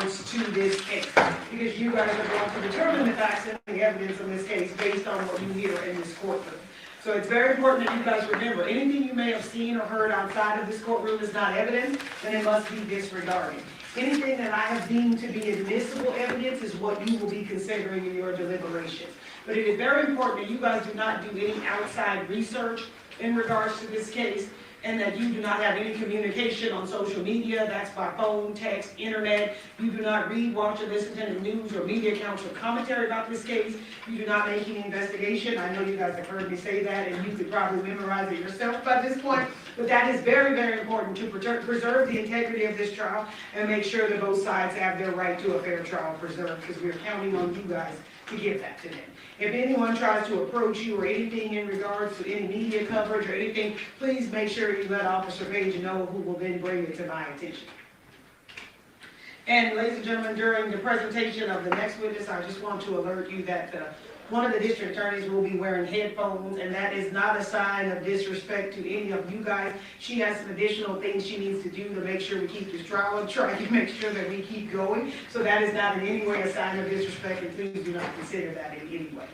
regards to this case, because you guys are going to determine the facts and the evidence in this case based on what you hear in this courtroom. So it's very important that you guys remember, anything you may have seen or heard outside of this courtroom is not evidence, and it must be disregarded. Anything that I have deemed to be admissible evidence is what you will be considering in your deliberations. But it is very important that you guys do not do any outside research in regards to this case, and that you do not have any communication on social media, that's by phone, text, internet. You do not read, watch, or listen to the news or media accounts or commentary about this case. You do not make any investigation. I know you guys have heard me say that, and you could probably memorize it yourself by this point, but that is very, very important to preserve the integrity of this trial and make sure that both sides have their right to a fair trial preserved, because we're counting on you guys to give that to them. If anyone tries to approach you or anything in regards to any media coverage or anything, please make sure you let Officer Page know, who will then bring it to my attention. And ladies and gentlemen, during the presentation of the next witness, I just want to alert you that one of the district attorneys will be wearing headphones, and that is not a sign of disrespect to any of you guys. She has some additional things she needs to do to make sure we keep this trial on track and make sure that we keep going. So that is not in any way a sign of disrespect, and please do not consider that in any way.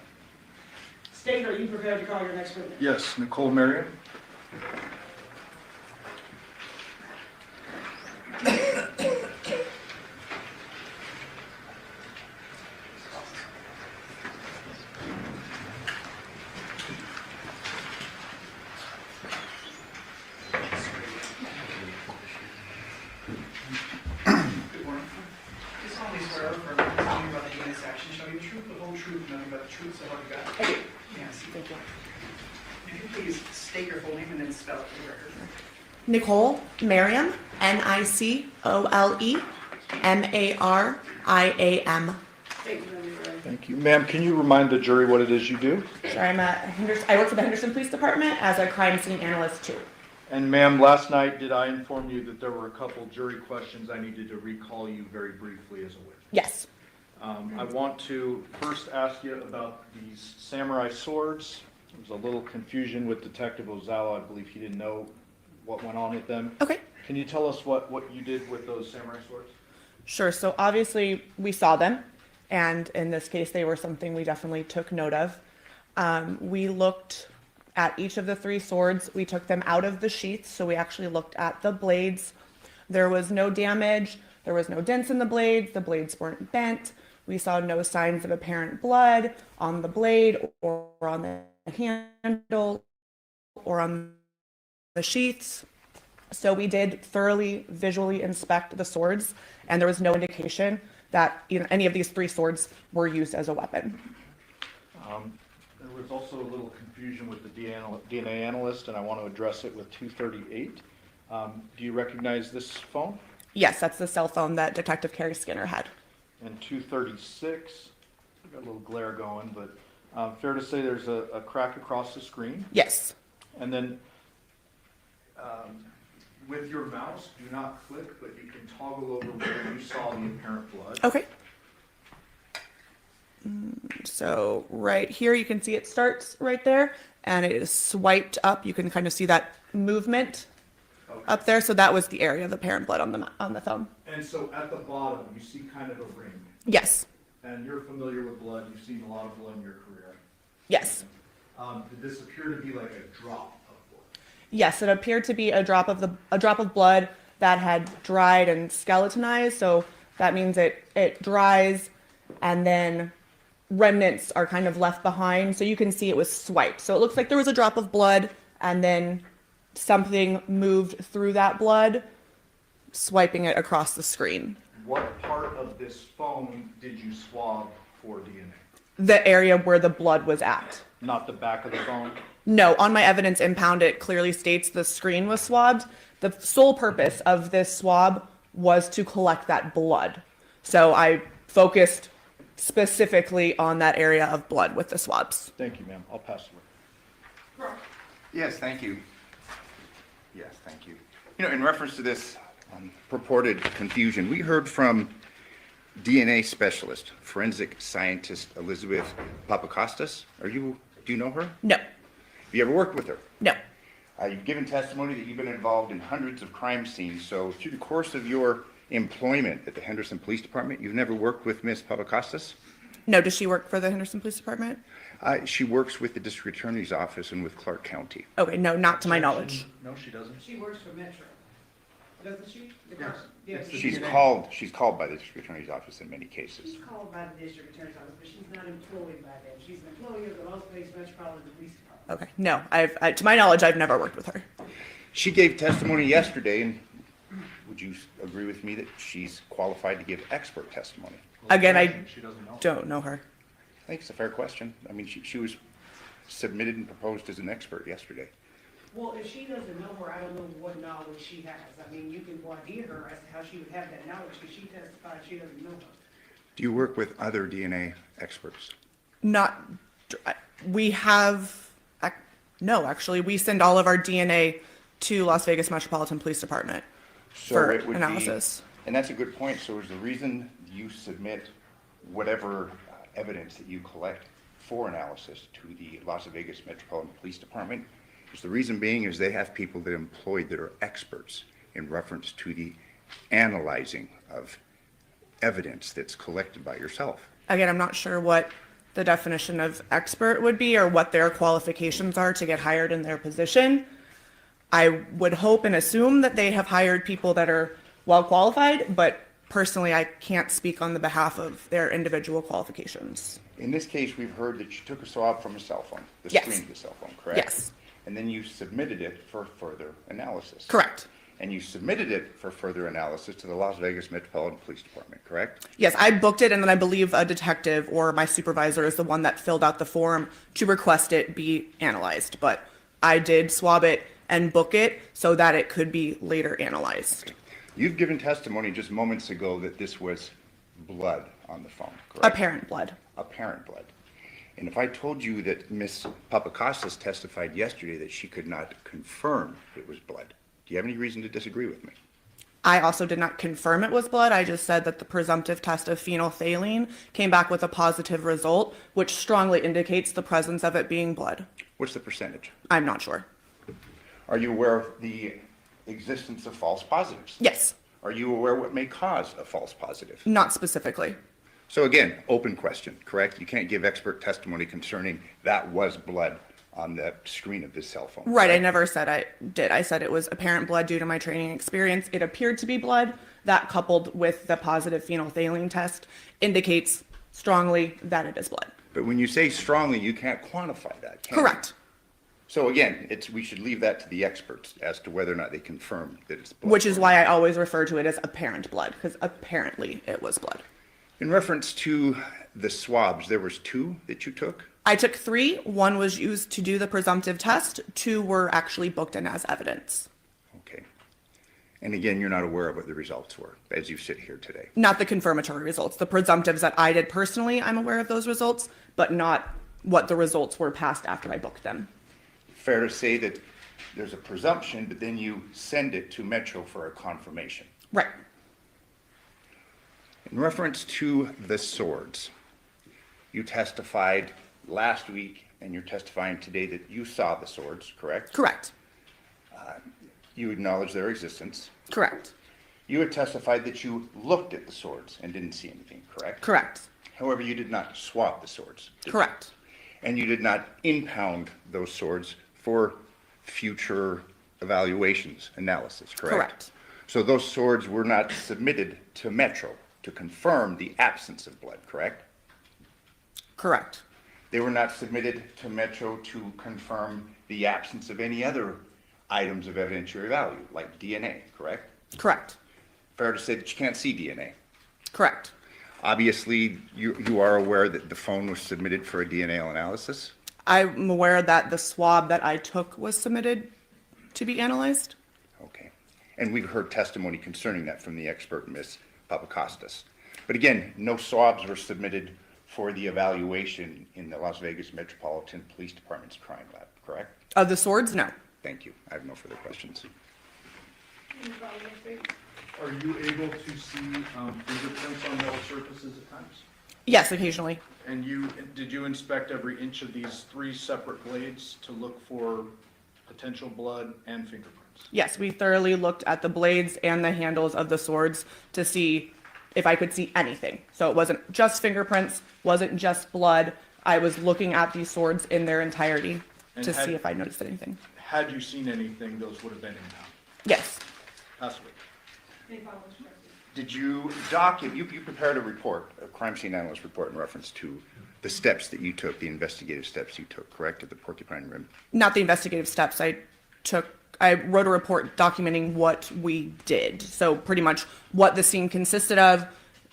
State, are you prepared to call your next witness? Yes, Nicole Merriam. Truth, nothing but the truth, so help you God. I do. Yes. Thank you. If you please state your full name and then spell it for the record. Nicole Merriam, Nicole Merriam. Thank you. Ma'am, can you remind the jury what it is you do? Sorry, I work for the Henderson Police Department as a crime scene analyst too. And ma'am, last night, did I inform you that there were a couple jury questions I needed to recall you very briefly as a witness? Yes. I want to first ask you about these samurai swords. There was a little confusion with Detective Ozawa. I believe he didn't know what went on with them. Okay. Can you tell us what you did with those samurai swords? Sure. So obviously we saw them, and in this case they were something we definitely took note of. We looked at each of the three swords. We took them out of the sheaths, so we actually looked at the blades. There was no damage. There was no dents in the blades. The blades weren't bent. We saw no signs of apparent blood on the blade or on the handle or on the sheaths. So we did thoroughly visually inspect the swords, and there was no indication that any of these three swords were used as a weapon. There was also a little confusion with the DNA analyst, and I want to address it with 238. Do you recognize this phone? Yes, that's the cell phone that Detective Carrie Skinner had. And 236, we got a little glare going, but fair to say there's a crack across the screen. Yes. And then with your mouse, do not click, but you can toggle over where you saw the apparent blood. Okay. So right here, you can see it starts right there, and it is swiped up. You can kind of see that movement up there. So that was the area of apparent blood on the phone. And so at the bottom, you see kind of a ring. Yes. And you're familiar with blood. You've seen a lot of blood in your career. Yes. Did this appear to be like a drop of blood? Yes, it appeared to be a drop of blood that had dried and skeletonized. So that means it dries, and then remnants are kind of left behind. So you can see it was swiped. So it looks like there was a drop of blood, and then something moved through that blood, swiping it across the screen. What part of this phone did you swab for DNA? The area where the blood was at. Not the back of the phone? No, on my evidence impound, it clearly states the screen was swabbed. The sole purpose of this swab was to collect that blood. So I focused specifically on that area of blood with the swabs. Thank you, ma'am. I'll pass it away. Yes, thank you. Yes, thank you. You know, in reference to this purported confusion, we heard from DNA specialist, forensic scientist Elizabeth Papakostas. Do you know her? No. Have you ever worked with her? No. You've given testimony that you've been involved in hundreds of crime scenes. So through the course of your employment at the Henderson Police Department, you've never worked with Ms. Papakostas? No, does she work for the Henderson Police Department? She works with the District Attorney's Office and with Clark County. Okay, no, not to my knowledge. No, she doesn't. She works for Metro, doesn't she? Yes. Yes. She's called by the District Attorney's Office in many cases. She's called by the district attorney's office, but she's not employed by them. She's an employee of the Las Vegas Metropolitan Police Department. Okay, no, to my knowledge, I've never worked with her. She gave testimony yesterday, and would you agree with me that she's qualified to give expert testimony? Again, I She doesn't know. don't know her. I think it's a fair question. I mean, she was submitted and proposed as an expert yesterday. Well, if she doesn't know her, I don't know what knowledge she has. I mean, you can idea her as to how she would have that knowledge, because she testified she doesn't know her. Do you work with other DNA experts? Not, we have, no, actually, we send all of our DNA to Las Vegas Metropolitan Police Department So for it would be- analysis. And that's a good point. So is the reason you submit whatever evidence that you collect for analysis to the Las Vegas Metropolitan Police Department, is the reason being is they have people that are employed that are experts in reference to the analyzing of evidence that's collected by yourself. Again, I'm not sure what the definition of expert would be or what their qualifications are to get hired in their position. I would hope and assume that they have hired people that are well qualified, but personally, I can't speak on the behalf of their individual qualifications. In this case, we've heard that you took a swab from a cell phone, the Yes. screen of the cell phone, correct? Yes. And then you submitted it for further analysis. Correct. And you submitted it for further analysis to the Las Vegas Metropolitan Police Department, correct? Yes, I booked it, and then I believe a detective or my supervisor is the one that filled out the form to request it be analyzed. But I did swab it and book it so that it could be later analyzed. You've given testimony just moments ago that this was blood on the phone, correct? Apparent blood. Apparent blood. And if I told you that Ms. Papakostas testified yesterday that she could not confirm it was blood, do you have any reason to disagree with me? I also did not confirm it was blood. I just said that the presumptive test of phenolphthalein came back with a positive result, which strongly indicates the presence of it being blood. What's the percentage? I'm not sure. Are you aware of the existence of false positives? Yes, Are you aware what may cause a false positive? not specifically. So again, open question, correct? You can't give expert testimony concerning that was blood on the screen of this cell phone. Right, I correct? never said I did. I said it was apparent blood due to my training experience. It appeared to be blood. That coupled with the positive phenolphthalein test indicates strongly that it is blood. But when you say strongly, you can't quantify that, can you? Correct. So again, we should leave that to the experts as to whether or not they confirm that it's blood. Which is why I always refer to it as apparent blood, because apparently it was blood. In reference to the swabs, there was 2 that you took? I took 3. 1 was used to do the presumptive test. 2 were actually booked in as evidence. Okay. And again, you're not aware of what the results were as you sit here today. Not the confirmatory results. The presumptives that I did personally, I'm aware of those results, but not what the results were passed after I booked them. Fair to say that there's a presumption, but then you send it to Metro for a confirmation. Right. In reference to the swords, you testified last week and you're testifying today that you saw the swords, correct? Correct. You acknowledge their existence. Correct. You had testified that you looked at the swords and didn't see anything, correct? Correct. However, you did not swap the swords. Correct. And you did not impound those swords for future evaluations, analysis, correct? Correct. So those swords were not submitted to Metro to confirm the absence of blood, correct? Correct. They were not submitted to Metro to confirm the absence of any other items of evidentiary value, like DNA, correct? Correct. Fair to say that you can't see DNA. Correct. Obviously, you are aware that the phone was submitted for a DNA analysis? I'm aware that the swab that I took was submitted to be analyzed. Okay. And we've heard testimony concerning that from the expert, Ms. Papakostas. But again, no swabs were submitted for the evaluation in the Las Vegas Metropolitan Police Department's crime lab, correct? Of the swords, no. Thank you. I have no further questions. Are you able to see fingerprints on metal surfaces at times? Yes, occasionally. And did you inspect every inch of these 3 separate blades to look for potential blood and fingerprints? swords? Yes, we thoroughly looked at the blades and the handles of the swords to see if I could see anything. So it wasn't just fingerprints, wasn't just blood. I was looking at these swords in their entirety And to had- see if I noticed anything. Had you seen anything, those would have been impounded. Yes, Pass away. Any follow-ups, Trustee? Did you document, you prepared a report, a crime scene analyst report in reference to the steps that you took, the investigative steps you took, correct, at the Porcupine Rim? not the investigative steps. I wrote a report documenting what we did. So pretty much what the scene consisted of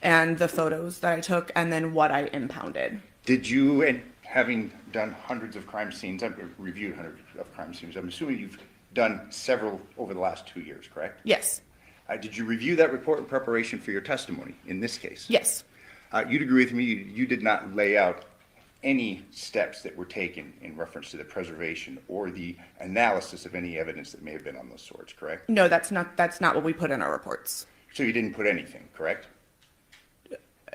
and the photos that I took and then what I impounded. Did you, and having done hundreds of crime scenes, I've reviewed hundreds of crime scenes, I'm assuming you've done several over the last 2 years, correct? Yes, Did you review that report in preparation for your testimony in this case? yes, You'd agree with me, you did not lay out any steps that were taken in reference to the preservation or the analysis of any evidence that may have been on those swords, correct? no, that's not what we put in our reports. So you didn't put anything, correct?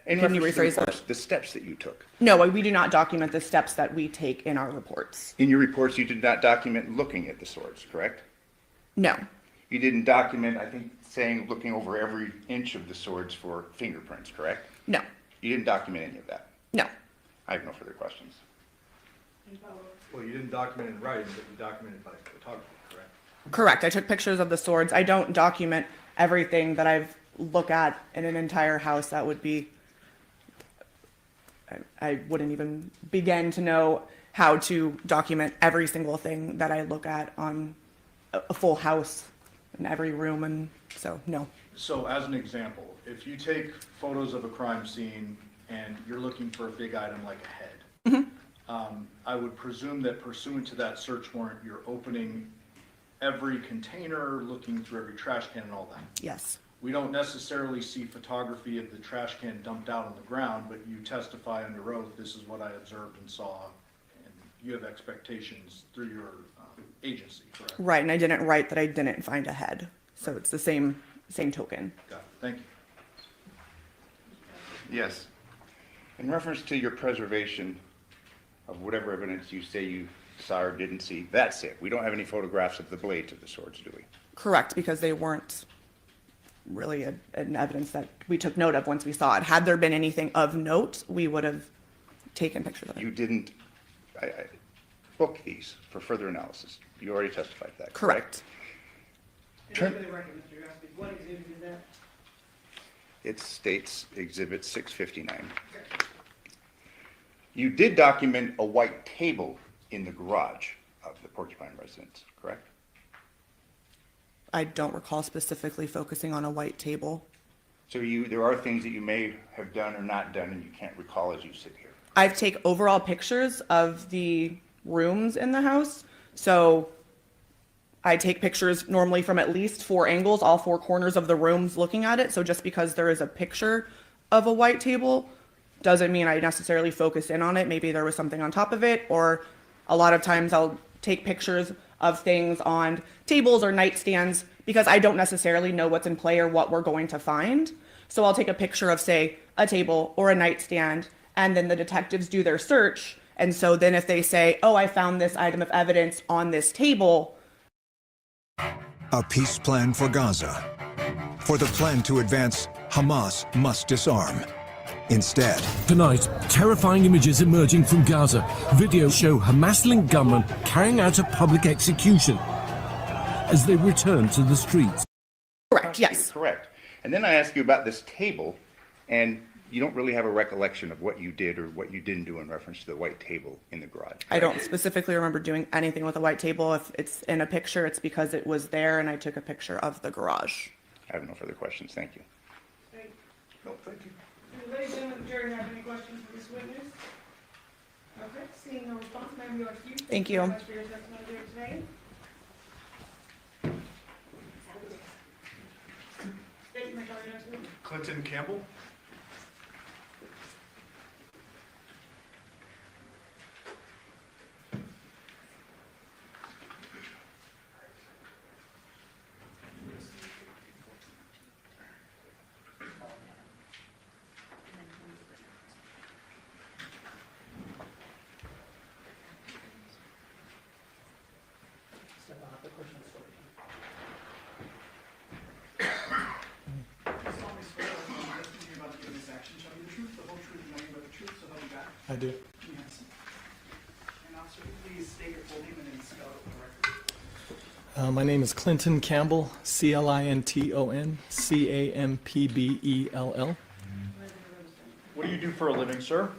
In Can you reference to the rephrase that? reports, the steps that you took. No, we do not document the steps that we take in our reports. In your reports, you did not document looking at the swords, correct? No, You didn't document, I think, saying, looking over every inch of the swords for fingerprints, correct? no, You didn't document any of that. no, I have no further questions. Any follow-ups? Well, you didn't document in writing, but you documented by photography, correct? correct. I took pictures of the swords. I don't document everything that I've looked at in an entire house. That would be, I wouldn't even begin to know how to document every single thing that I look at on a full house in every room, and so, no. So as an example, if you take photos of a crime scene and you're looking for a big item like a head, I would presume that pursuant to that search warrant, you're opening every container, looking through every trash can and all that. Yes, We don't necessarily see photography of the trash can dumped out on the ground, but you testify under oath, this is what I observed and saw, and you have expectations through your agency, correct? right, and I didn't write that I didn't find a head, so it's the same token. Got it, thank you. Yes. In reference to your preservation of whatever evidence you say you saw or didn't see, that's it. We don't have any photographs of the blades of the swords, do we? Correct, because they weren't really an evidence that we took note of once we saw it. Had there been anything of note, we would have taken pictures of it. You didn't book these for further analysis. You already testified to that, Correct. And for the record, Mr. Gillespie, what exhibit is that? It states Exhibit 659. You did document a white table in the garage of the Porcupine residence, correct? I don't recall specifically focusing on a white table. So there are things that you may have done or not done and you can't recall as you sit here. I take overall pictures of the rooms in the house, so I take pictures normally from at least 4 angles, all 4 corners of the rooms looking at it. So just because there is a picture of a white table doesn't mean I necessarily focus in on it. Maybe there was something on top of it, or a lot of times I'll take pictures of things on tables or nightstands because I don't necessarily know what's in play or what we're going to find. So I'll take a picture of, say, a table or a nightstand, and then the detectives do their search. And so then if they say, oh, I found this item of evidence on this table. A peace plan for Gaza. For the plan to advance, Hamas must disarm. Instead, Tonight, terrifying images emerging from Gaza. Videos show Hamas-linked gunmen carrying out a public execution as they return to the streets. Correct, yes. Correct. And then I ask you about this table, and you don't really have a recollection of what you did or what you didn't do in reference to the white table in the garage. I don't specifically remember doing anything with a white table. If it's in a picture, it's because it was there and I took a picture of the garage. I have no further questions. Thank you. Thank No, thank you. you. Ladies and gentlemen, the jury have any questions for this witness? Okay, seeing no response, ma'am, you are excused. Thank you. Very much for your testimony here today. State, you may call your next witness. Clinton Campbell? Step out, the question is tell you the truth, the whole truth, and nothing but the truth, so help you God? I do. Yes. And officer, please state your full name and then spell it for the record. My name is Clinton Campbell, Clinton Campbell. What do you do for a living, sir?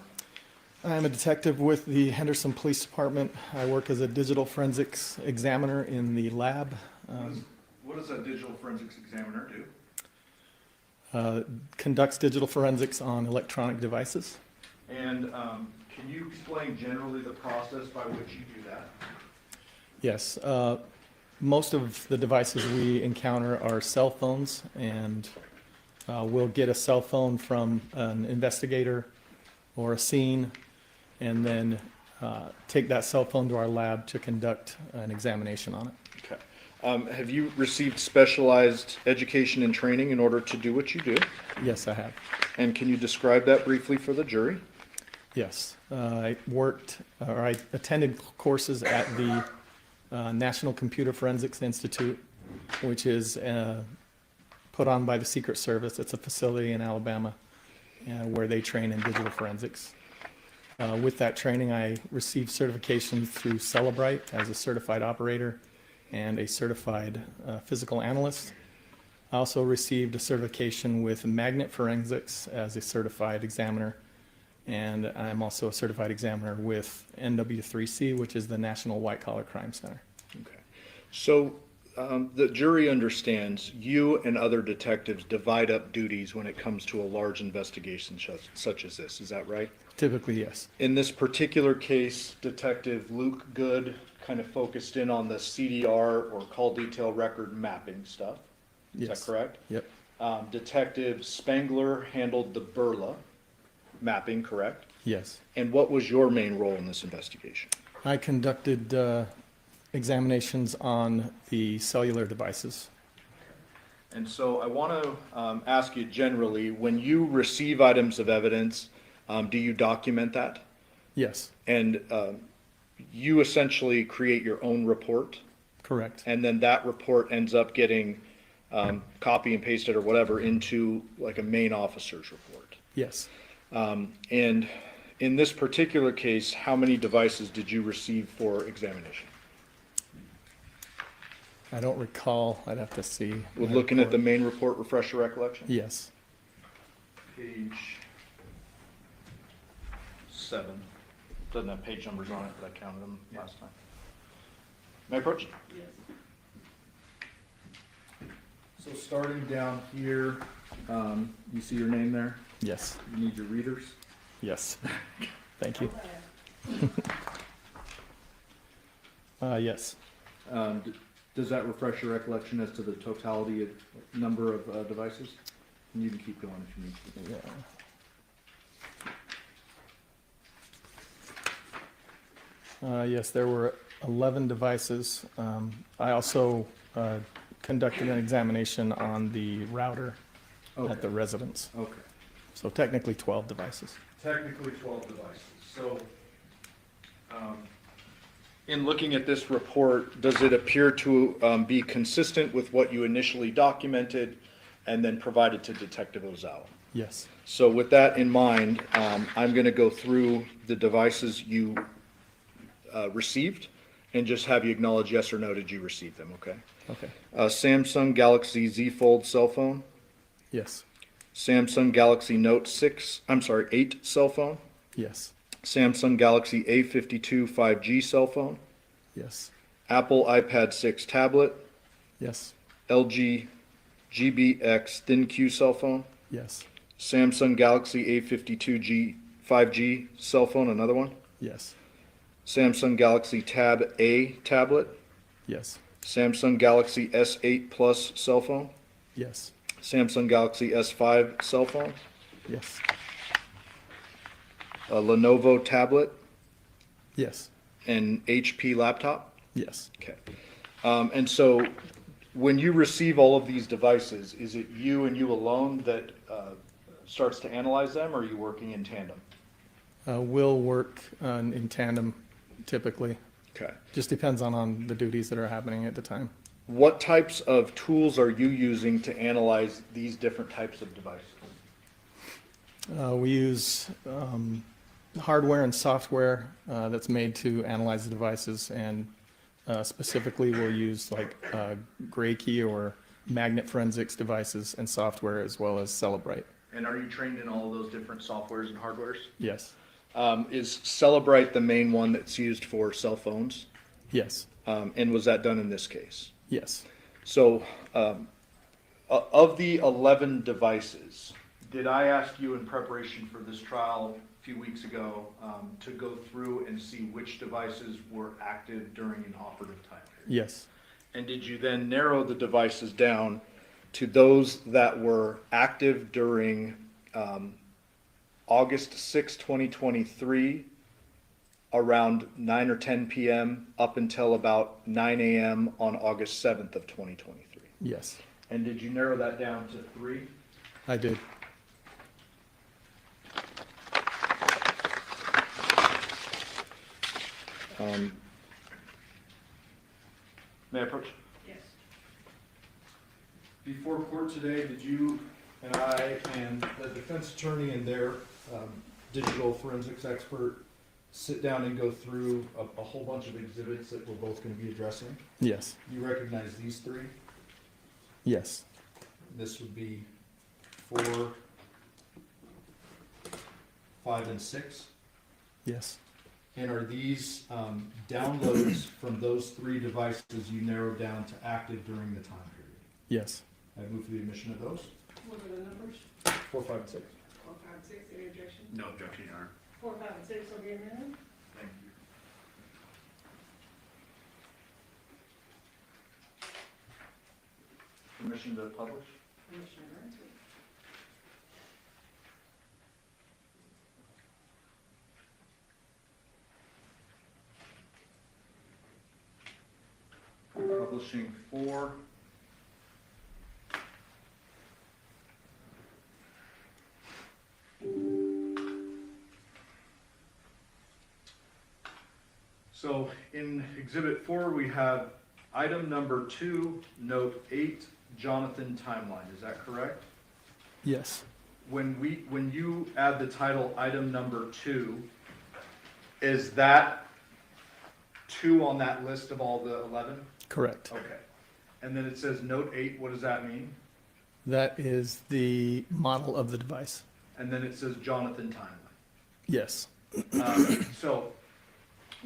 I'm a detective with the Henderson Police Department. I work as a digital forensics examiner in the lab. What does a digital forensics examiner do? Conducts digital forensics on electronic devices. And can you explain generally the process by which you do that? Yes. Most of the devices we encounter are cell phones, and we'll get a cell phone from an investigator or a scene, and then take that cell phone to our lab to conduct an examination on it. Okay. Have you received specialized education and training in order to do what you do? Yes, I have. And can you describe that briefly for the jury? Yes. I attended courses at the National Computer Forensics Institute, which is put on by the Secret Service. It's a facility in Alabama where they train in digital forensics. With that training, I received certification through Celebrite as a certified operator and a certified physical analyst. I also received a certification with Magnet Forensics as a certified examiner, and I'm also a certified examiner with NW3C, which is the National White Collar Crime Center. Okay. So the jury understands you and other detectives divide up duties when it comes to a large investigation such as this. Is that right? Typically, yes. In this particular case, Detective Luke Good kind of focused in on the CDR or call detail record mapping stuff. Is Yes. that correct? Yep. Detective Spangler handled the Burla mapping, correct? Yes. And what was your main role in this investigation? I conducted examinations on the cellular devices. And so I want to ask you generally, when you receive items of evidence, do you document that? Yes, And you essentially create your own report, correct. and then that report ends up getting copy and pasted or whatever into like a main officer's report. Yes. And in this particular case, how many devices did you receive for examination? I don't recall. I'd have to see. With my looking at the report. main report, refresh your recollection? Yes. Page 7. Doesn't have page numbers on it, but I counted them last time. May I approach? Yes. So starting down here, you see your name there? Yes. You need your readers? Yes. Thank you. Yes. Does that refresh your recollection as to the totality of number of devices? And you can keep going if you need to. Yeah. Yes, there were 11 devices. I also conducted an examination on the router at the residence. Okay. So technically 12 devices. Technically 12 devices. So, in looking at this report, does it appear to be consistent with what you initially documented and then provided to Detective Ozawa? Yes. So with that in mind, I'm going to go through the devices you received and just have you acknowledge yes or no, did you receive them, okay? Okay. Samsung Galaxy Z Fold cell phone, Yes. Samsung Galaxy Note 8 cell phone, Yes. Samsung Galaxy A52 5G cell phone, Yes. Apple iPad 6 tablet, Yes. LG GBX ThinQ cell phone, Yes. Samsung Galaxy A52 5G cell phone, another one, Yes. Samsung Galaxy Tab A tablet, Yes. Samsung Galaxy S8 Plus cell phone, Yes. Samsung Galaxy S5 cell phone, Yes. a Lenovo tablet, Yes. and HP laptop. Yes. Okay. And so when you receive all of these devices, is it you and you alone that starts to analyze them, or are you working in tandem? We'll work in tandem typically. Okay. Just depends on the duties that are happening at the time. What types of tools are you using to analyze these different types of devices? We use hardware and software that's made to analyze the devices, and specifically we'll use like gray key or magnet forensics devices and software, as well as Celebrite. And are you trained in all of those different softwares and hardwares? Yes. Is Celebrite the main one that's used for cell phones? Yes. And was that done in this case? Yes. So, of the 11 devices, did I ask you in preparation for this trial a few weeks ago to go through and see which devices were active during an operative time period? Yes. And did you then narrow the devices down to those that were active during August 6, 2023, around 9 or 10 p.m. up until about 9 a.m. on August 7th of 2023? Yes. And did you narrow that down to 3? I did. May I approach? Yes. Before court today, did you and I and the defense attorney and their digital forensics expert sit down and go through a whole bunch of exhibits that we're both going to be addressing? Yes. You recognize these 3? Yes. This would be 4, 5, and 6. Yes. And are these downloads from those 3 devices you narrowed down to active during the time period? Yes. I move for the admission of those. What are the numbers? 4, 5, and 6. 4, 5, 6, any objection? No objection, Your Honor. 4, 5, and 6 will be amended. Thank you. Permission to publish? Commissioner Burns. Publishing 4. So in Exhibit 4, we have item number 2, note 8, Johnathan timeline. Is that correct? Yes. When you add the title item number 2, is that 2 on that list of all the 11? Correct. Okay. And then it says note 8, what does that mean? That is the model of the device. And then it says Johnathan timeline. Yes. So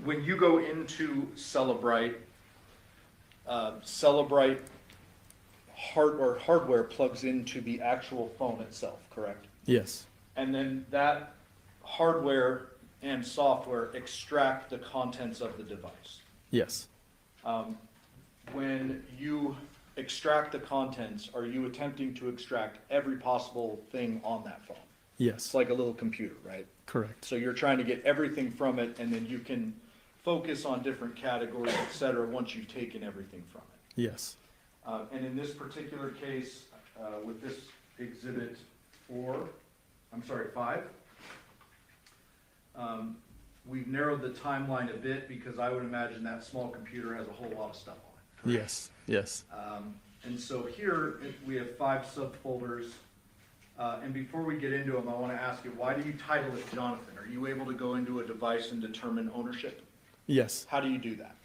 when you go into Celebrite, Celebrite hardware plugs into the actual phone itself, correct? Yes. And then that hardware and software extract the contents of the device. Yes. When you extract the contents, are you attempting to extract every possible thing on that phone? Yes. It's like a little computer, right? Correct. So you're trying to get everything from it, and then you can focus on different categories, et cetera, once you've taken everything from it. Yes. And in this particular case, with this exhibit 5, we've narrowed the timeline a bit because I would imagine that small computer has a whole lot of stuff on it. Yes. Yes. And so here we have 5 subfolders. And before we get into them, I want to ask you, why do you title it Johnathan? Are you able to go into a device and determine ownership? Yes. How do you do that?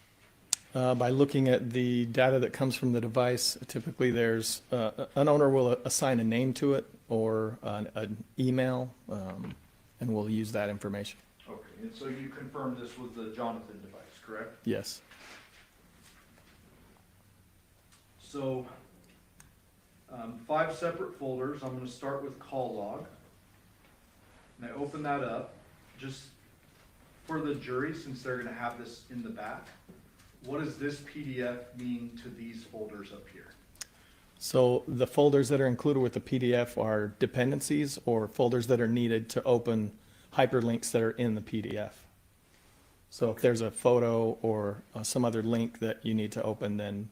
By looking at the data that comes from the device, typically there's an owner will assign a name to it or an email, and we'll use that information. Okay, and so you confirm this was the Johnathan device, correct? Yes. So 5 separate folders. I'm going to start with call log. And I open that up just for the jury, since they're going to have this in the back. What does this PDF mean to these folders up here? So the folders that are included with the PDF are dependencies or folders that are needed to open hyperlinks that are in the PDF. So if there's a photo or some other link that you need to open, then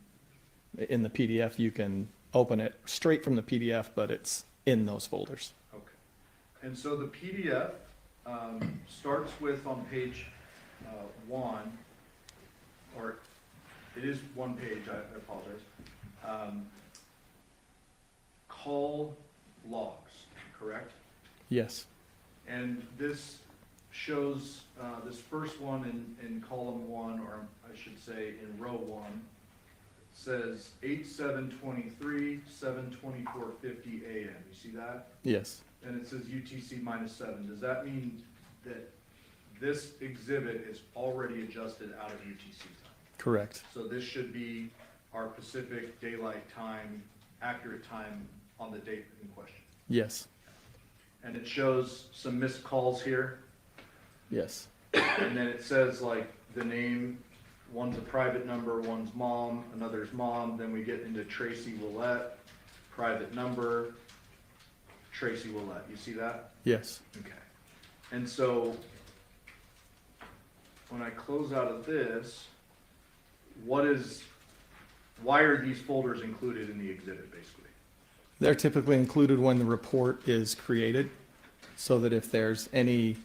in the PDF you can open it straight from the PDF, but it's in those folders. Okay. And so the PDF starts with on page 1, or it is 1 page, I apologize. Call logs, correct? Yes. And this shows, this first one in column 1, or I should say in row 1, says 8/7/23, 7:24:50 a.m. You see that? Yes. And it says UTC -7. Does that mean that this exhibit is already adjusted out of UTC time? Correct. So this should be our Pacific Daylight Time, accurate time on the date in question. Yes. And it shows some missed calls here. Yes. And then it says like the name, one's a private number, one's mom, another's mom. Then we get into Tracy Willette, private number, Tracy Willette. You see that? Yes. Okay. And so when I close out of this, why are these folders included in the exhibit basically? They're typically included when the report is created, so that if there's any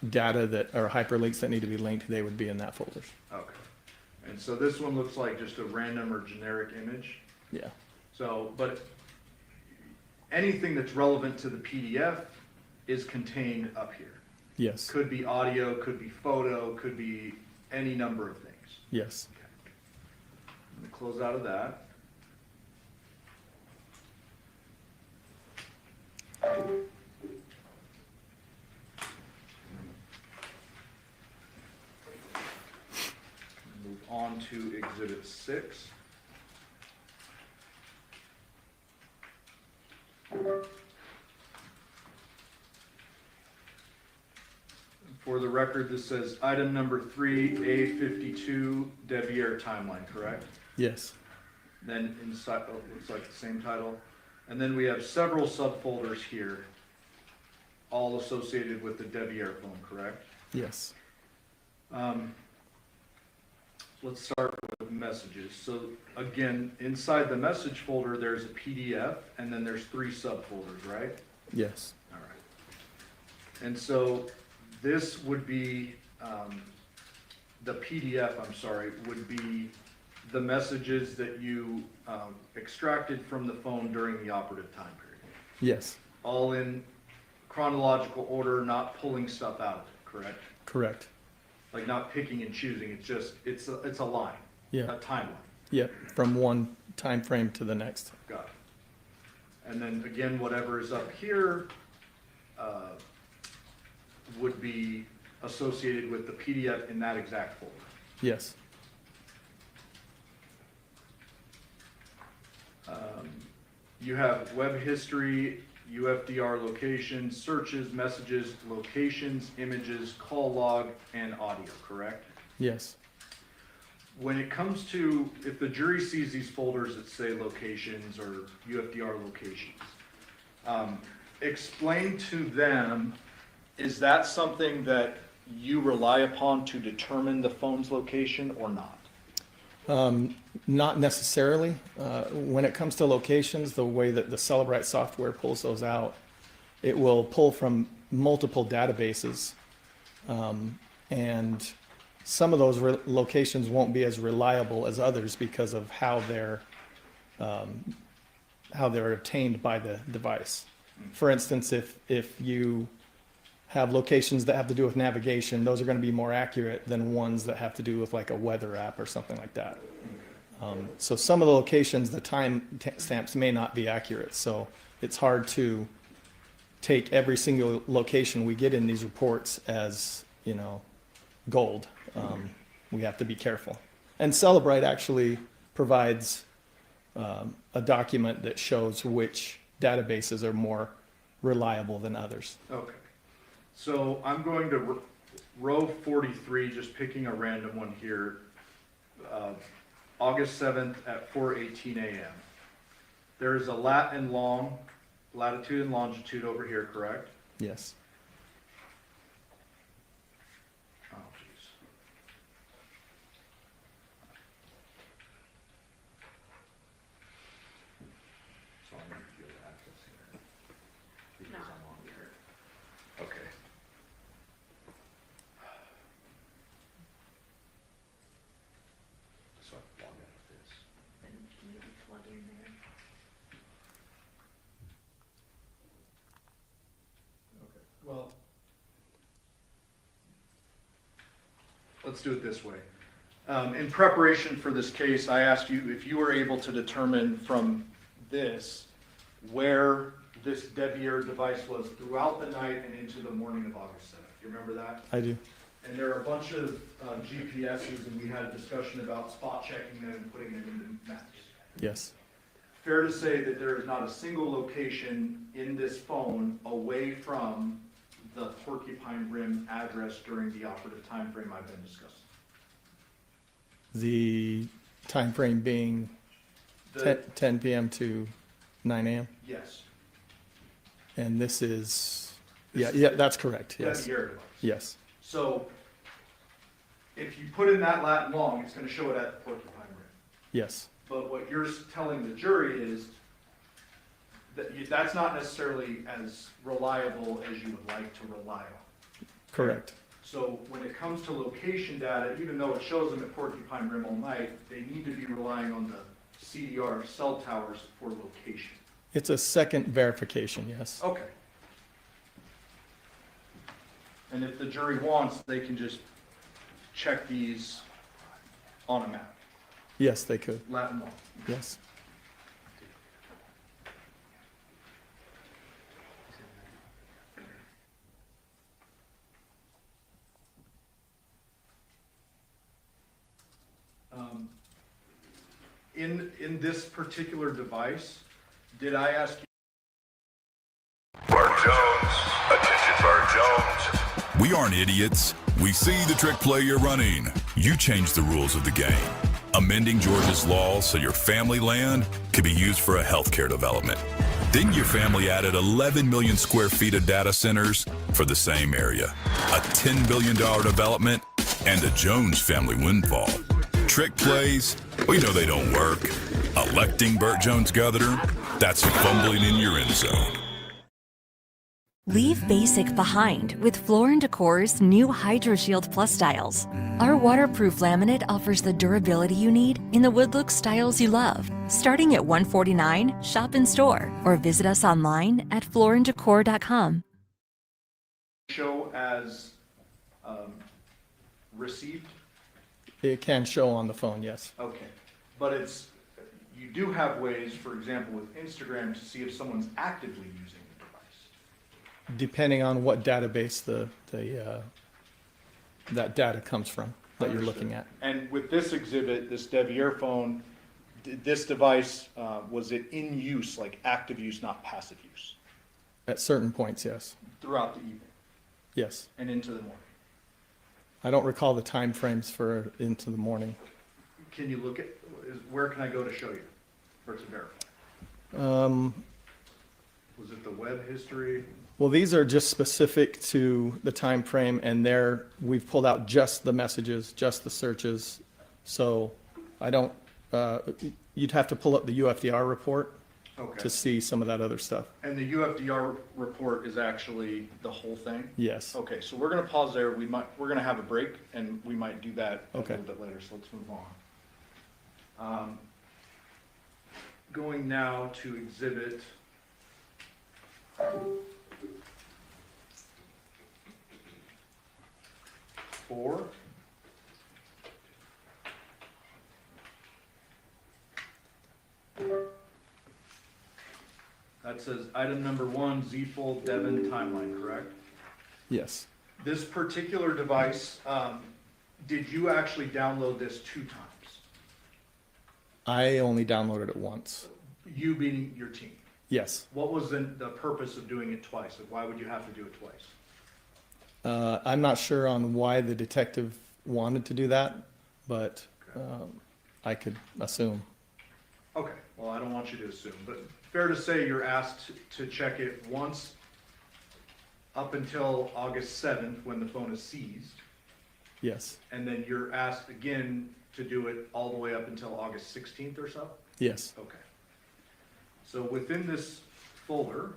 data that or hyperlinks that need to be linked, they would be in that folder. Okay. And so this one looks like just a random or generic image. Yeah. So, but anything that's relevant to the PDF is contained up here. Yes. Could be audio, could be photo, could be any number of things. Yes. I'm gonna close out of that. Move on to Exhibit 6. For the record, this says item number 3A52 Devier timeline, correct? Yes. Then inside, oh, looks like the same title. And then we have several subfolders here, all associated with the Devier phone, correct? Yes. Let's start with messages. So again, inside the message folder, there's a PDF, and then there's 3 subfolders, right? Yes. All right. And so this would be, the PDF, I'm sorry, would be the messages that you extracted from the phone during the operative time period. Yes. All in chronological order, not pulling stuff out of it, correct? Correct. Like not picking and choosing, it's just, it's a line, Yeah. a timeline. Yep. From one time frame to the next. Got it. And then again, whatever is up here would be associated with the PDF in that exact folder. Yes. You have web history, UFDR locations, searches, messages, locations, images, call log, and audio, correct? Yes. When it comes to, if the jury sees these folders that say locations or UFDR locations, explain to them, is that something that you rely upon to determine the phone's location or not? Not necessarily. When it comes to locations, the way that the Celebrite software pulls those out, it will pull from multiple databases. And some of those locations won't be as reliable as others because of how they're obtained by the device. For instance, if you have locations that have to do with navigation, those are going to be more accurate than ones that have to do with like a weather app or something like that. So some of the locations, the time stamps may not be accurate. So it's hard to take every single location we get in these reports as, you know, gold. We have to be careful. And Celebrite actually provides a document that shows which databases are more reliable than others. Okay. So I'm going to row 43, just picking a random one here, August 7th at 4:18 a.m. There's a latitude and longitude over here, correct? Yes. Oh, jeez. So I'm going to give access here. Because I'm on here. Okay. So I log out of this. Okay. let's do it this way. In preparation for this case, I asked you if you were able to determine from this where this Devier device was throughout the night and into the morning of August 7th. You remember that? I do. And there are a bunch of GPSs, and we had a discussion about spot checking them and putting them into maps. Yes. Fair to say that there is not a single location in this phone away from the Porcupine Rim address during the operative time frame I've been discussing. The time frame being The- 10 p.m. to 9 a.m. Yes. And this is, yeah, that's correct. Yes. Devier device. Yes. So if you put in that lat long, it's going to show it at the Porcupine Rim. Yes. But what you're telling the jury is that that's not necessarily as reliable as you would like to rely on. Correct. So when it comes to location data, even though it shows them at Porcupine Rim all night, they need to be relying on the CDR cell towers for location. It's a second verification. Yes. Okay. And if the jury wants, they can just check these on a map, Yes, they could. Latin long. Yes. In this particular device, did I ask you? Bart Jones. Attention, Bart Jones. We aren't idiots. We see the trick play you're running. You changed the rules of the game, amending Georgia's laws so your family land could be used for a healthcare development. Then your family added 11 million square feet of data centers for the same area, a $10 billion development, and a Jones family windfall. Trick plays, we know they don't work. Electing Burt Jones governor, that's fumbling in your end zone. Leave basic behind with Floor & Decor's new HydroShield Plus styles. Our waterproof laminate offers the durability you need in the wood look styles you love. Starting at $149, shop in store or visit us online at flooranddecor.com. Show as received? It can show on the phone. Yes. Okay, but you do have ways, for example, with Instagram to see if someone's actively using the device. Depending on what database that data comes from that you're looking at. And with this exhibit, this Devier phone, this device, was it in use, like active use, not passive use? At certain points, yes. Throughout the evening Yes. and into the morning? I don't recall the time frames for into the morning. Can you look at, where can I go to show you, or to verify? Was it the web history? Well, these are just specific to the time frame, and there we've pulled out just the messages, just the searches. So I don't. You'd have to pull up the UFDR report Okay. to see some of that other stuff. And the UFDR report is actually the whole thing? Yes. Okay, so we're gonna pause there. We're gonna have a break, and we might do that a Okay. little bit later, so let's move on. Going now to exhibit four. That says item number 1, Z-Fold Devyn timeline, correct? Yes. This particular device, did you actually download this 2 times? I only downloaded it once. You being your team. Yes. What was the purpose of doing it twice? Like, why would you have to do it twice? I'm not sure on why the detective wanted to do that, but I could assume. Okay, well, I don't want you to assume, but fair to say you're asked to check it once up until August 7th when the phone is seized, Yes. and then you're asked again to do it all the way up until August 16th or so? Yes. Okay. So within this folder,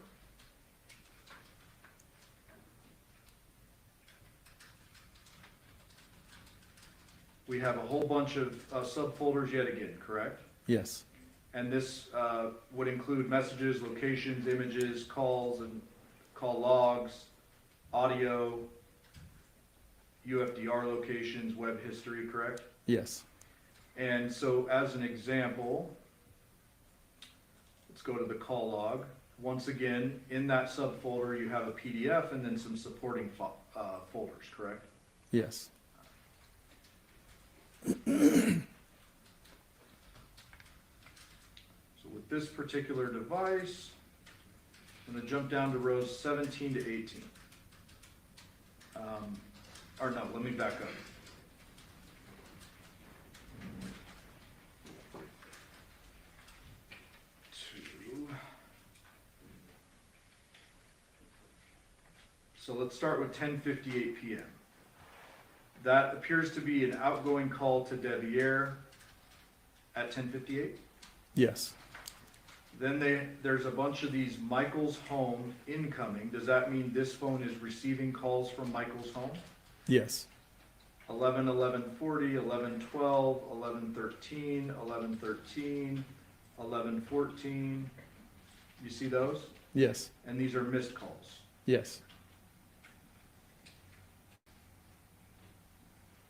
we have a whole bunch of subfolders yet again, correct? Yes. And this would include messages, locations, images, calls and call logs, audio, UFDR locations, web history, correct? Yes. And so as an example, let's go to the call log. Once again, in that subfolder, you have a PDF and then some supporting folders, correct? Yes. So with this particular device, I'm going to jump down to rows 17 to 18. Or no, let me back up. So let's start with 10:58 p.m. That appears to be an outgoing call to Devyn at 10:58. Yes. Then there's a bunch of these Michaels home incoming. Does that mean this phone is receiving calls from Michaels home? Yes. 11:11:40, 11:12, 11:13, 11:13, 11:14. You see those? Yes. And these are missed calls. Yes.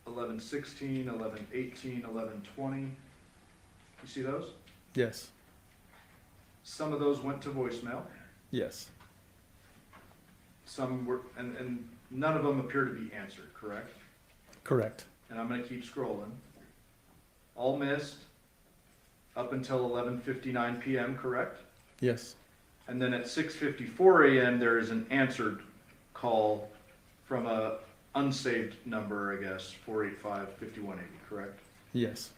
11:16, 11:18, 11:20. You see those? Yes. Some of those went to voicemail. Yes. Some were, and none of them appear to be answered, correct? Correct. And I'm going to keep scrolling. All missed up until 11:59 p.m., correct? Yes. And then at 6:54 a.m. there is an answered call from a unsaved number, I guess, 485-5180, correct? Yes.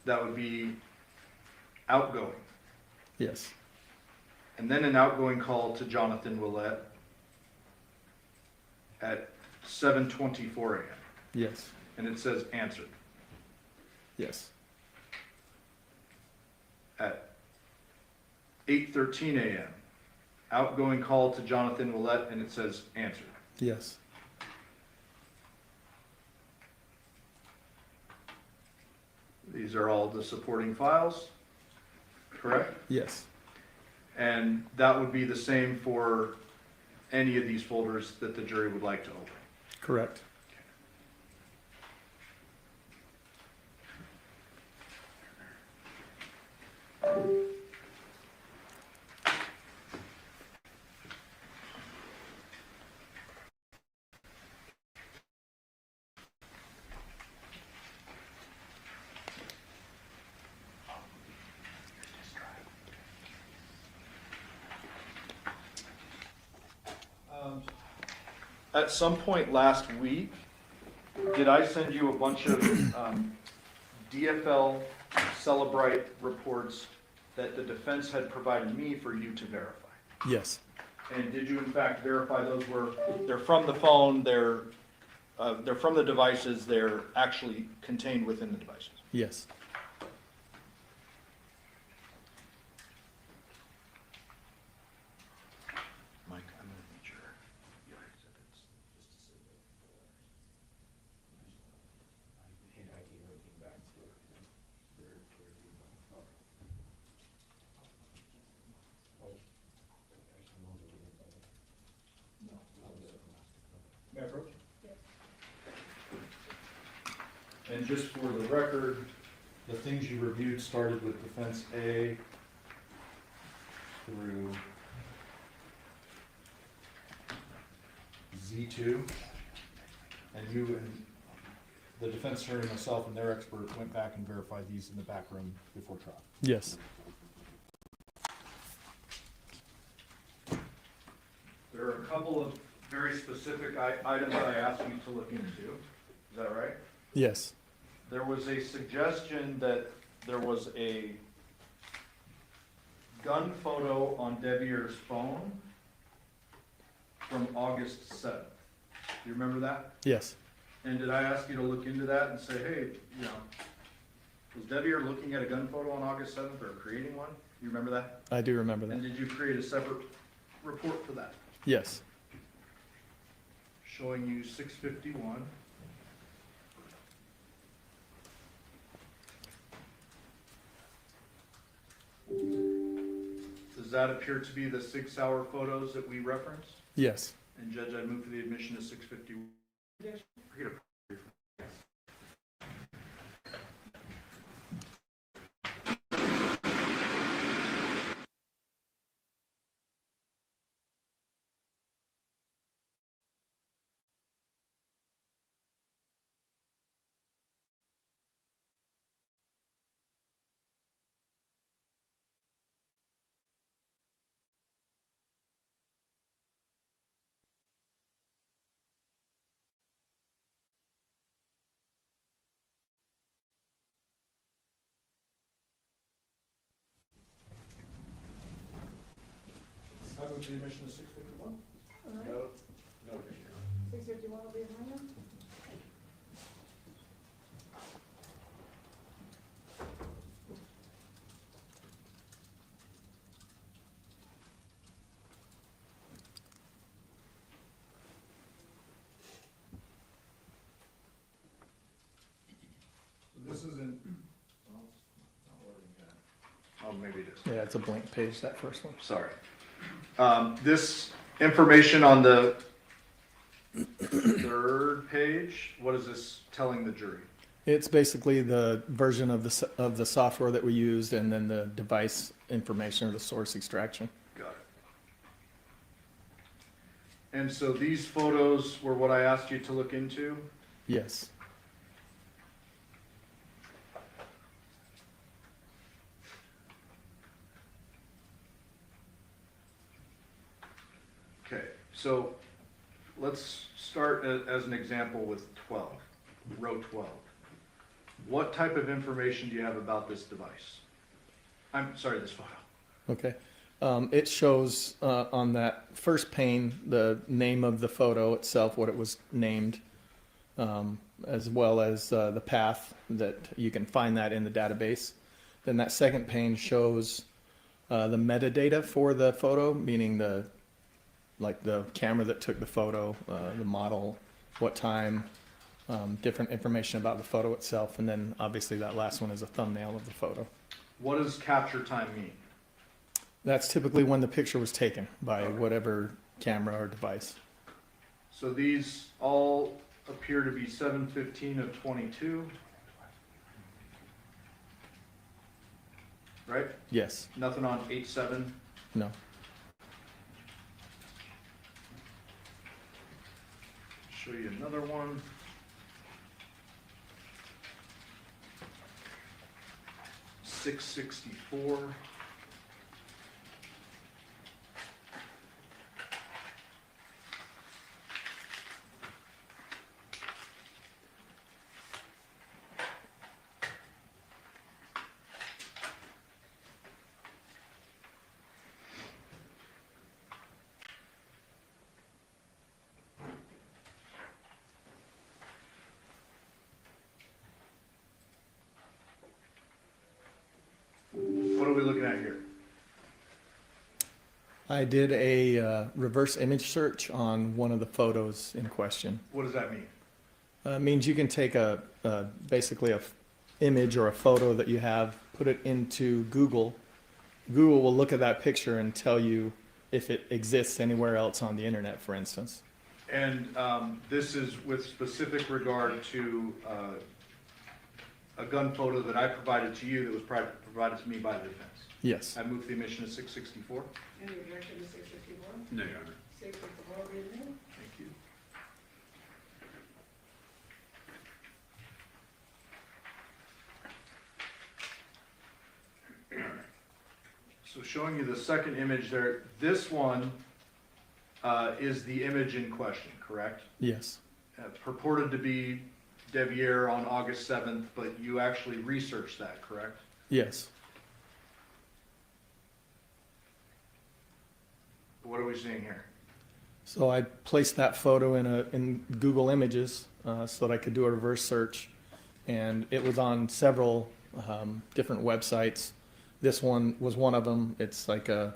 That would be outgoing. Yes. And then an outgoing call to Johnathan Willette at 7:24 a.m. Yes. And it says answered. Yes. At 8:13 a.m. outgoing call to Johnathan Willette and it says answered. Yes. These are all the supporting files, correct? Yes. And that would be the same for any of these folders that the jury would like to open. Correct. At some point last week, did I send you a bunch of DFL Celebrite reports that the defense had provided me for you to verify? Yes. And did you in fact verify those they're from the phone, they're from the devices, they're actually contained within the devices? Yes. Mike, I'm gonna need your exhibits. May I approach? And just for the record, the things you reviewed started with defense A through Z2. And you and the defense attorney, myself, and their expert went back and verified these in the back room before trial. Yes. There are a couple of very specific items I asked you to look into. Is that right? Yes. There was a suggestion that there was a gun photo on Devyn's phone from August 7th. Do you remember that? Yes. And did I ask you to look into that and say, hey, you know, was Devyn looking at a gun photo on August 7th or creating one? You remember that? I do remember And that. did you create a separate report for that? Yes. Showing you 651. Does that appear to be the 6-hour photos that we referenced? Yes. And Judge, I'd move for the admission of 651. move the admission of 651. No, no. 651 will be in line. This isn't, well, it's not loading yet. Oh, maybe it is. Yeah, it's a blank page, that first one. Sorry. This information on the third page, what is this telling the jury? It's basically the version of the software that we used and then the device information or the source extraction. Got it. And so these photos were what I asked you to look into? Yes. Okay, so let's start as an example with 12, row 12. What type of information do you have about this device? I'm sorry, this photo. Okay. It shows on that first pane the name of the photo itself, what it was named, as well as the path that you can find that in the database. Then that second pane shows the metadata for the photo, meaning the camera that took the photo, the model, what time, different information about the photo itself, and then obviously that last one is a thumbnail of the photo. What does capture time mean? That's typically when the picture was taken by whatever camera or device. So these all appear to be 7:15 of 22, right? Yes. Nothing on 8/7? No. Show you another one. $664. What are we looking at here? I did a reverse image search on one of the photos in question. What does that mean? It means you can take basically a image or a photo that you have, put it into Google. Google will look at that picture and tell you if it exists anywhere else on the internet, for instance. And this is with specific regard to a gun photo that I provided to you that was provided to me by the defense. Yes. I moved the admission of 664. Any objection to 664? No, Your Honor. 664 will be admitted. Thank you. So showing you the second image there, this one is the image in question, correct? Yes. Purported to be Devier on August 7th, but you actually researched that, correct? Yes. What are we seeing here? So I placed that photo in Google Images so that I could do a reverse search, and it was on several different websites. This one was one of them. It's like a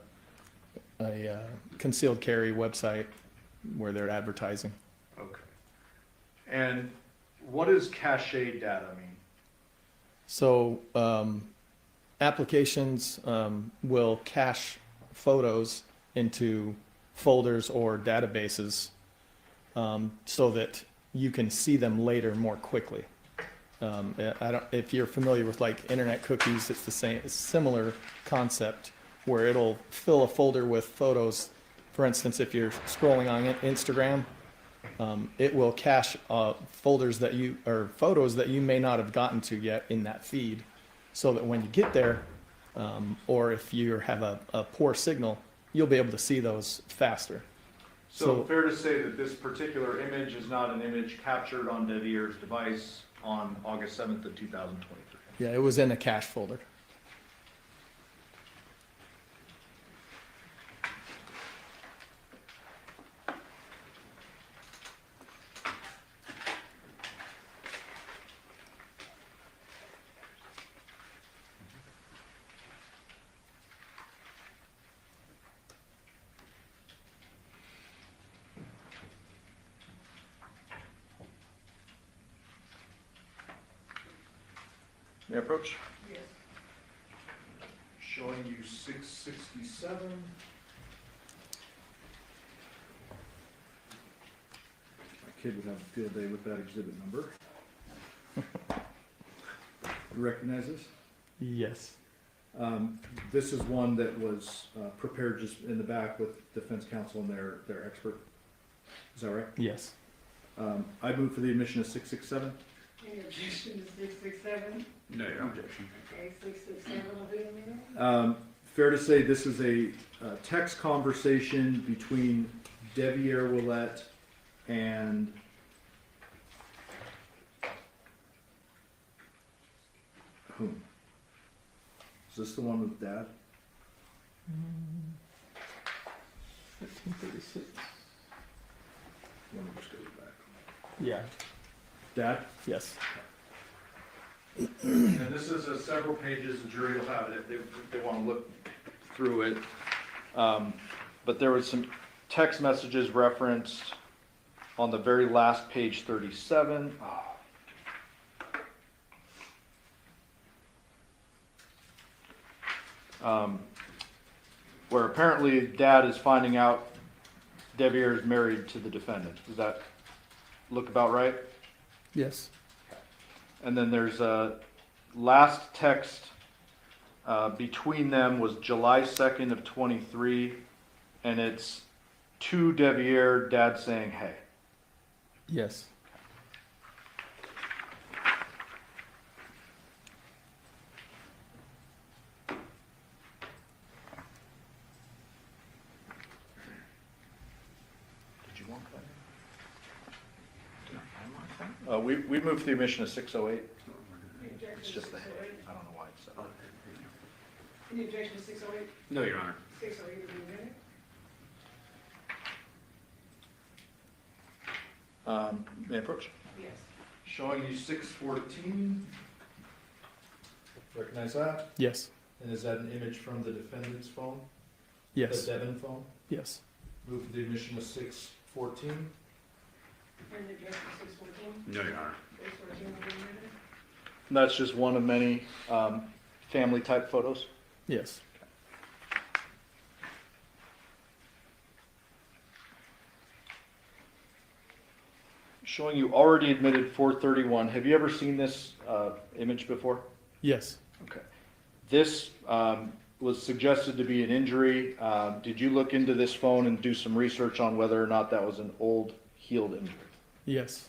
concealed carry website where they're advertising. Okay. And what does cache data mean? So applications will cache photos into folders or databases so that you can see them later more quickly. If you're familiar with like internet cookies, it's the same, it's similar concept where it'll fill a folder with photos. For instance, if you're scrolling on Instagram, it will cache photos that you may not have gotten to yet in that feed, so that when you get there, or if you have a poor signal, you'll be able to see those faster. So fair to say that this particular image is not an image captured on Devier's device on August 7th of 2023. Yeah, it was in a cache folder. May I approach? Yes. Showing you 667. My kid would have a field day with that exhibit number. You recognize this? Yes. This is one that was prepared just in the back with defense counsel and their expert. Is that right? Yes. I move for the admission of 667. Any objection to 667? No, your objection. Okay, 667 will be a minute. Fair to say this is a text conversation between Devyn Willette and whom? Is this the one with Dad? 1536. Let me just go back. Yeah. Dad? Yes. And this is several pages, the jury will have it if they want to look through it. But there was some text messages referenced on the very last page 37. Where apparently Dad is finding out Devyn is married to the defendant. Does that look about right? Yes. And then there's a last text between them was July 2nd of 23, and it's to Devyn, Dad saying, hey. Yes. Did you want that? We moved the admission of 608. It's just the head. I don't know why it's so. Any objection to 608? No, Your Honor. 608 will be a minute. May I approach? Yes. Showing you 614. Recognize that? Yes. And is that an image from the defendant's phone? Yes. The Devyn phone? Yes. Move for the admission of 614. Any objection to 614? No, Your Honor. 614 will be a minute. That's just one of many family type photos. Yes. Showing you already admitted 431. Have you ever seen this image before? Yes. Okay. This was suggested to be an injury. Did you look into this phone and do some research on whether or not that was an old healed injury? Yes.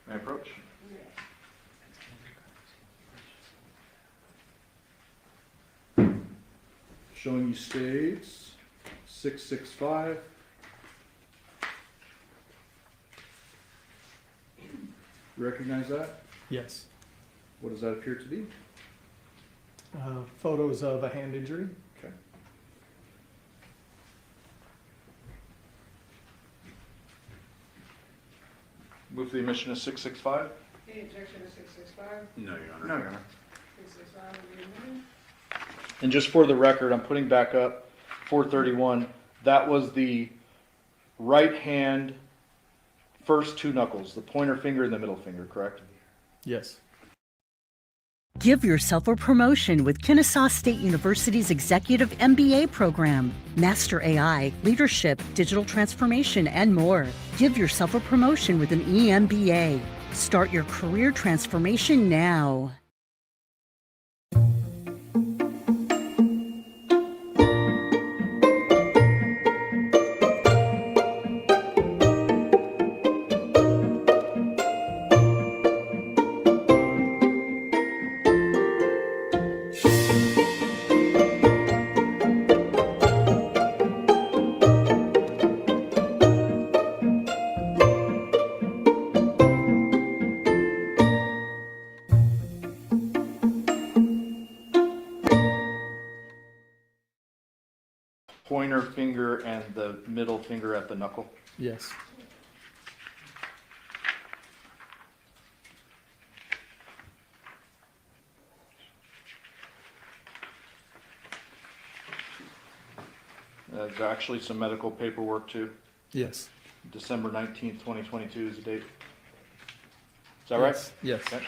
May I approach? Showing you states 665. You recognize that? Yes. What does that appear to be? Photos of a hand injury. Okay. Move the admission of 665. Any objection to 665? No, Your Honor. No, Your Honor. 665 will be a minute. And just for the record, I'm putting back up 431. That was the right hand first two knuckles, the pointer finger and the middle finger, correct? Yes. Give yourself a promotion with Kennesaw State University's Executive MBA program. Master AI, leadership, digital transformation, and more. Give yourself a promotion with an EMBA. Start your career transformation now. Pointer finger and the middle finger at the knuckle. Yes. There's actually some medical paperwork too. Yes. December 19th, 2022 is the date. Is that right? Yes. Okay.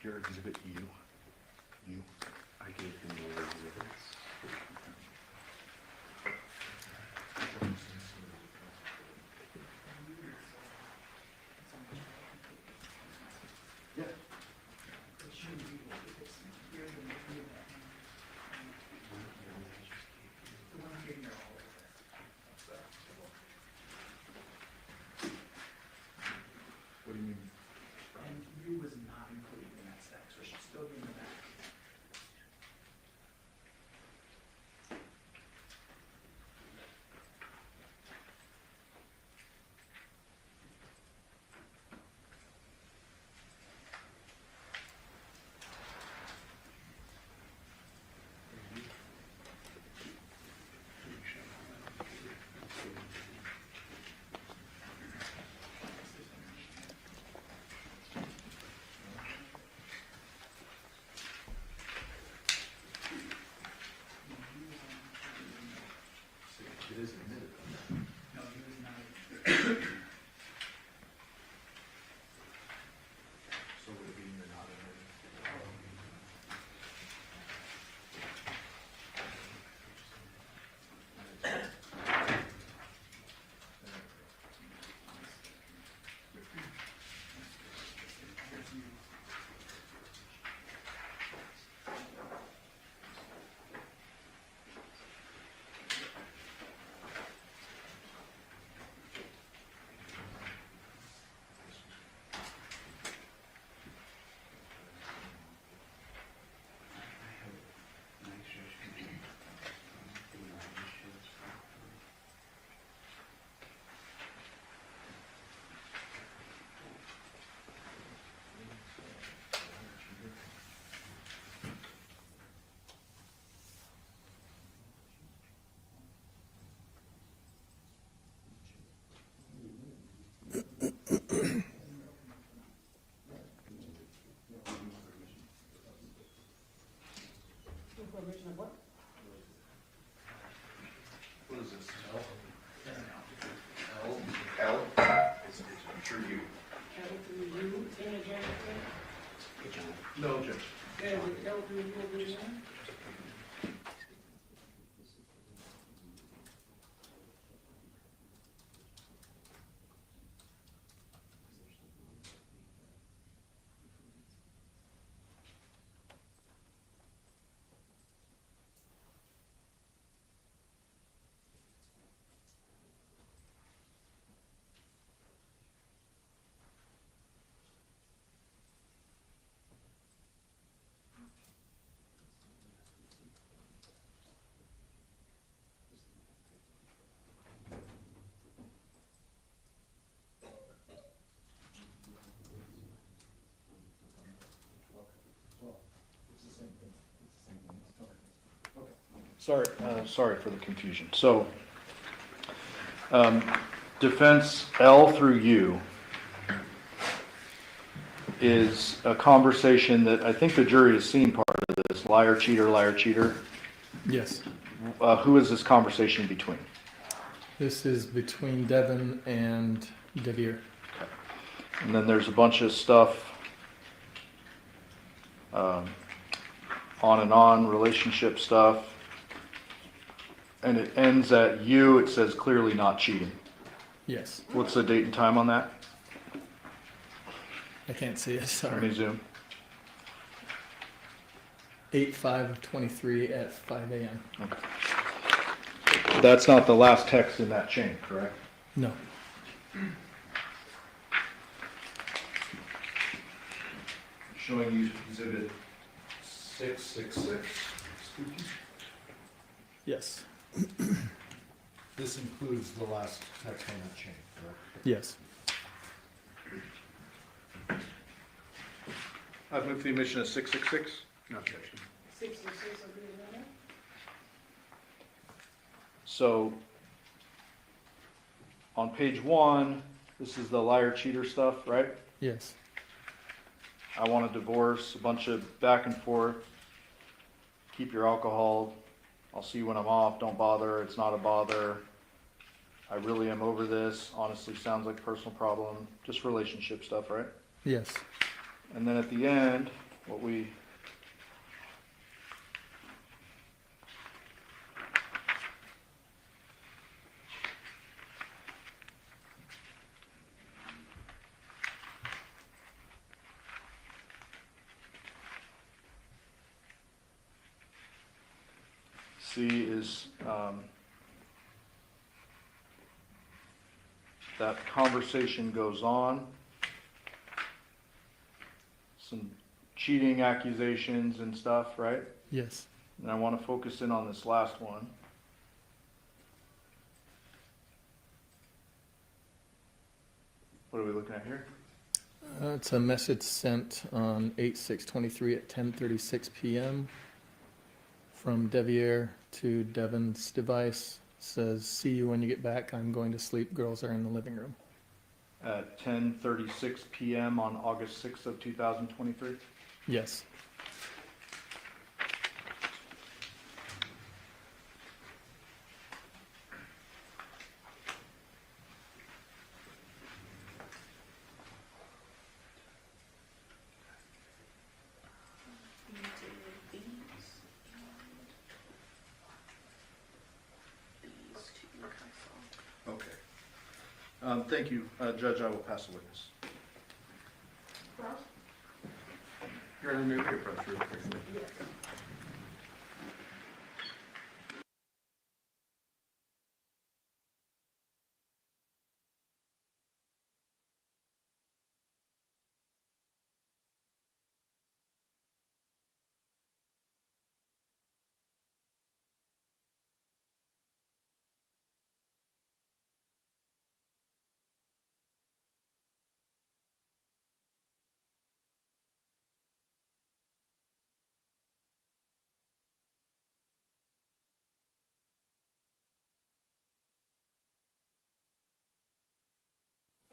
Your exhibit U. I gave him the exhibits. Yeah. What do you mean? And U was not included in that stack, so it should still be in the back. It is admitted. No, U was not included. So would it be you're not admitted? What is this? L? It's true you. No, Jim. Sorry for the confusion. So, defense L through U is a conversation that I think the jury has seen part of this, liar, cheater, liar, cheater. Yes. Who is this conversation between? This is between Devyn and Devere. And then there's a bunch of stuff, on and on, relationship stuff. And it ends at U, it says clearly not cheating. Yes. What's the date and time on that? I can't see it, Let sorry. me zoom. 8/5/23 at 5 a.m. Okay. That's not the last text in that chain, correct? No. Showing you exhibit 666. Yes. This includes the last text on that chain, correct? Yes. I've moved the omission of 666. No objection. 666 will be the number. So on page 1, this is the liar cheater stuff, right? Yes. I want a divorce, a bunch of back and forth. Keep your alcohol. I'll see you when I'm off. Don't bother. It's not a bother. I really am over this. Honestly, sounds like a personal problem. Just relationship stuff, right? Yes. And then at the end, what we see is that conversation goes on. Some cheating accusations and stuff, right? Yes. And I want to focus in on this last one. What are we looking at here? It's a message sent on 8/6/23 at 10:36 p.m. from Devier to Devyn's device. Says, "See you when you get back. I'm going to sleep. Girls are in the living room." At 10:36 p.m. on August 6th of 2023. Yes. Okay. Thank you, Judge. I will pass the witness. You're going to move your approach real quickly.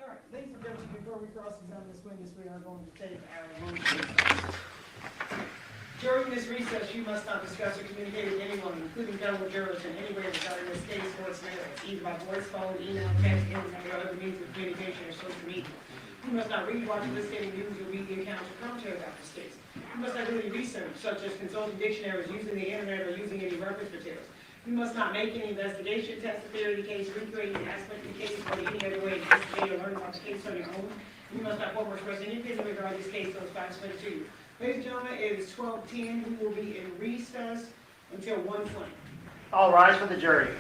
All right, ladies and gentlemen, before we cross-examine this witness, we are going to take our room recess. During this recess, you must not discuss or communicate with anyone, including fellow jurors, in any way regarding this case or its merits, either by voice, phone, email, text, internet, or other means of communication or social media. You must not read, watch, or listen to any news or media accounts or commentary about this case. You must not do any research, such as consulting dictionaries, using the internet, or using any reference materials. You must not make any investigation, test the theory of the case, recreate any aspect of the case, or in any other way investigate or learn about the case on your own. You must not form or express any opinion regarding this case, those facts submitted to you. Ladies and gentlemen, it is 12:10. We will be in recess until 1:20. All rise for the jury.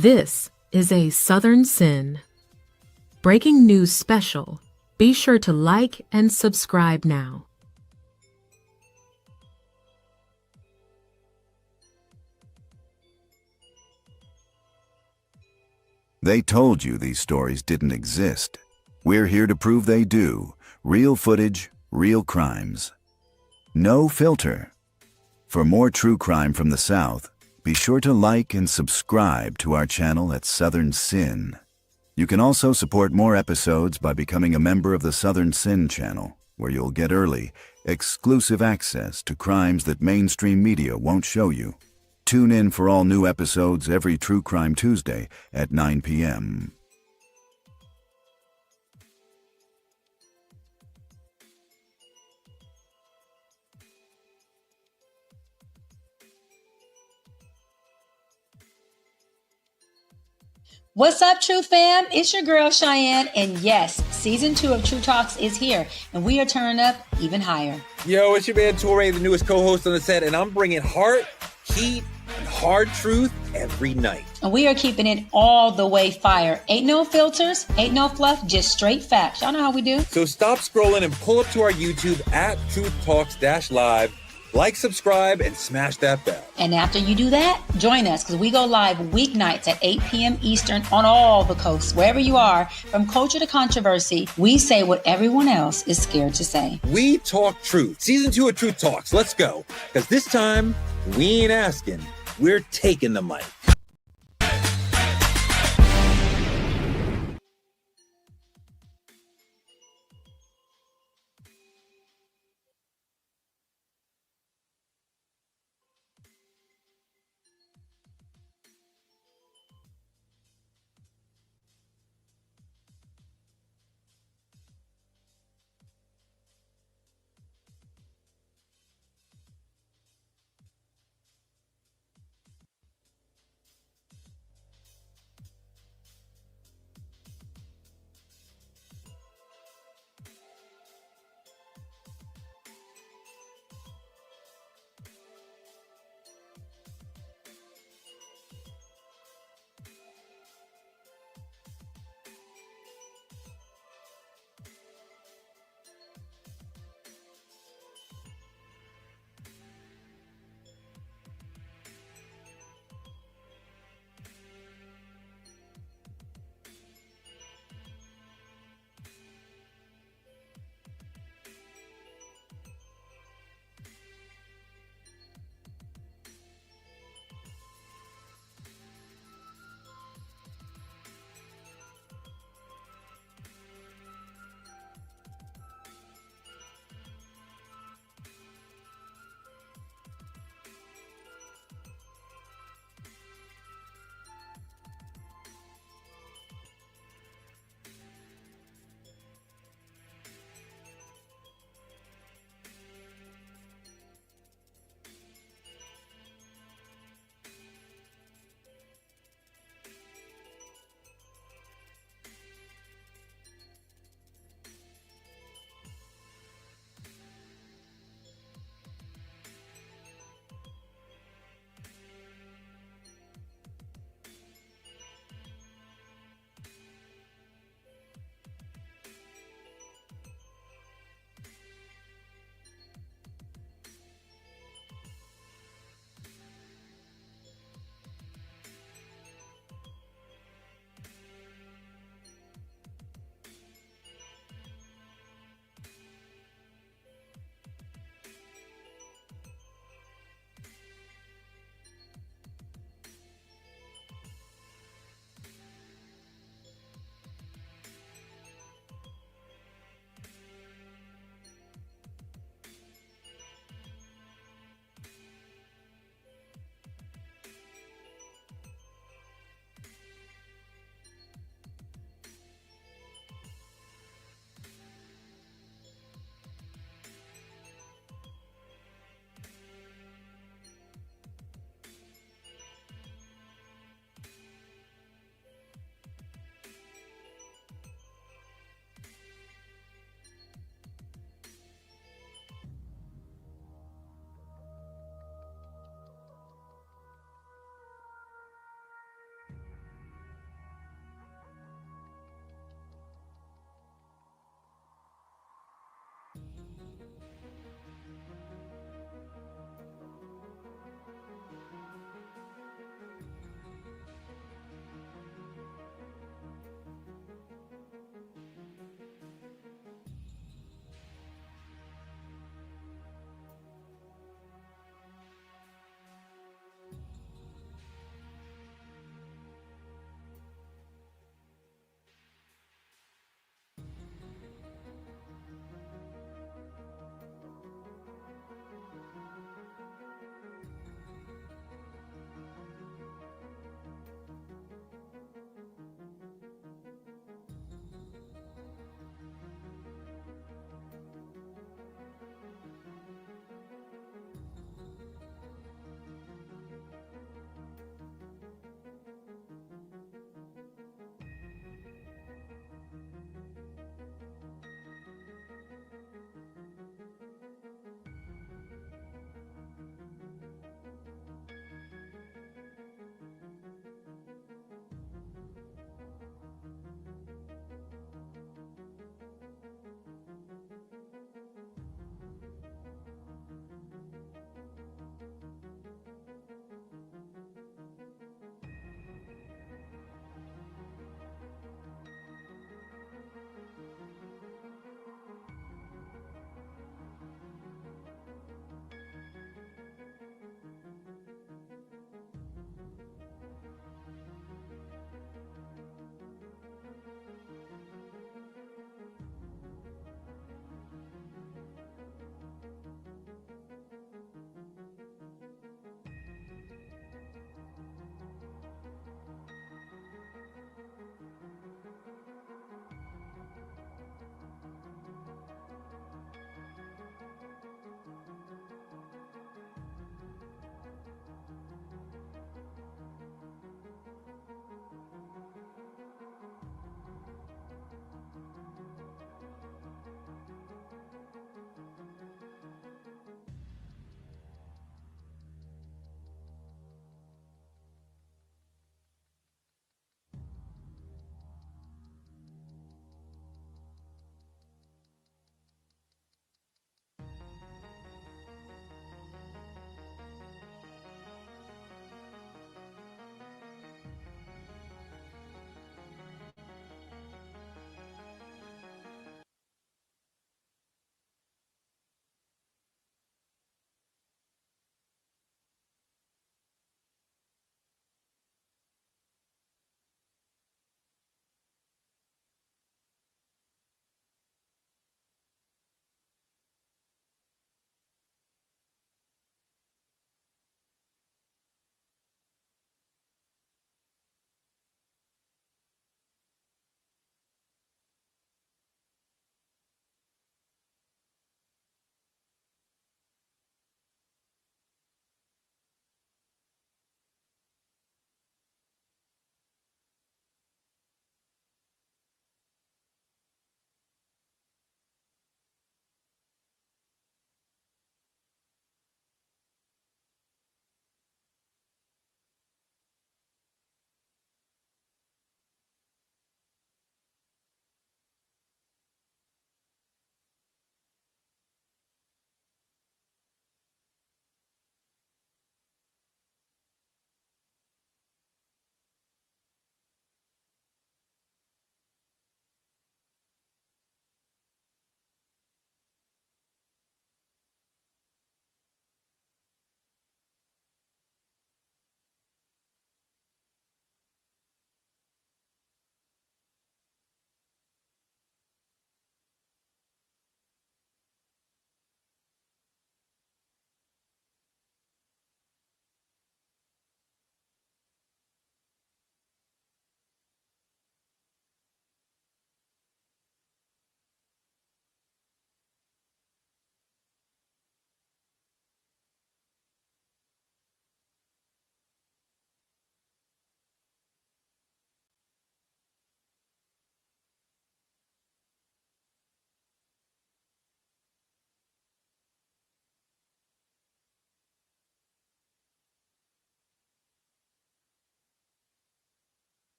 This is a Southern Sin. Breaking news special. Be sure to like and subscribe now. They told you these stories didn't exist. We're here to prove they do. Real footage, real crimes. No filter. For more true crime from the South, be sure to like and subscribe to our channel at Southern Sin. You can also support more episodes by becoming a member of the Southern Sin channel, where you'll get early, exclusive access to crimes that mainstream media won't show you. Tune in for all new episodes every True Crime Tuesday at 9 p.m. What's up, True Fam? It's your girl, Cheyenne. And yes, season 2 of True Talks is here, and we are turning up even higher. Yo, it's your man, Torre, the newest co-host on the set, and I'm bringing heart, heat, and hard truth every night. And we are keeping it all the way fire. Ain't no filters, ain't no fluff, just straight facts. Y'all know how we do. So stop scrolling and pull up to our YouTube at Truth Talks-Live. Like, subscribe, and smash that bell. And after you do that, join us because we go live weeknights at 8 p.m. Eastern on all the coasts. Wherever you are, from culture to controversy, we say what everyone else is scared to say. We talk truth. Season 2 of Truth Talks. Let's go. Because this time, we ain't asking. We're taking the mic.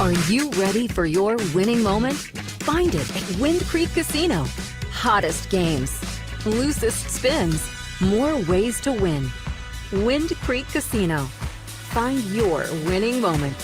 Are you ready for your winning moment? Find it at Wind Creek Casino. Hottest games, loosest spins, more ways to win. Wind Creek Casino. Find your winning moment.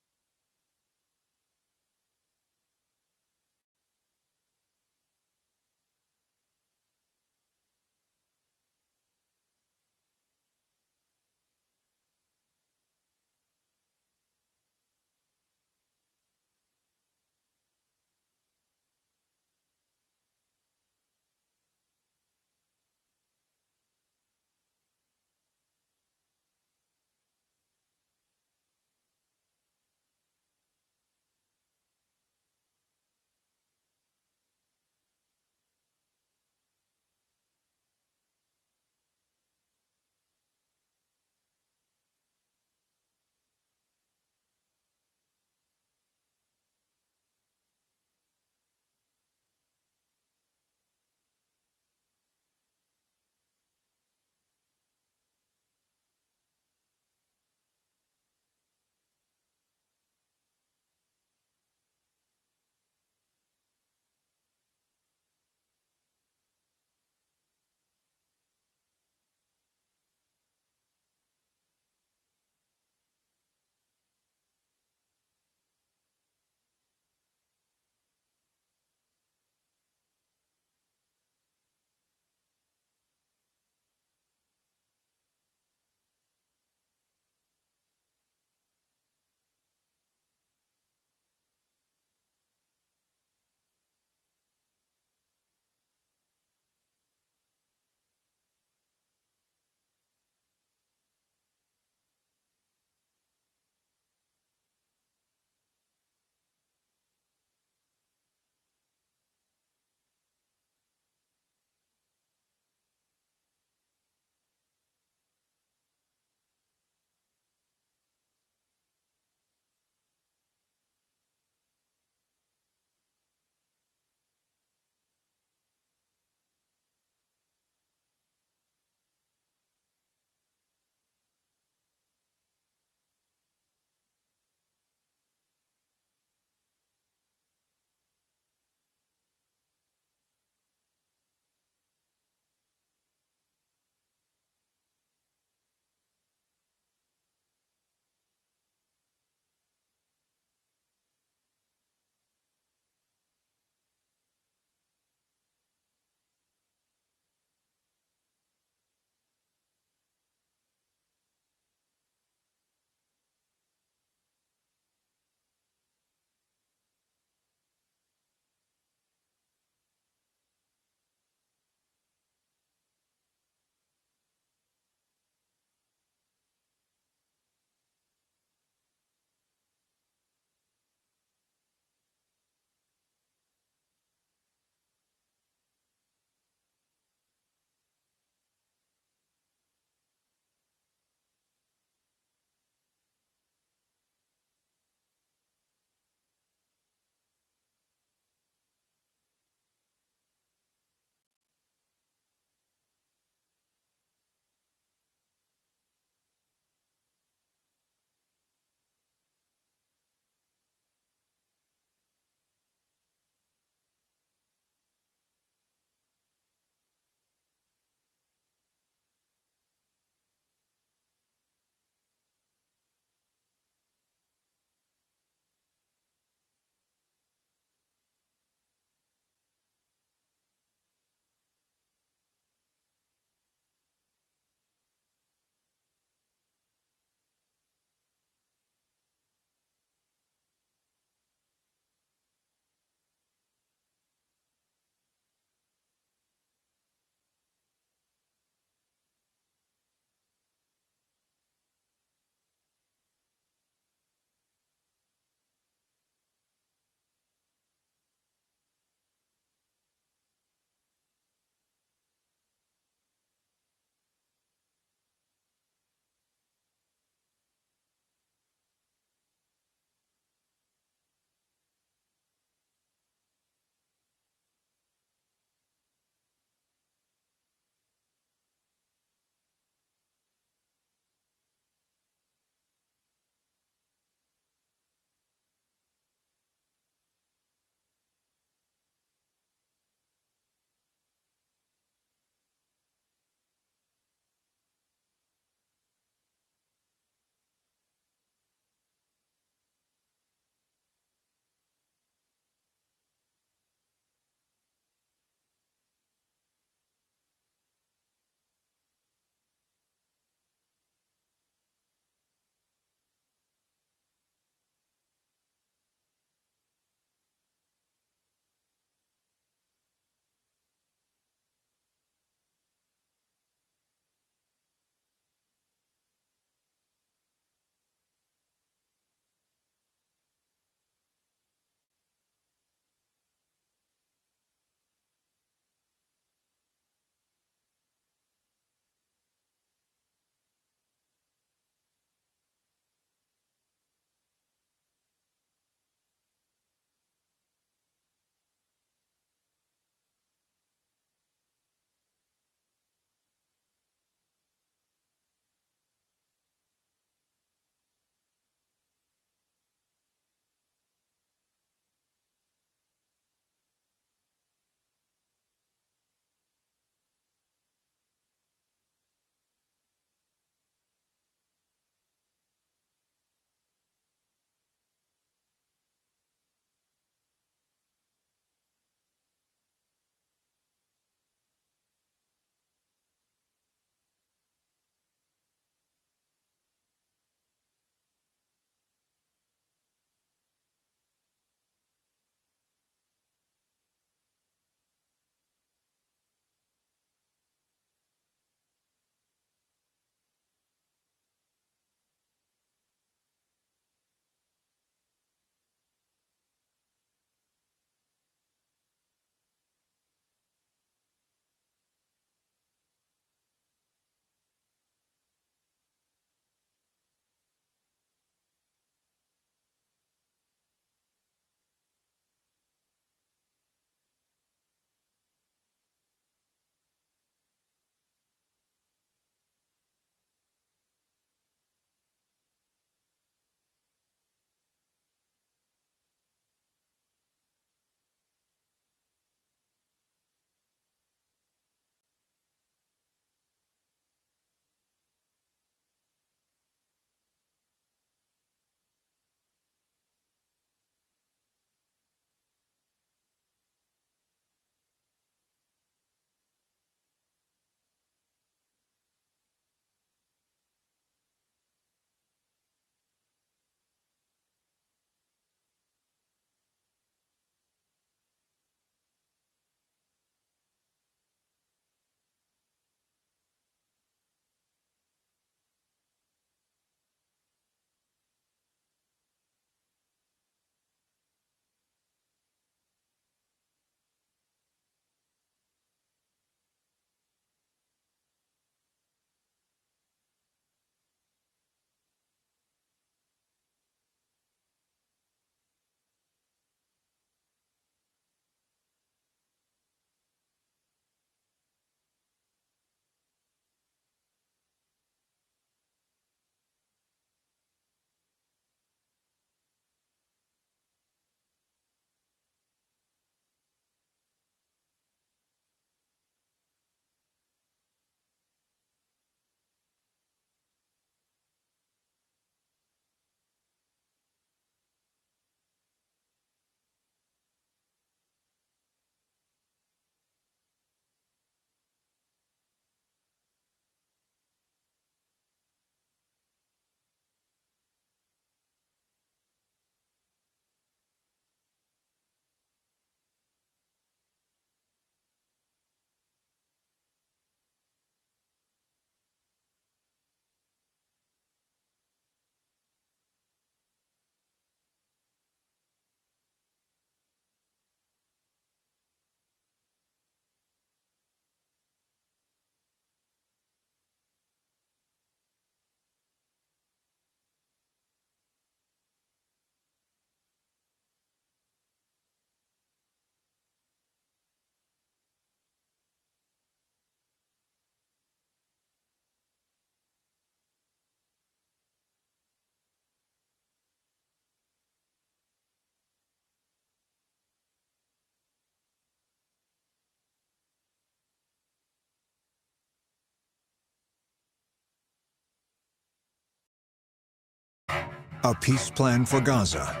A peace plan for Gaza.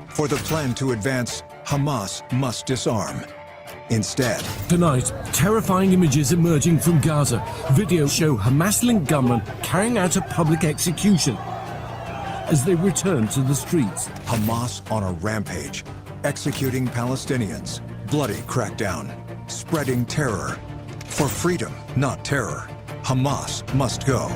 For the plan to advance, Hamas must disarm. Instead, Tonight, terrifying images emerging from Gaza. Videos show Hamas-linked gunmen carrying out a public execution as they return to the streets. Hamas on a rampage, executing Palestinians, bloody crackdown, spreading terror. For freedom, not terror, Hamas must go.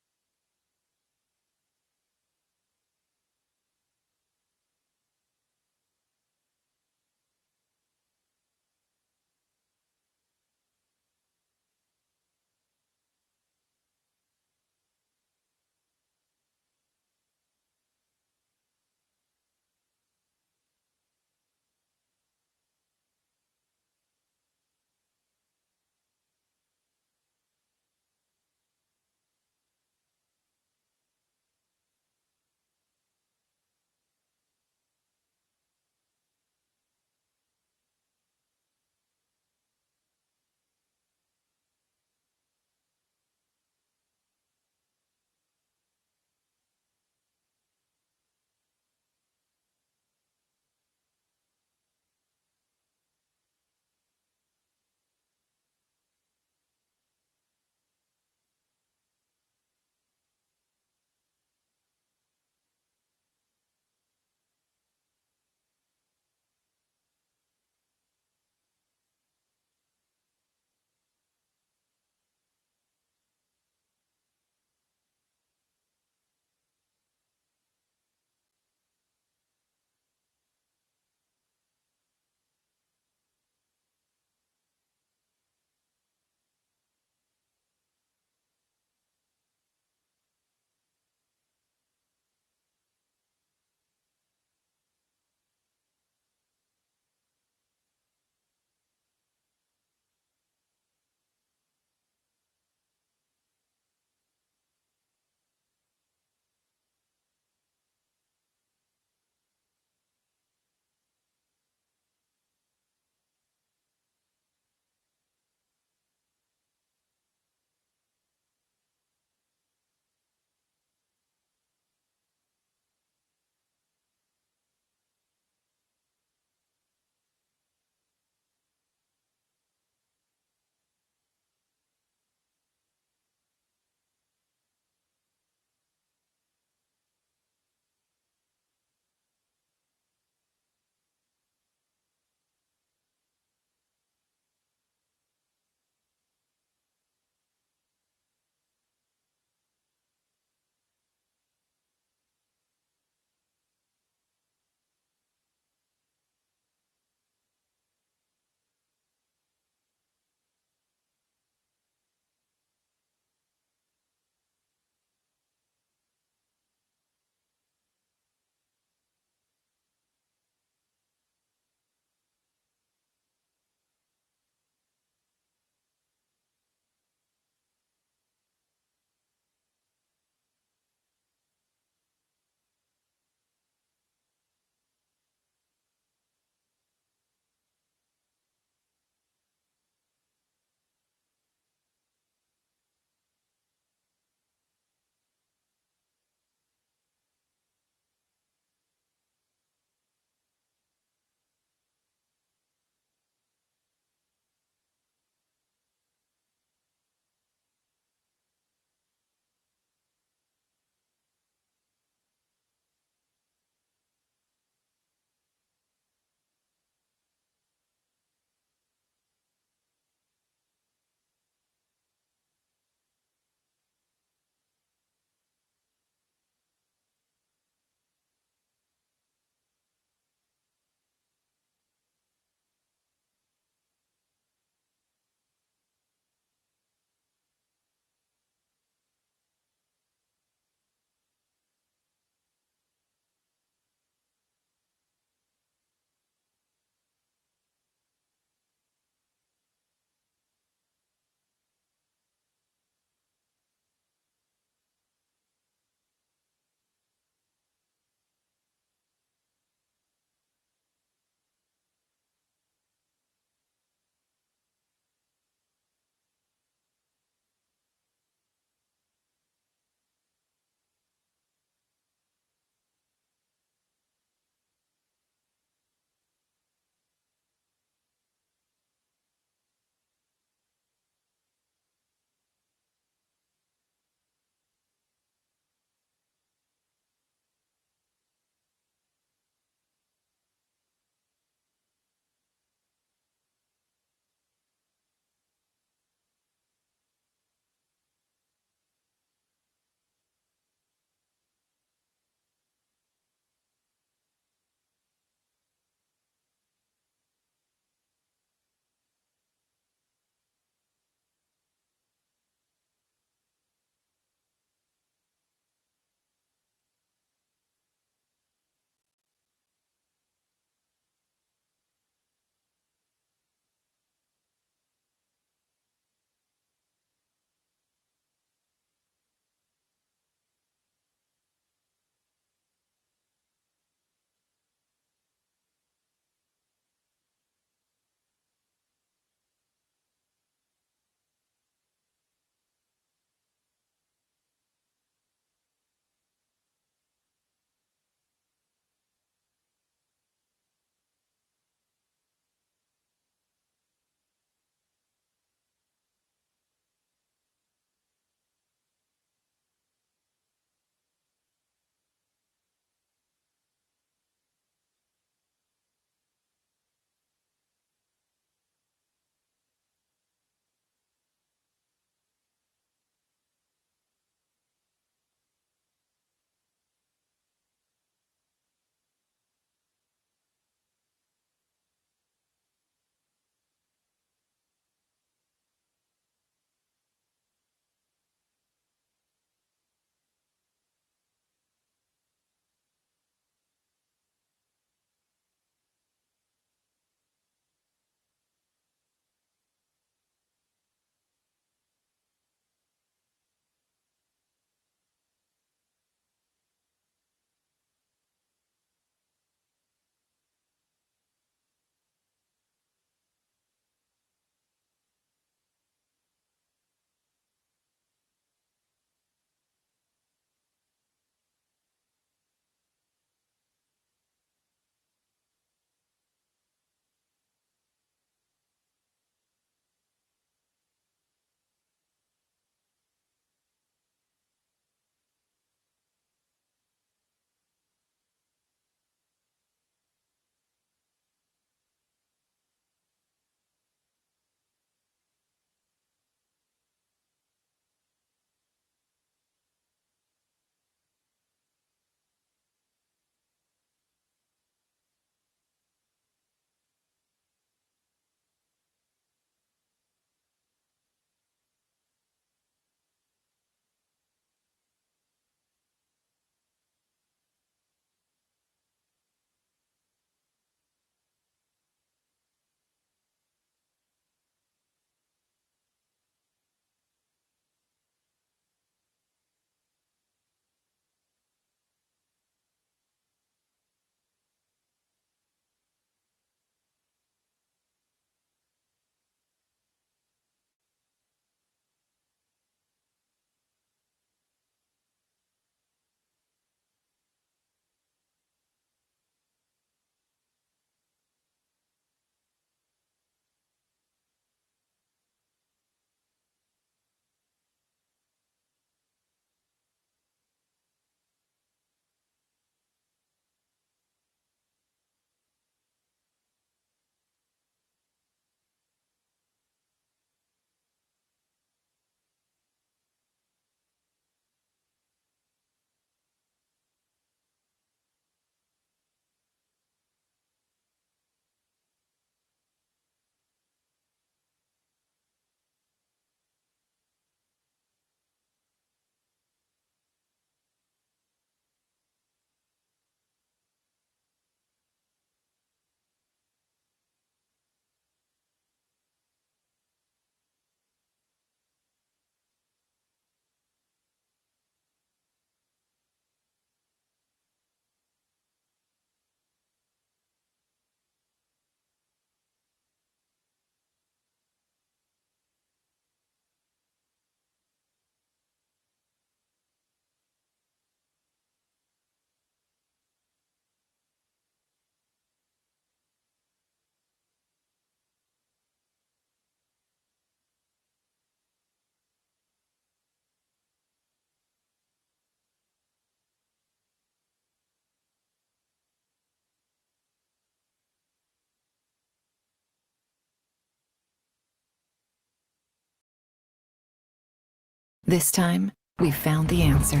This time, we found the answer.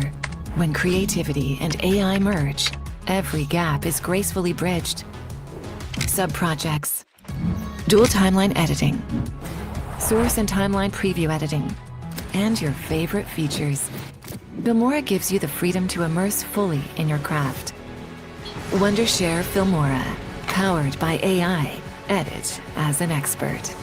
When creativity and AI merge, every gap is gracefully bridged. Sub-projects, dual timeline editing, source and timeline preview editing, and your favorite features. Filmora gives you the freedom to immerse fully in your craft. Wondershare Filmora, powered by AI. Edit as an expert.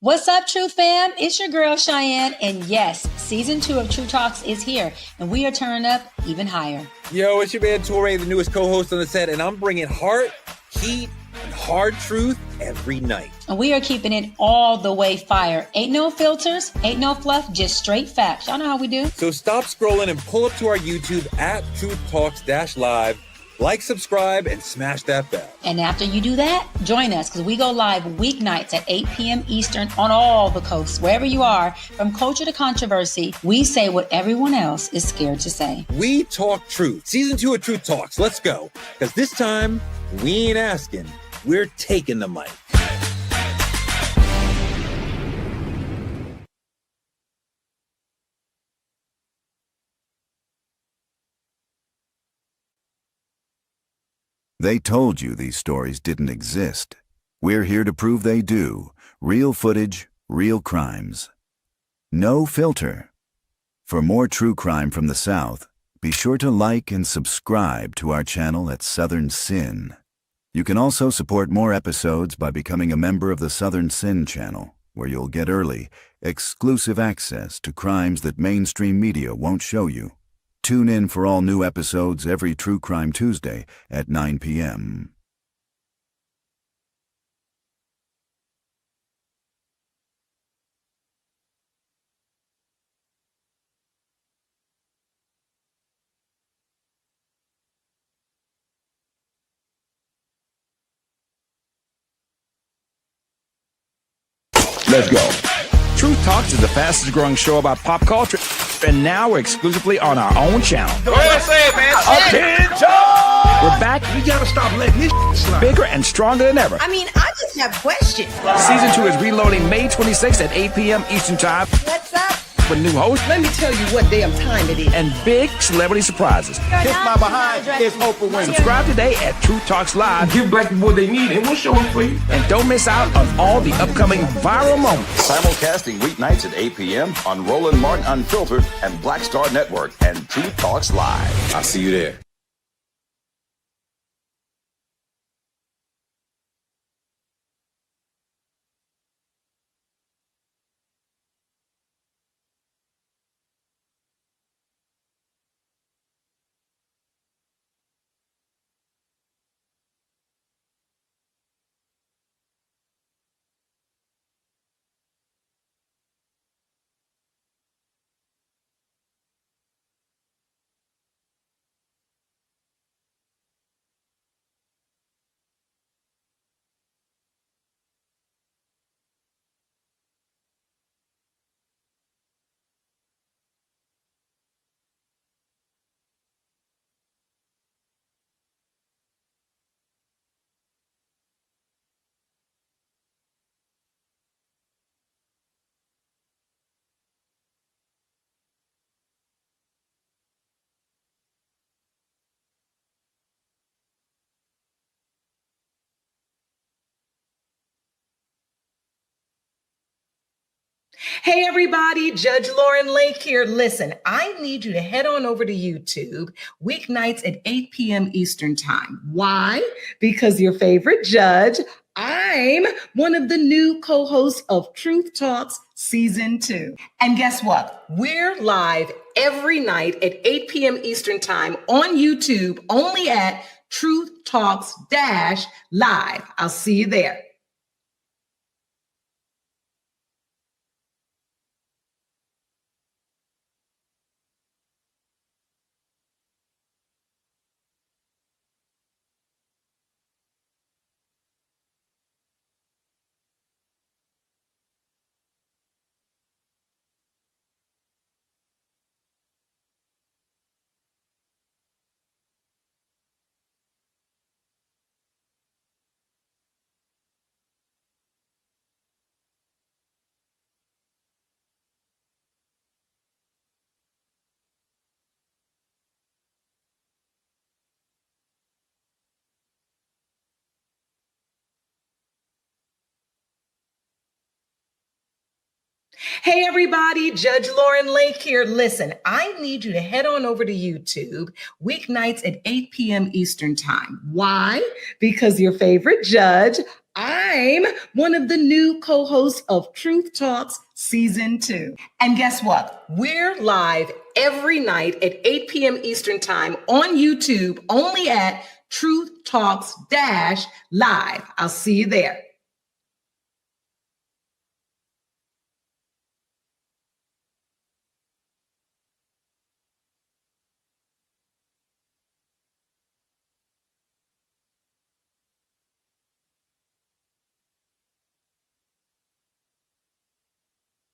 What's up, True Fam? It's your girl, Cheyenne. And yes, season 2 of True Talks is here, and we are turning up even higher. Yo, it's your man Torre, the newest co-host on the set, and I'm bringing heart, heat, and hard truth every night. And we are keeping it all the way fire. Ain't no filters, ain't no fluff, just straight facts. Y'all know how we do. So stop scrolling and pull up to our YouTube at Truth Talks-Live. Like, subscribe, and smash that bell. And after you do that, join us because we go live weeknights at 8 p.m. Eastern on all the coasts, wherever you are. From culture to controversy, we say what everyone else is scared to say. We talk truth. Season 2 of Truth Talks. Let's go. Because this time, we ain't asking. We're taking the mic. They told you these stories didn't exist. We're here to prove they do. Real footage, real crimes. No filter. For more true crime from the South, be sure to like and subscribe to our channel at Southern Sin. You can also support more episodes by becoming a member of the Southern Sin channel, where you'll get early, exclusive access to crimes that mainstream media won't show you. Tune in for all new episodes every True Crime Tuesday at 9 p.m. Let's go. Truth Talks is the fastest growing show about pop culture, and now we're exclusively on our own channel. Go ahead, say it, man. Attention! We're back. We gotta stop letting this slide. Bigger and stronger than ever. I mean, I just have questions. Season 2 is reloading May 26th at 8 p.m. Eastern Time. What's up? With new hosts. Let me tell you what damn time it is. And big celebrity surprises. Kiss my behind. It's Oprah Winfrey. Subscribe today at Truth Talks Live. Give black people what they need, and we'll show them for you. And don't miss out on all the upcoming viral moments. Simulcasting weeknights at 8 p.m. on Roland Martin Unfiltered and Black Star Network and Truth Talks Live. I'll see you there. Hey everybody, Judge Lauren Lake here. Listen, I need you to head on over to YouTube weeknights at 8 p.m. Eastern Time. Why? Because your favorite judge, I'm one of the new co-hosts of Truth Talks Season 2. And guess what? We're live every night at 8 p.m. Eastern Time on YouTube, only at Truth Talks Live. I'll see you there. Hey everybody, Judge Lauren Lake here. Listen, I need you to head on over to YouTube weeknights at 8 p.m. Eastern Time. Why? Because your favorite judge, I'm one of the new co-hosts of Truth Talks Season 2. And guess what? We're live every night at 8 p.m. Eastern Time on YouTube, only at Truth Talks Live. I'll see you there.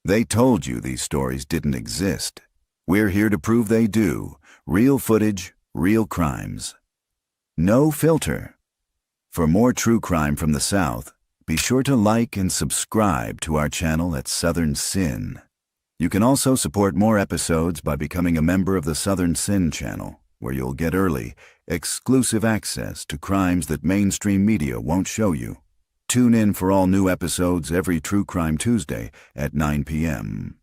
They told you these stories didn't exist. We're here to prove they do. Real footage, real crimes. No filter. For more true crime from the South, be sure to like and subscribe to our channel at Southern Sin. You can also support more episodes by becoming a member of the Southern Sin channel, where you'll get early, exclusive access to crimes that mainstream media won't show you. Tune in for all new episodes every True Crime Tuesday at 9 p.m.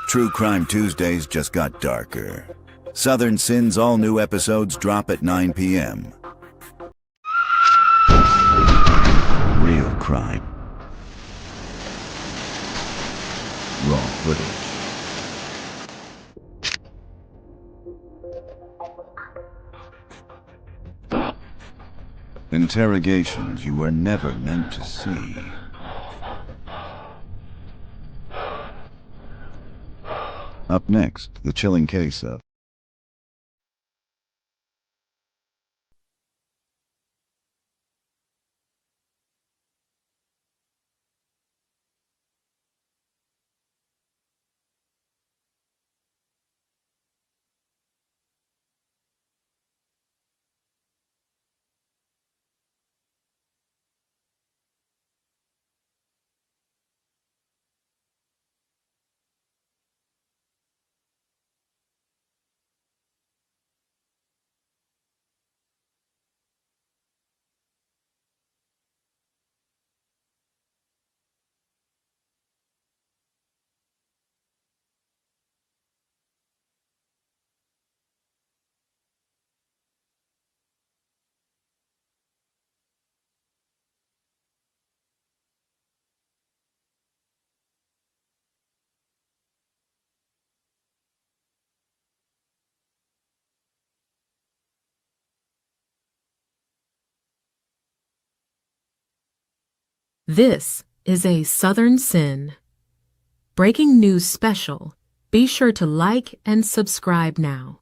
True Crime Tuesdays just got darker. Southern Sin's all new episodes drop at 9 p.m. Real crime. Raw footage. Interrogations you were never meant to see. Up next, the chilling case of This is a Southern Sin. Breaking news special. Be sure to like and subscribe now.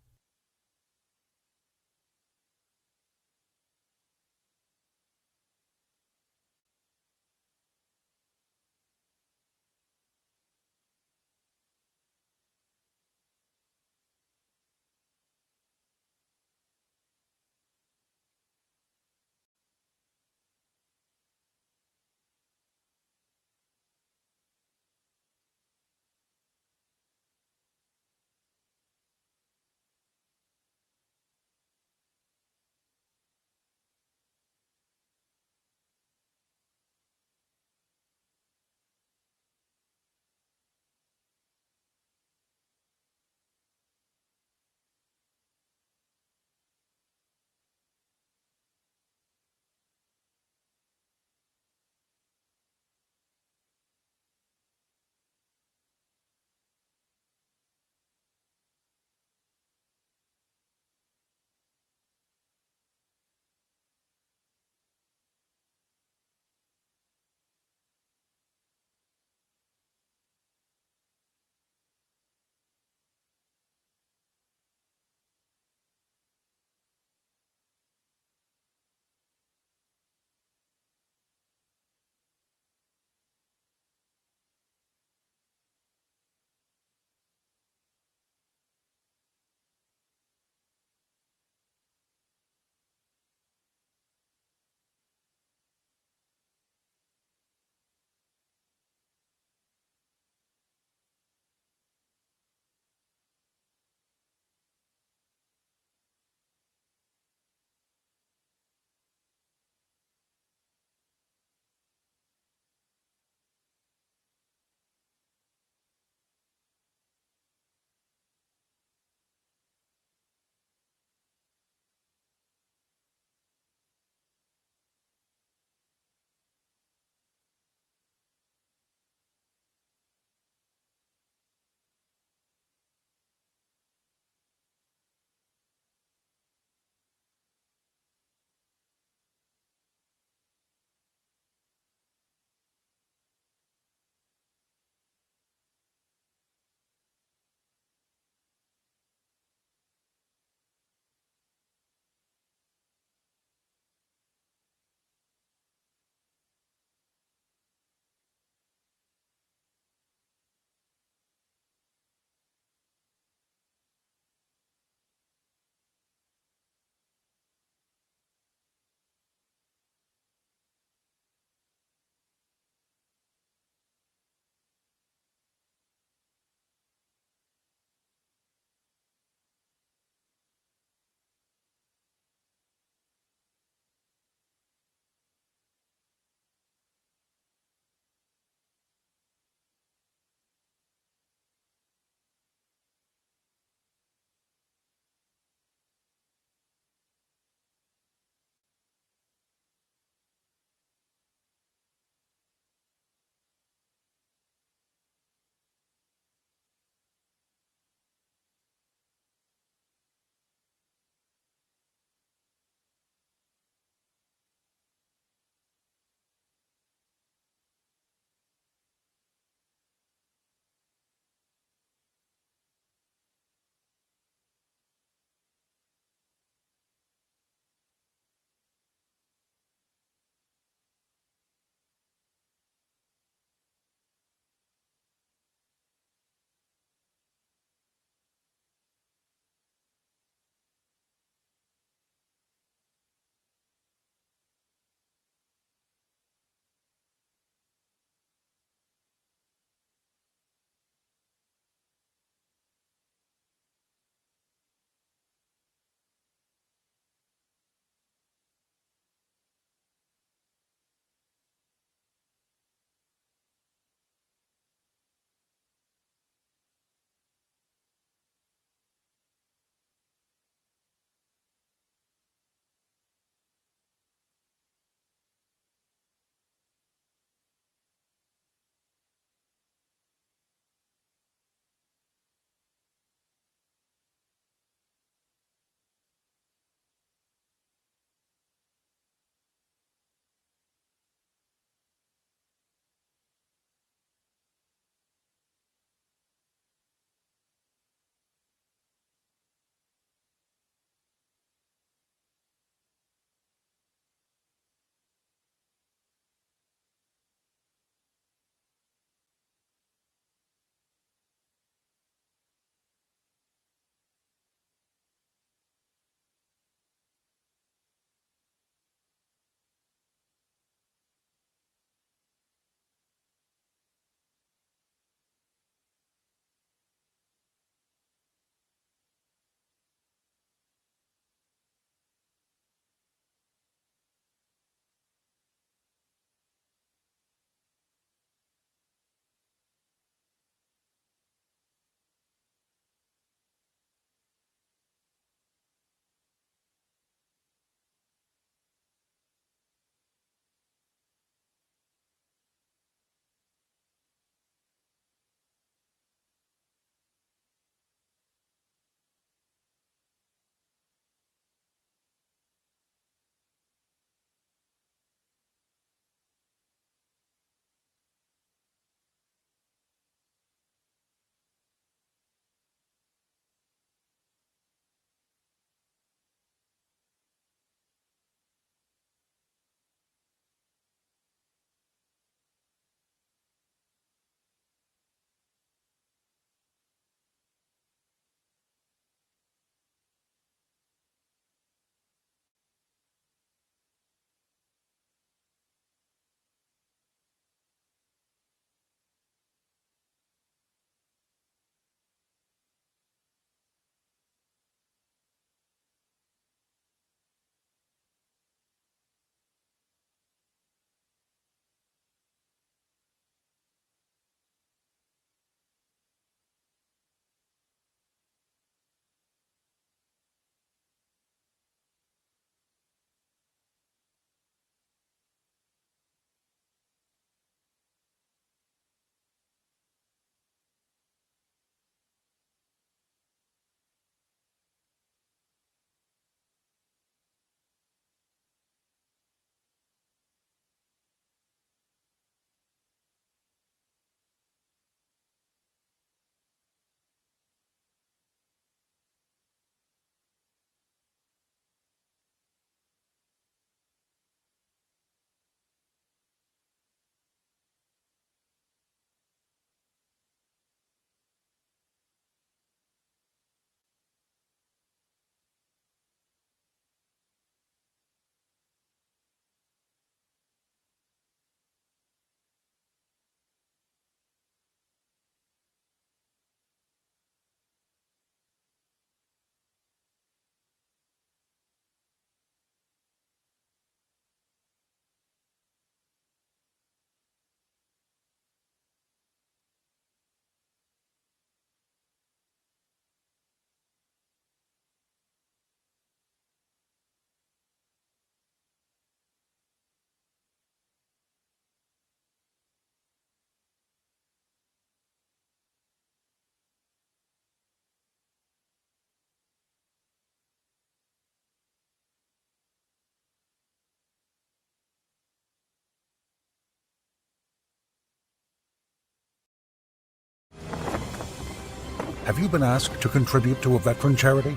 Have you been asked to contribute to a veteran charity?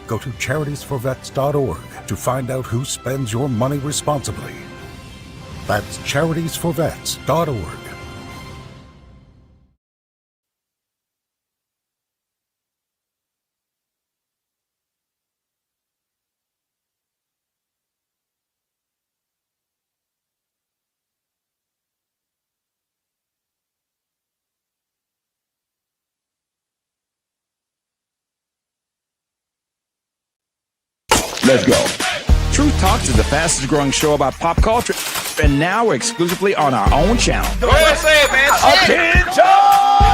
Go to charitiesforvets.org to find out who spends your money responsibly. That's charitiesforvets.org. Let's go. Truth Talks is the fastest growing show about pop culture, and now we're exclusively on our own channel. Go ahead, say it, man. Attention!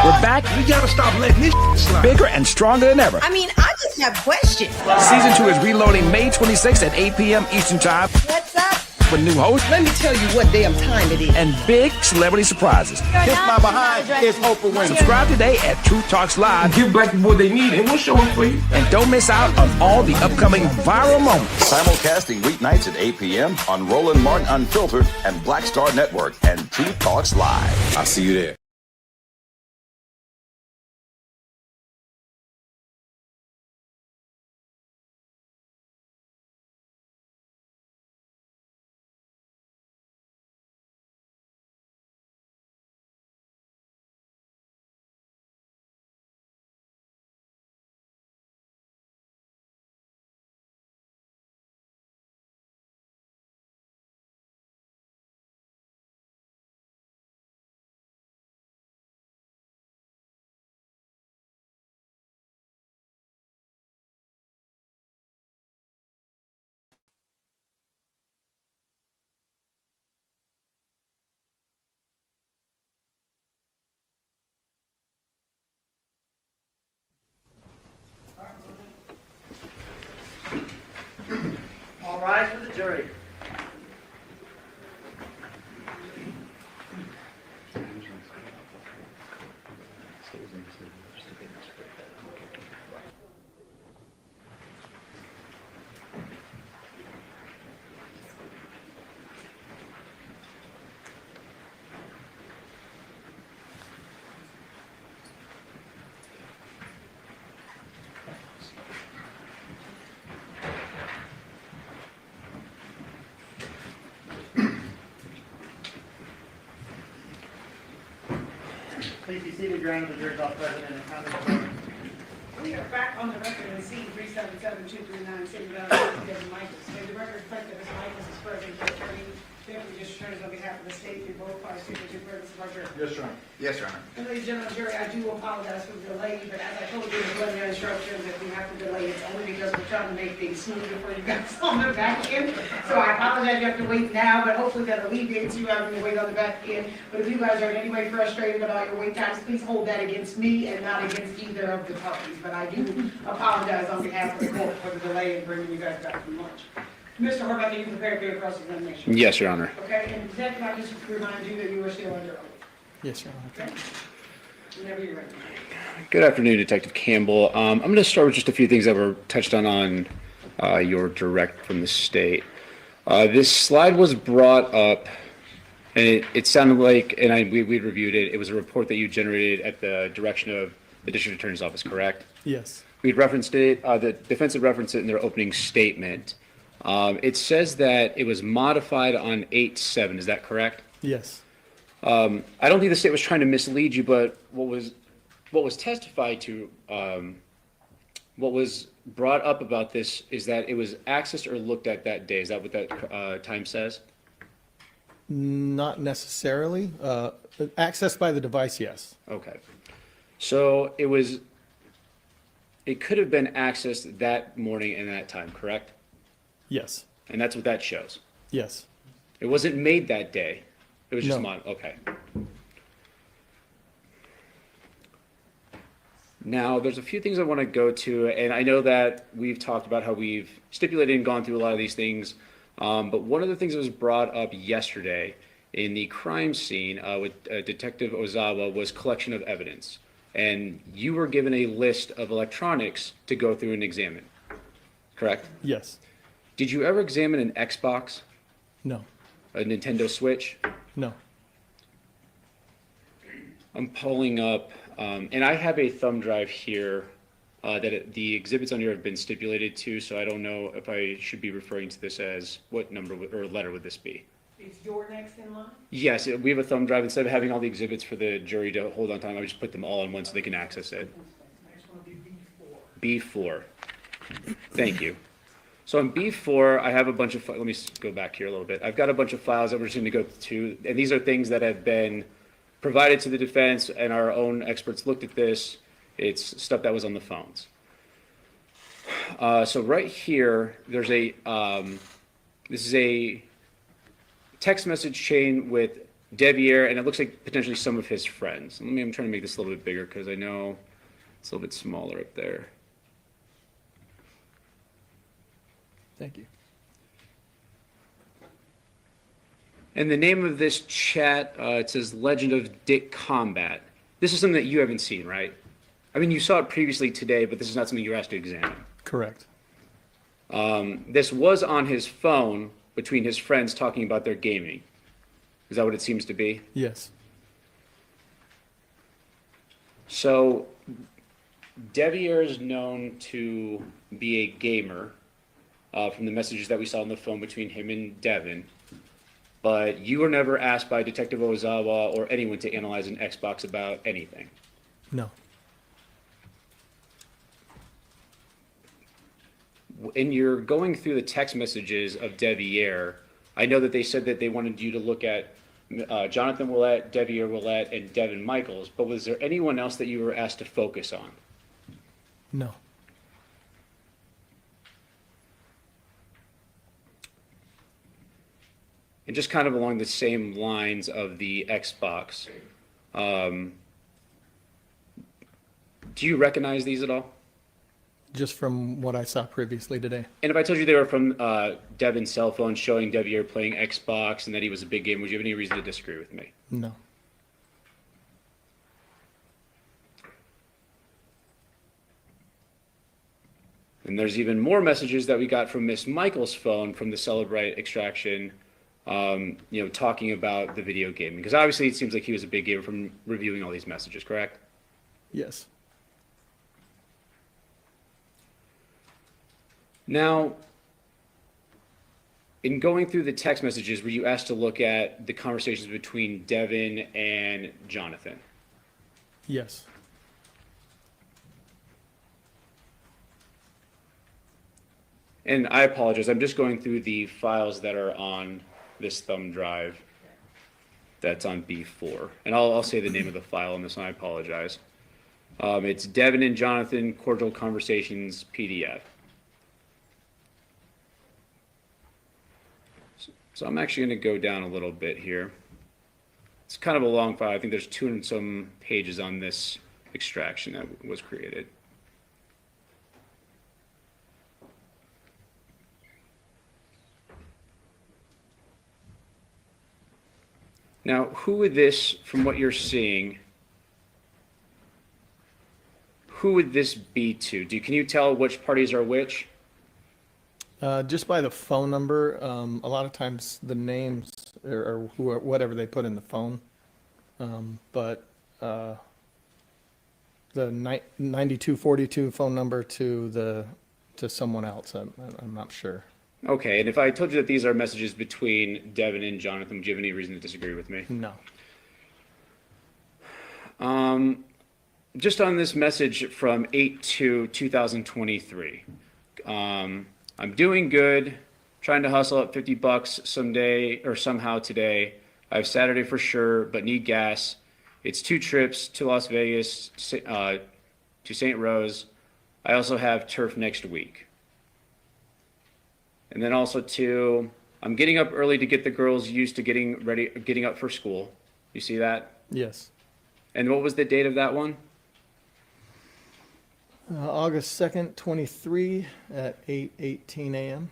We're back. We gotta stop letting this slide. Bigger and stronger than ever. I mean, I just have questions. Season 2 is reloading May 26th at 8 p.m. Eastern Time. What's up? With new hosts. Let me tell you what damn time it is. And big celebrity surprises. Kiss my behind. It's Oprah Winfrey. Subscribe today at Truth Talks Live. Give black people what they need, and we'll show them for you. And don't miss out on all the upcoming viral moments. Simulcasting weeknights at 8 p.m. on Roland Martin Unfiltered and Black Star Network and Truth Talks Live. I'll see you there. All rise for the jury. Please be seated, Your Honor. The jury's all present and accounted. We are back on the record in C-377-239, City of Devyn Michaels. May the record reflect that Ms. Michaels is present, the attorney, deputy district attorneys on behalf of the state, you both parties to the presence of our jury. Yes, Your Honor. Yes, Your Honor. And ladies and gentlemen, of the jury, I do apologize for the delay, but as I told you in the preliminary instructions, if we have to delay, it's only because we're trying to make things smoother for you guys on the back end. So I apologize you have to wait now, but hopefully that alleviates you having to wait on the back end. But if you guys are in any way frustrated about your wait times, please hold that against me and not against either of the parties. But I do apologize on behalf of the court for the delay in bringing you guys back from lunch. Mr. Horvath, are you prepared for your cross-examination? Yes, Your Honor. Okay, and Ted, can I just remind you that you are still under oath? Yes, Your Honor. Okay. Whenever you're ready. Good afternoon, Detective Campbell. I'm going to start with just a few things that were touched on your direct from the state. This slide was brought up, and it sounded like, and we reviewed it, it was a report that you generated at the direction of the District Attorney's Office, correct? Yes. We'd referenced it, the defense had referenced it in their opening statement. It says that it was modified on 8/7, is that correct? Yes. I don't think the state was trying to mislead you, but what was testified to, what was brought up about this is that it was accessed or looked at that day. Is that what that time says? Not necessarily. Accessed by the device, yes. Okay. So it could have been accessed that morning and that time, correct? Yes. And that's what that shows? Yes. It wasn't made that day? It was just No. okay. Now, there's a few things I want to go to, and I know that we've talked about how we've stipulated and gone through a lot of these things, but one of the things that was brought up yesterday in the crime scene with Detective Ozawa was collection of evidence. And you were given a list of electronics to go through and examine, correct? Yes. Did you ever examine an Xbox? No. A Nintendo Switch? No. I'm pulling up And I have a thumb drive here the exhibits on here have been stipulated to, so I don't know if I should be referring to this as what number or letter would this be? Is your next in line? Yes, we have a thumb drive. Instead of having all the exhibits for the jury to hold on time, I just put them all in one so they can access it. Next one will be B4. B4. Thank you. So on B4, I have a bunch of, let me go back here a little bit. I've got a bunch of files that we're just going to go to, and these are things that have been provided to the defense, and our own experts looked at this. It's stuff that was on the phones. So right here, there's a, this is a text message chain with Devier, and it looks like potentially some of his friends. I'm trying to make this a little bit bigger because I know it's a little bit smaller up there. Thank you. And the name of this chat, it says Legend of Dick Combat. This is something that you haven't seen, right? I mean, you saw it previously today, but this is not something you were asked to examine. Correct. This was on his phone between his friends talking about their gaming. Is that what it seems to be? Yes. So, Devier is known to be a gamer from the messages that we saw on the phone between him and Devyn. But you were never asked by Detective Ozawa or anyone to analyze an Xbox about anything. No. And you're going through the text messages of Devier. I know that they said that they wanted you to look at Johnathan Willette, Devier Willette, and Devyn Michaels, but was there anyone else that you were asked to focus on? No. And just kind of along the same lines of the Xbox, do you recognize these at all? Just from what I saw previously today. And if I told you they were from Devyn's cell phone showing Devier playing Xbox and that he was a big gamer, would you have any reason to disagree with me? No. And there's even more messages that we got from Miss Michaels' phone from the Celebrite extraction, talking about the video gaming. Because obviously it seems like he was a big gamer from reviewing all these messages, correct? Yes. Now, in going through the text messages, were you asked to look at the conversations between Devyn and Johnathan? Yes. And I apologize, I'm just going through the files that are on this thumb drive that's on B4. And I'll say the name of the file on this one, I apologize. It's Devyn and Johnathan Cordial Conversations PDF. So I'm actually going to go down a little bit here. It's kind of a long file. I think there's 200 and some pages on this extraction that was created. Now, who would this, from what you're seeing, who would this be to? Can you tell which parties are which? Just by the phone number, a lot of times the names or whatever they put in the phone. But the 9242 phone number to someone else, I'm not sure. Okay, and if I told you that these are messages between Devyn and Johnathan, would you have any reason to disagree with me? No. Just on this message from 8/2/2023. I'm doing good, trying to hustle up $50 someday or somehow today. I have Saturday for sure, but need gas. It's 2 trips to Las Vegas, to St. Rose. I also have turf next week. And then also I'm getting up early to get the girls used to getting up for school. You see that? Yes. And what was the date of that one? August 2nd, 23 at 8:18 a.m.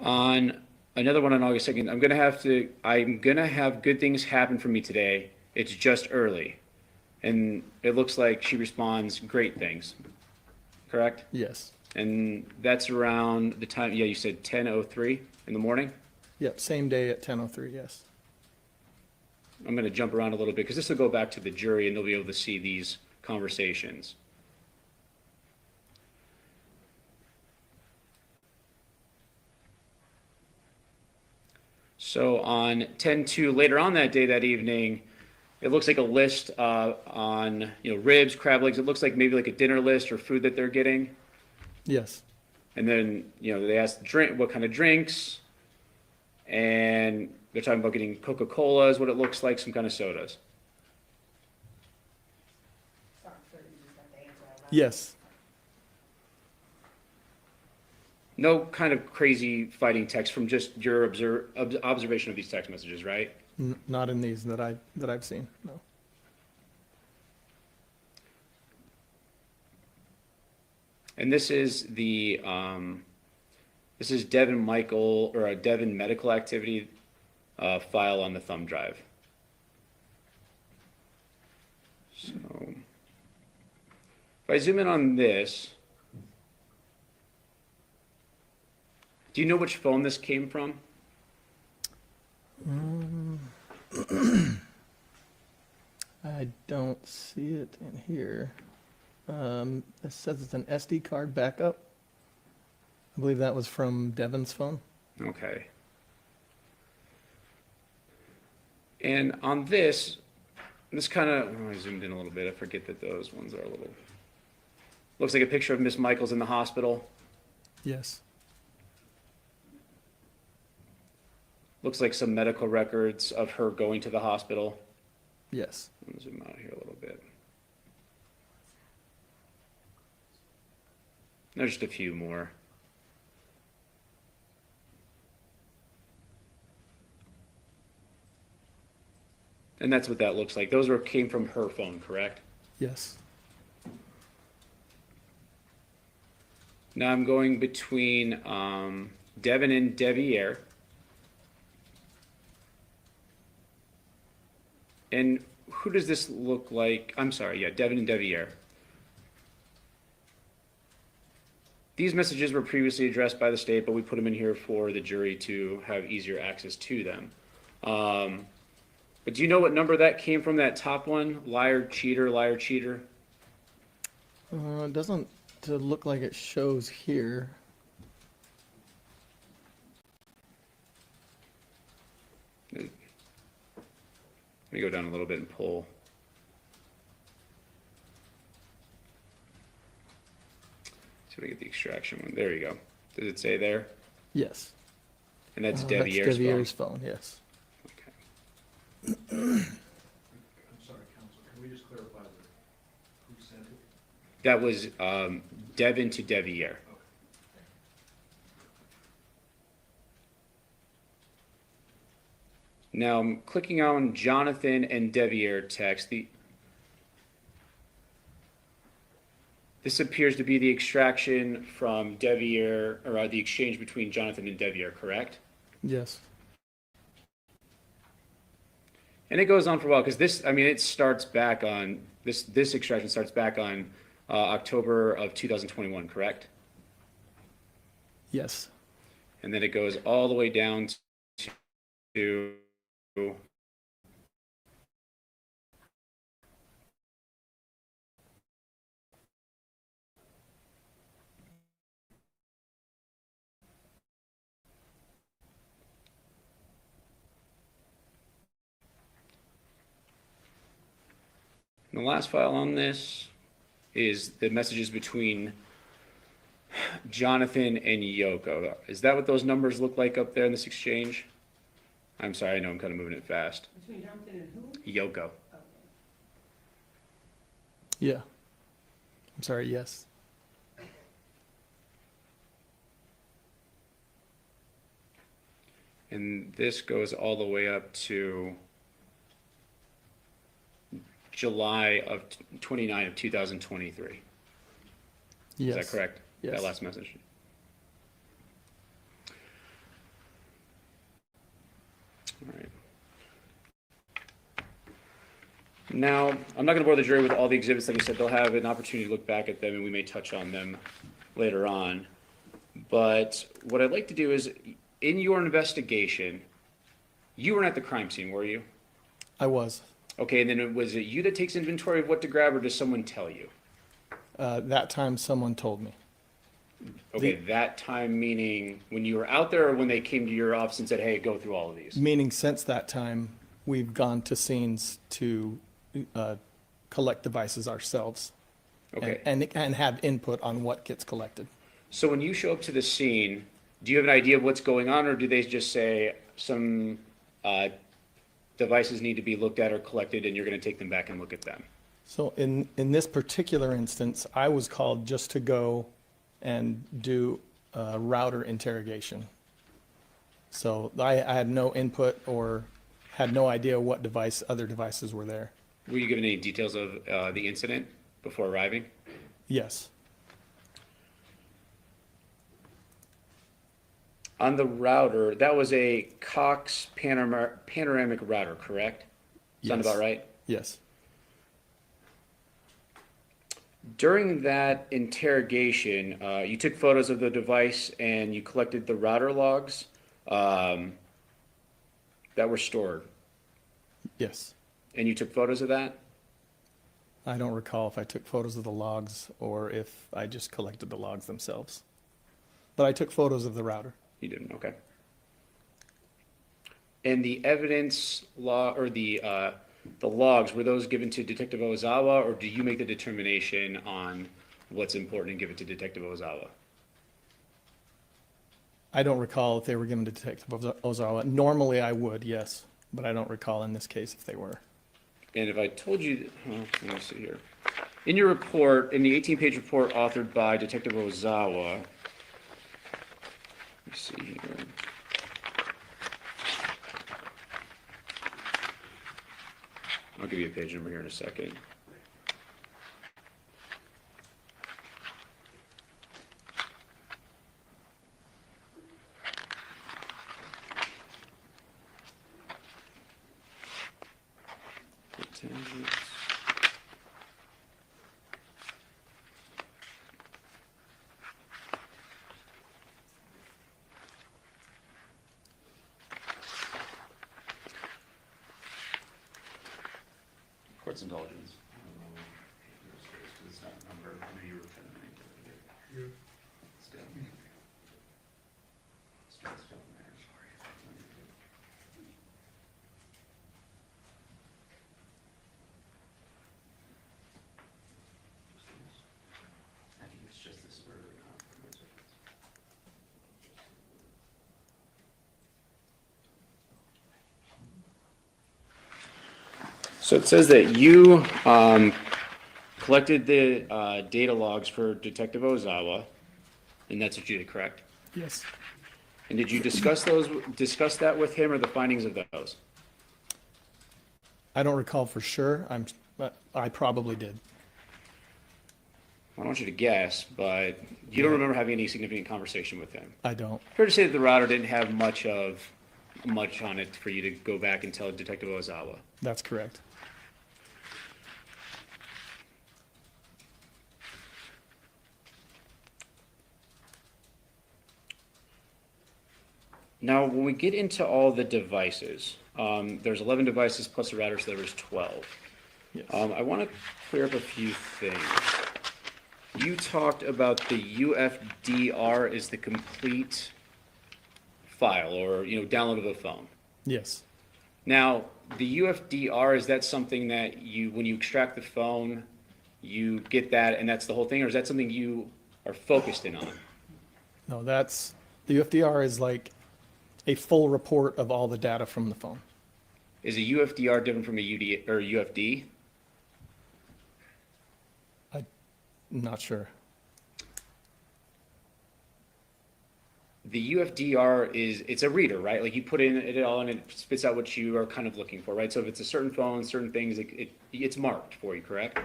On another one on August 2nd, I'm gonna have good things happen for me today. It's just early. And it looks like she responds, great things. Correct? Yes. And that's around the time, you said 10:03 in the morning? Yep, same day at 10:03, yes. I'm going to jump around a little bit because this will go back to the jury and they'll be able to see these conversations. So on 10/2, later on that day, that evening, it looks like a list on ribs, crab legs. It looks like maybe like a dinner list or food that they're getting. Yes. And then they ask what kind of drinks, and they're talking about getting Coca-Cola is what it looks like, some kind of sodas. Yes. No kind of crazy fighting text from just your observation of these text messages, right? Not in these that I've seen. No. And this is the this is Devyn Michael or a Devyn medical activity file on the thumb drive. So if I zoom in on this, do you know which phone this came from? I don't see it in here. It says it's an SD card backup. I believe that was from Devyn's phone. Okay. And on this kind of, I zoomed in a little bit. I forget that those ones are a little, looks like a picture of Miss Michaels in the hospital. Yes. Looks like some medical records of her going to the hospital. Yes. I'm going to zoom out here a little bit. There's just a few more. And that's what that looks like. Those came from her phone, correct? Yes. Now I'm going between Devyn and Devier. And who does this look like? I'm sorry, yeah, Devyn and Devier. These messages were previously addressed by the state, but we put them in here for the jury to have easier access to them. But do you know what number that came from, that top one? Liar, cheater, liar, cheater? It doesn't look like it shows here. Let me go down a little bit and pull. See if I get the extraction one. There you go. Does it say there? Yes. And that's Devier's Devier's phone, yes. I'm sorry, counsel, can we just clarify who sent it? That was Devyn to Devier. Now I'm clicking on Johnathan and Devier text. This appears to be the extraction from Devier, or the exchange between Johnathan and Devier, correct? Yes. And it goes on for a while because this, I mean, it starts back on, this extraction starts back on October of 2021, correct? Yes. And then it goes all the way down to the last file on this is the messages between Johnathan and Yoko. Is that what those numbers look like up there in this exchange? I'm sorry, I know I'm kind of moving it fast. Between Johnathan and who? Yoko. Yeah. I'm sorry, yes. And this goes all the way up to July of 29 of 2023. Yes. Is that correct? Yes. That last message. All right. Now, I'm not going to bore the jury with all the exhibits. Like I said, they'll have an opportunity to look back at them, and we may touch on them later on. But what I'd like to do is, in your investigation, you weren't at the crime scene, were you? I was. Okay, and then was it you that takes inventory of what to grab, or does someone tell you? That time someone told me. Okay, that time meaning when you were out there or when they came to your office and said, hey, go through all of these? Meaning since that time, we've gone to scenes to collect devices ourselves. Okay. And have input on what gets collected. So when you show up to the scene, do you have an idea of what's going on, or do they just say some devices need to be looked at or collected and you're going to take them back and look at them? So in this particular instance, I was called just to go and do a router interrogation. So I had no input or had no idea what other devices were there. Were you given any details of the incident before arriving? Yes. On the router, that was a Cox panoramic router, correct? Sound Yes. about right? Yes. During that interrogation, you took photos of the device and you collected the router logs that were stored. Yes. And you took photos of that? I don't recall if I took photos of the logs or if I just collected the logs themselves. But I took photos of the router. You didn't, okay. And the evidence log, or the logs, were those given to Detective Ozawa, or do you make the determination on what's important and give it to Detective Ozawa? I don't recall if they were given to Detective Ozawa. Normally I would, yes, but I don't recall in this case if they were. And if I told you, let me see here. In your report, in the 18-page report authored by Detective Ozawa, let me see here. I'll give you a page number here in a second. Court's indulgence. It's not a number. I know you were trying to make it. Still. Still there. I think it's just this early on. So it says that you collected the data logs for Detective Ozawa, and that's what you did, correct? Yes. And did you discuss that with him, or the findings of those? I don't recall for sure. I probably did. I don't want you to guess, but you don't remember having any significant conversation with him. I don't. Fair to say that the router didn't have much on it for you to go back and tell Detective Ozawa. That's correct. Now, when we get into all the devices, there's 11 devices plus the router, so there was 12. Yes. I want to clear up a few things. You talked about the UFDR is the complete file, or download of a phone. Yes. Now, the UFDR, is that something that when you extract the phone, you get that and that's the whole thing, or is that something you are focused in on? No, the UFDR is like a full report of all the data from the phone. Is a UFDR different from a UD or UFD? I'm not sure. The UFDR it's a reader, right? Like you put in it all and it spits out what you are kind of looking for, right? So if it's a certain phone, certain things, it's marked for you, correct?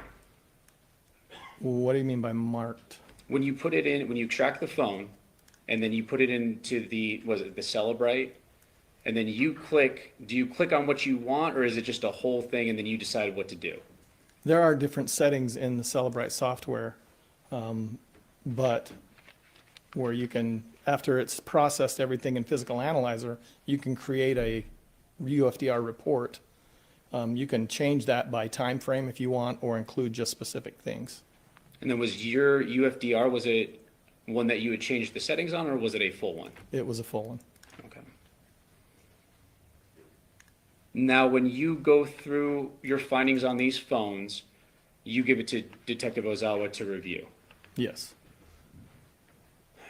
What do you mean by marked? When you put it in, when you track the phone, and then you put it into the Celebrite, and then do you click on what you want, or is it just a whole thing and then you decide what to do? There are different settings in the Celebrite software, but where you can, after it's processed everything in Physical Analyzer, you can create a UFDR report, You can change that by time frame if you want, or include just specific things. And then was your UFDR, was it one that you had changed the settings on, or was it a full one? It was a full one. Okay. Now, when you go through your findings on these phones, you give it to Detective Ozawa to review. Yes.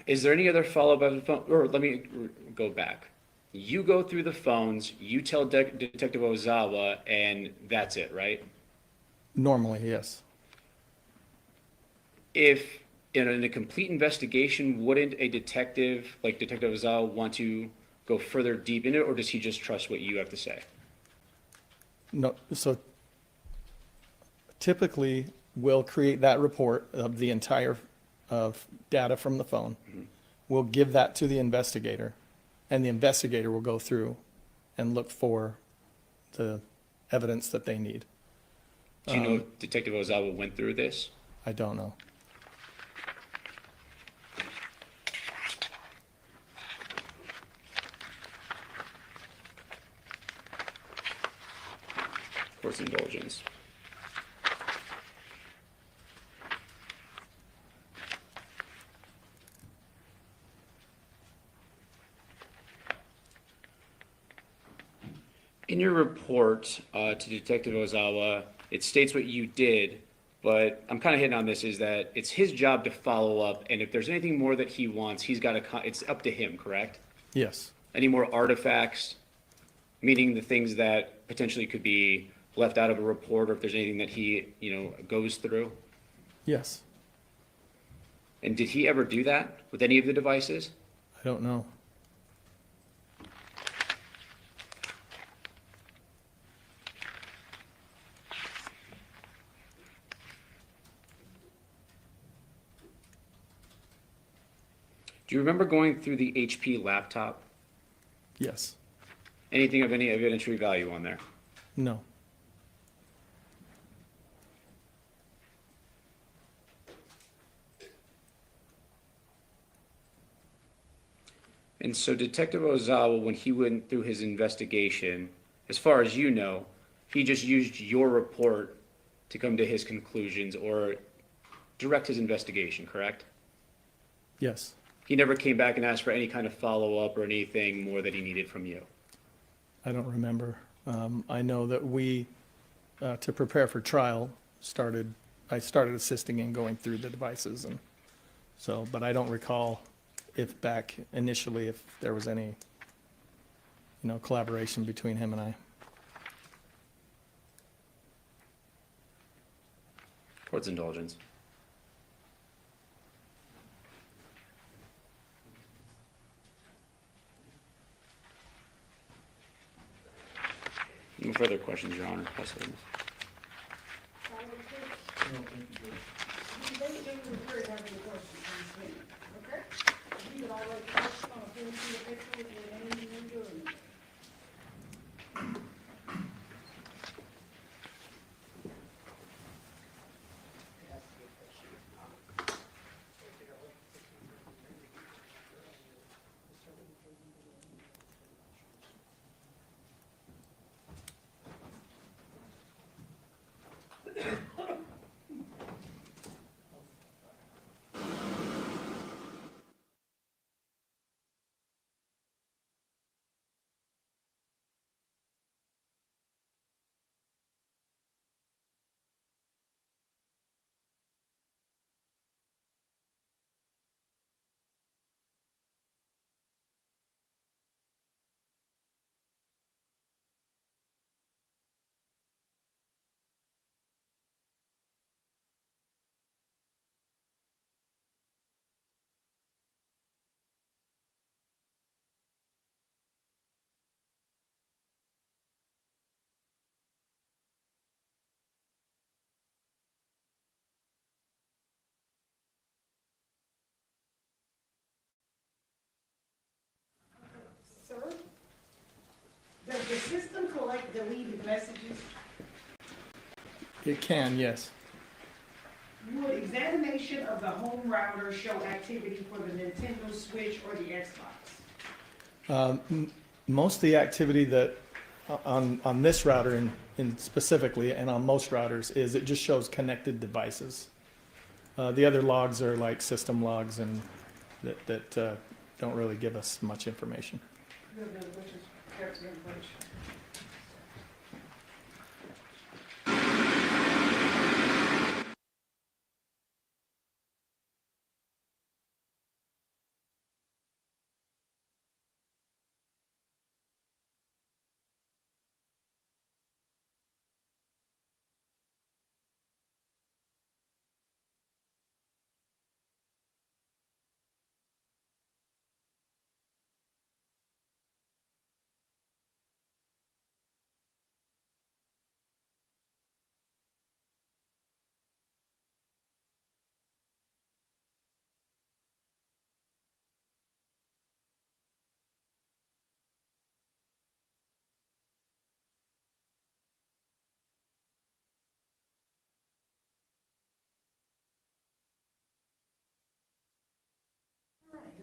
Is there any other follow-up of the phone? Or let me go back. You go through the phones, you tell Detective Ozawa, and that's it, right? Normally, yes. If in a complete investigation, wouldn't a detective like Detective Ozawa want to go further deep in it, or does he just trust what you have to say? No, so typically we'll create that report of the entire of data from the phone. We'll give that to the investigator, and the investigator will go through and look for the evidence that they need. Do you know if Detective Ozawa went through this? I don't know. Court's indulgence. In your report to Detective Ozawa, it states what you did, but I'm kind of hitting on this is that it's his job to follow up, and if there's anything more that he wants, he's got to, it's up to him, correct? Yes. Any more artifacts, meaning the things that potentially could be left out of a report, or if there's anything that he, goes through? Yes. And did he ever do that with any of the devices? I don't know. Do you remember going through the HP laptop? Yes. Anything of any evidentiary value on there? No. And so Detective Ozawa, when he went through his investigation, as far as you know, he just used your report to come to his conclusions or direct his investigation, correct? Yes. He never came back and asked for any kind of follow-up or anything more that he needed from you? I don't remember. I know that we, to prepare for trial, I started assisting in going through the devices, and so, but I don't recall if back initially, if there was any, collaboration between him and I. Court's indulgence. No further questions, Your Honor. Pass it. Sir, does the system collect deleted messages? It can, yes. Would examination of the home router show activity for the Nintendo Switch or the Xbox? Most of the activity that on this router in specifically, and on most routers, is it just shows connected devices. The other logs are like system logs and that don't really give us much information.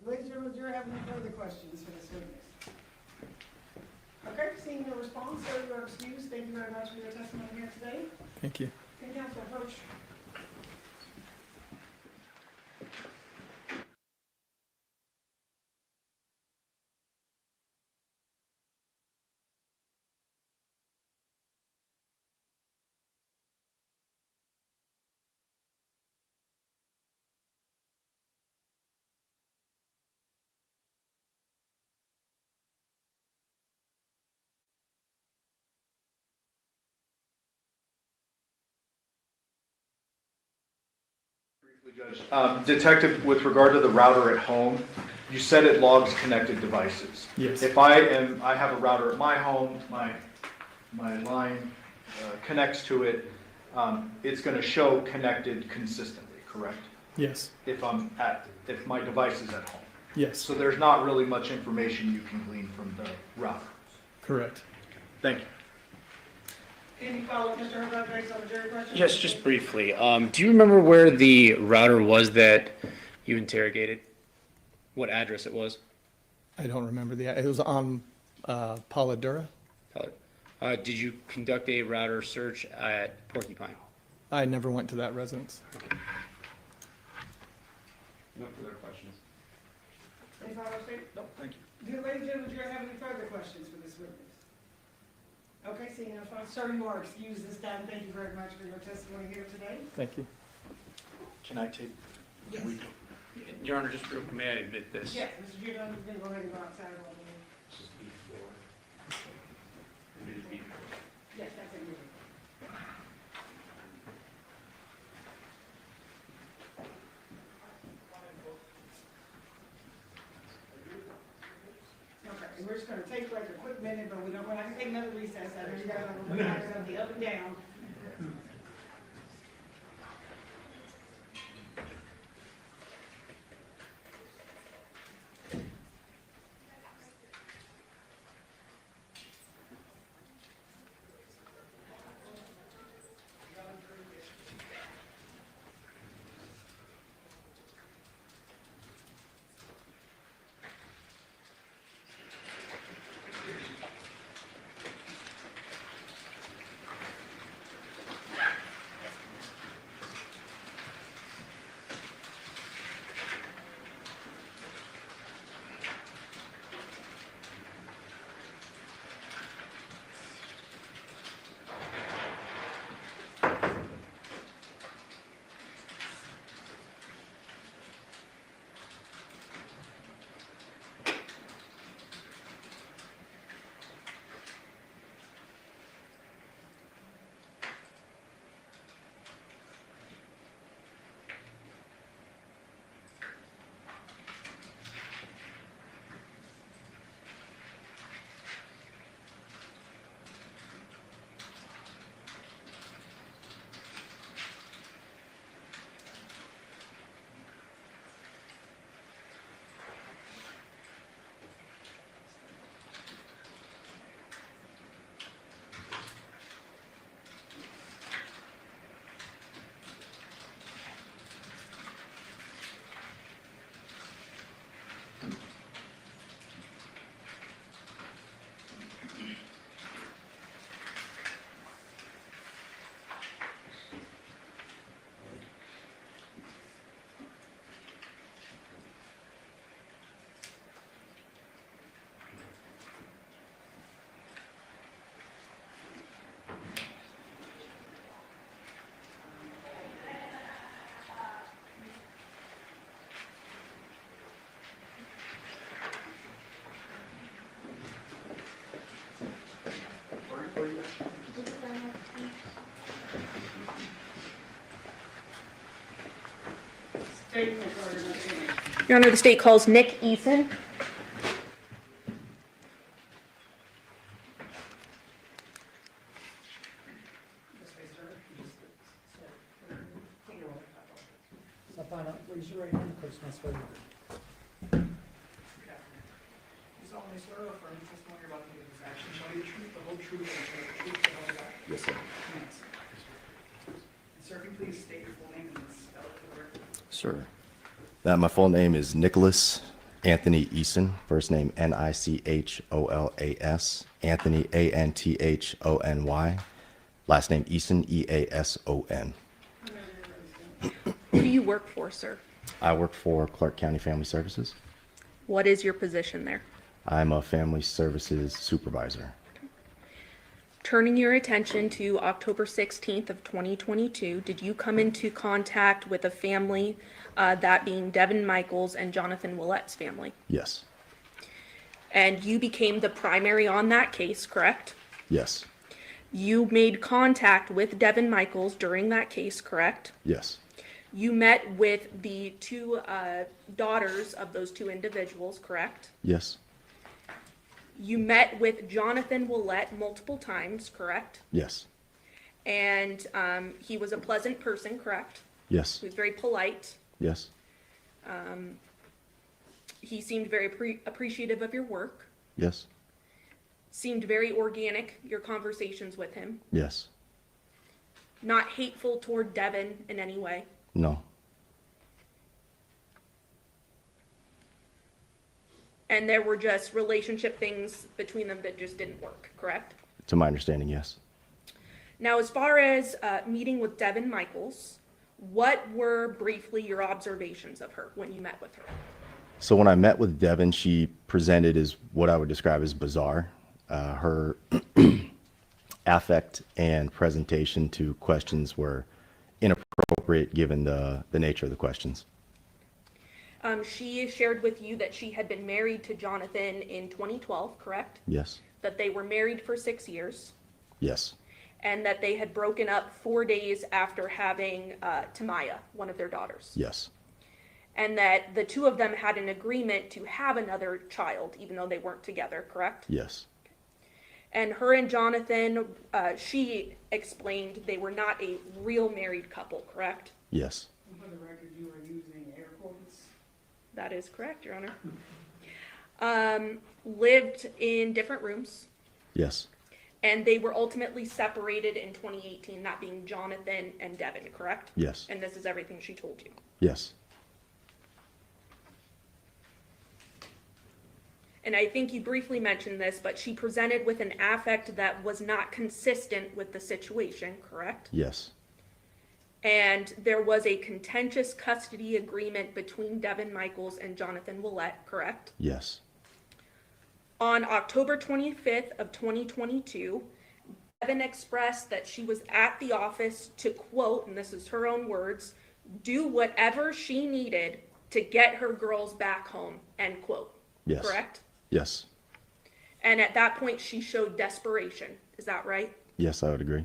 Ladies and gentlemen, do you have any further questions for this witness? Okay, seeing no response, so you are excused. Thank you very much for your testimony here today. Thank you. Can counsel approach? Detective, with regard to the router at home, you said it logs connected devices. Yes. If I have a router at my home, my line connects to it, it's going to show connected consistently, correct? Yes. If my device is at home. Yes. So there's not really much information you can glean from the router. Correct. Thank you. Any follow-up, Mr. Herbert, based on the jury question? Yes, just briefly. Do you remember where the router was that you interrogated? What address it was? I don't remember it was on Pauladura. Did you conduct a router search at Porcupine? I never went to that residence. No further questions. Any follow-up, Steve? No, thank you. Do ladies and gentlemen, do you have any further questions for this witness? Okay, seeing no response, sir, you are excused this time. Thank you very much for your testimony here today. Thank you. Can I take? Yes. Your Honor, just real quick, may I admit this? Yes, Mr. Giordano, you can go ahead and go outside. Yes, that's it. Okay, and we're just gonna take like a quick minute, but we're not gonna take another recess. I know you guys are gonna be up and down. Statement or understanding. Your Honor, the state calls Nick Eason. Raise your right hand, of course, that's what You solemnly swear or affirm the testimony you're about to give this action shall be the truth, the whole truth, and nothing but the truth, so help you God? Yes, sir. Yes. And sir, can you please state your full name and spell it for the record? Sure. My full name is Nicholas Anthony Eason. First name Nicholas. Anthony Anthony. Last name Eason Eason. Who do you work for, sir? I work for Clark County Family Services. What is your position there? I'm a family services supervisor. Turning your attention to October 16th of 2022, did you come into contact with a family, that being Devyn Michaels and Johnathan Willette's family? Yes. And you became the primary on that case, correct? Yes. You made contact with Devyn Michaels during that case, correct? Yes. You met with the two daughters of those two individuals, correct? Yes. You met with Johnathan Willette multiple times, correct? Yes. And he was a pleasant person, correct? Yes. He was very polite. Yes. He seemed very appreciative of your work. Yes. Seemed very organic, your conversations with him. Yes. Not hateful toward Devyn in any way. No. And there were just relationship things between them that just didn't work, correct? To my understanding, yes. Now, as far as meeting with Devyn Michaels, what were briefly your observations of her when you met with her? So when I met with Devyn, she presented as what I would describe as bizarre. Her affect and presentation to questions were inappropriate given the nature of the questions. She shared with you that she had been married to Johnathan in 2012, correct? Yes. That they were married for 6 years, Yes. and that they had broken up 4 days after having Tamaya, one of their daughters. Yes. And that the two of them had an agreement to have another child, even though they weren't together, correct? Yes. And her and Johnathan, she explained they were not a real married couple, correct? Yes. For the record, you are using air quotes. That is correct, Your Honor. Lived in different rooms, Yes. and they were ultimately separated in 2018, that being Johnathan and Devyn, correct? Yes. And this is everything she told you. Yes. And I think you briefly mentioned this, but she presented with an affect that was not consistent with the situation, correct? Yes. And there was a contentious custody agreement between Devyn Michaels and Johnathan Willette, correct? Yes. On October 25th of 2022, Devyn expressed that she was at the office to quote, and this is her own words, do whatever she needed to get her girls back home, end quote. Yes. Correct? Yes. And at that point, she showed desperation. Is that right? Yes, I would agree.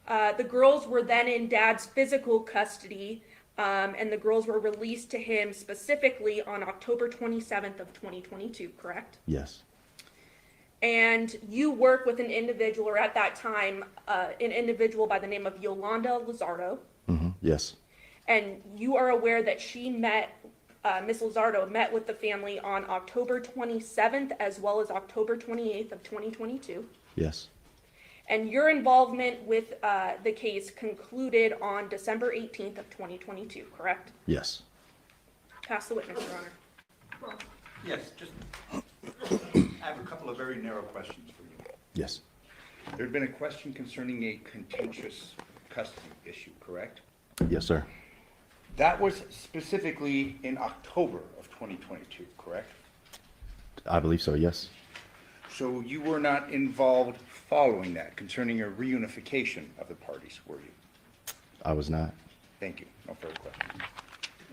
The girls were then in Dad's physical custody, and the girls were released to him specifically on October 27th of 2022, correct? Yes. And you work with an individual, or at that time, an individual by the name of Yolanda Lizardo, Mm-hmm. Yes. and you are aware that she met, Ms. Lizardo met with the family on October 27th as well as October 28th of 2022. Yes. And your involvement with the case concluded on December 18th of 2022, correct? Yes. Pass the witness, Your Honor. Yes, just, I have a couple of very narrow questions for you. Yes. There had been a question concerning a contentious custody issue, correct? Yes, sir. That was specifically in October of 2022, correct? I believe so, yes. So you were not involved following that concerning a reunification of the parties, were you? I was not. Thank you. No further questions.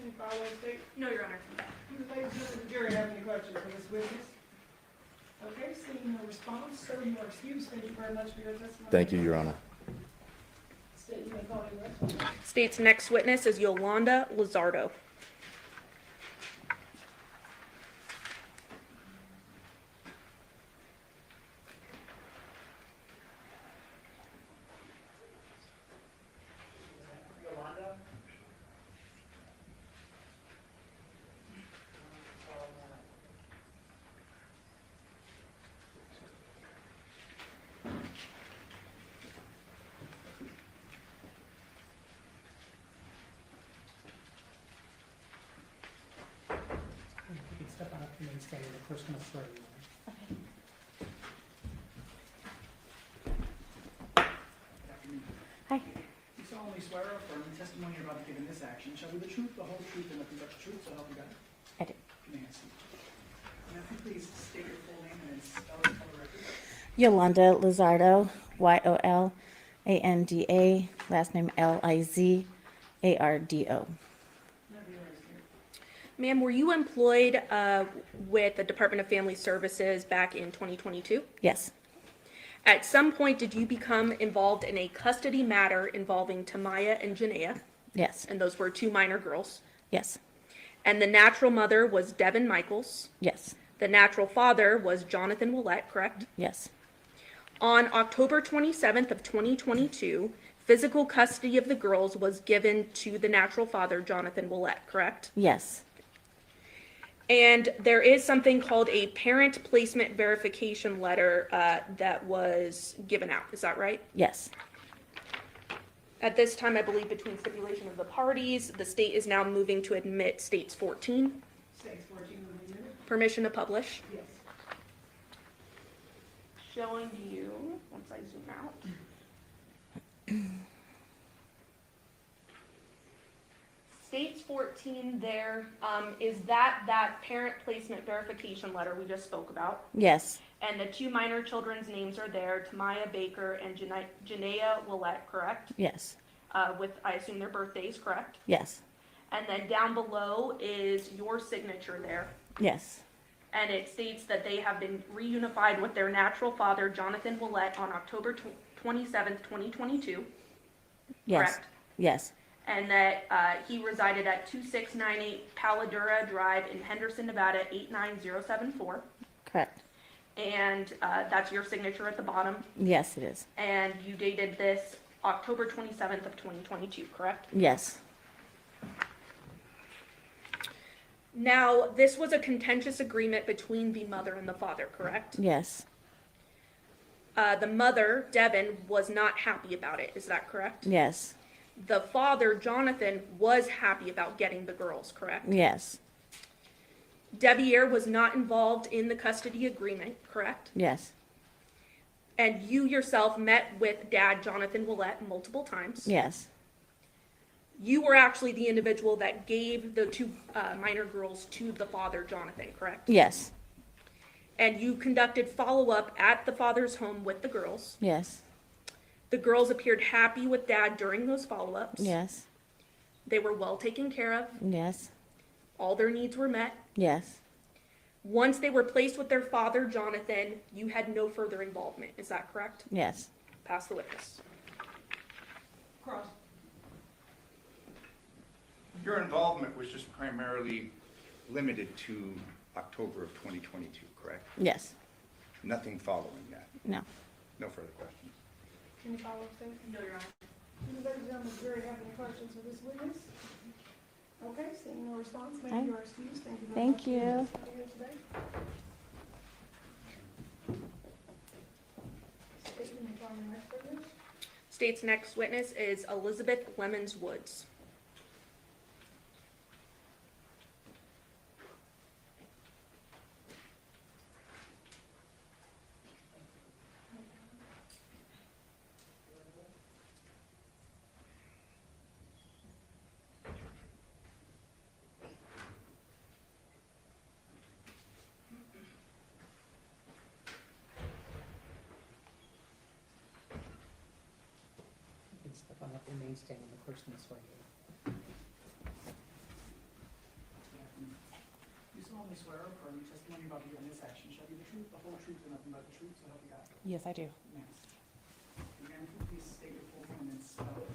Any follow-up statement? No, Your Honor. Do ladies and gentlemen of the jury have any questions for this witness? Okay, seeing no response, sir, you are excused. Thank you very much for your testimony. Thank you, Your Honor. State's next witness is Yolanda Lizardo. Yolanda? You can step on up and then stand in the person of swearing. Hi. You solemnly swear or affirm the testimony you're about to give in this action shall be the truth, the whole truth, and nothing but the truth, so help you God? I do. May I see? Now, if you please state your full name and then spell it for the record. Yolanda Lizardo, Yolanda, last name Lizardo. Ma'am, were you employed with the Department of Family Services back in 2022? Yes. At some point, did you become involved in a custody matter involving Tamaya and Janaea? Yes. And those were two minor girls. Yes. And the natural mother was Devyn Michaels. Yes. The natural father was Johnathan Willette, correct? Yes. On October 27th of 2022, physical custody of the girls was given to the natural father, Johnathan Willette, correct? Yes. And there is something called a parent placement verification letter that was given out. Is that right? Yes. At this time, I believe between stipulation of the parties, the state is now moving to admit states 14. States 14 will be admitted? Permission to publish. Yes. Showing you, once I zoom out. States 14 there, is that parent placement verification letter we just spoke about? Yes. And the two minor children's names are there, Tamaya Baker and Janaea Willette, correct? Yes. With, I assume, their birthdays, correct? Yes. And then down below is your signature there. Yes. And it states that they have been reunified with their natural father, Johnathan Willette, on October 27th, 2022. Yes. Correct? Yes. And that he resided at 2698 Paladura Drive in Henderson, Nevada, 89074. Correct. And that's your signature at the bottom. Yes, it is. And you dated this October 27th of 2022, correct? Yes. Now, this was a contentious agreement between the mother and the father, correct? Yes. The mother, Devyn, was not happy about it. Is that correct? Yes. The father, Johnathan, was happy about getting the girls, correct? Yes. Devyn was not involved in the custody agreement, correct? Yes. And you yourself met with Dad, Johnathan Willette, multiple times. Yes. You were actually the individual that gave the two minor girls to the father, Johnathan, correct? Yes. And you conducted follow-up at the father's home with the girls. Yes. The girls appeared happy with Dad during those follow-ups. Yes. They were well taken care of. Yes. All their needs were met. Yes. Once they were placed with their father, Johnathan, you had no further involvement. Is that correct? Yes. Pass the witness. Cross. Your involvement was just primarily limited to October of 2022, correct? Yes. Nothing following that? No. No further questions? Can you follow up, sir? No, Your Honor. Do the ladies and gentlemen of the jury have any questions for this witness? Okay, seeing no response, Hi. maybe you are excused. Thank you very Thank much. you. for being here today. State your name, call your next witness. State's next witness is Elizabeth Lemons Woods. You can step on up and remain standing. The clerk's going to swear you. You solemnly swear or affirm the testimony you're about to give in this action shall be the truth, the whole truth, and nothing but the truth, so help you God? Yes, I do. Yes. Again, please state your full name and spell it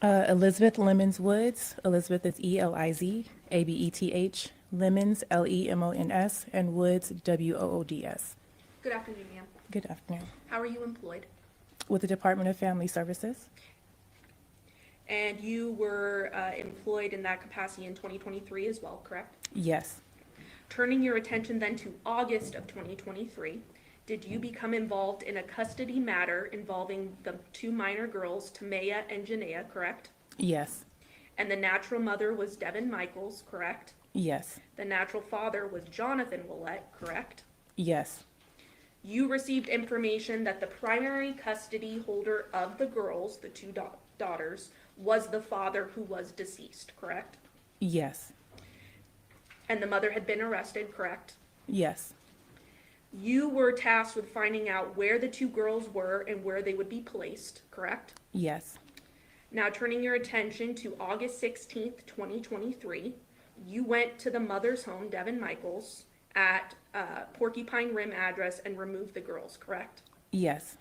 for the record. Elizabeth Lemons Woods. Elizabeth is Eliz, Abeth, Lemons, Lemons, and Woods, Woods. Good afternoon, ma'am. Good afternoon. How are you employed? With the Department of Family Services? And you were employed in that capacity in 2023 as well, correct? Yes. Turning your attention then to August of 2023, did you become involved in a custody matter involving the two minor girls, Tamaya and Janaea, correct? Yes. And the natural mother was Devyn Michaels, correct? Yes. The natural father was Johnathan Willette, correct? Yes. You received information that the primary custody holder of the girls, the two daughters, was the father who was deceased, correct? Yes. And the mother had been arrested, correct? Yes. You were tasked with finding out where the two girls were and where they would be placed, correct? Yes. Now turning your attention to August 16th, 2023, you went to the mother's home, Devyn Michaels, at Porcupine Rim address and removed the girls, correct? Yes.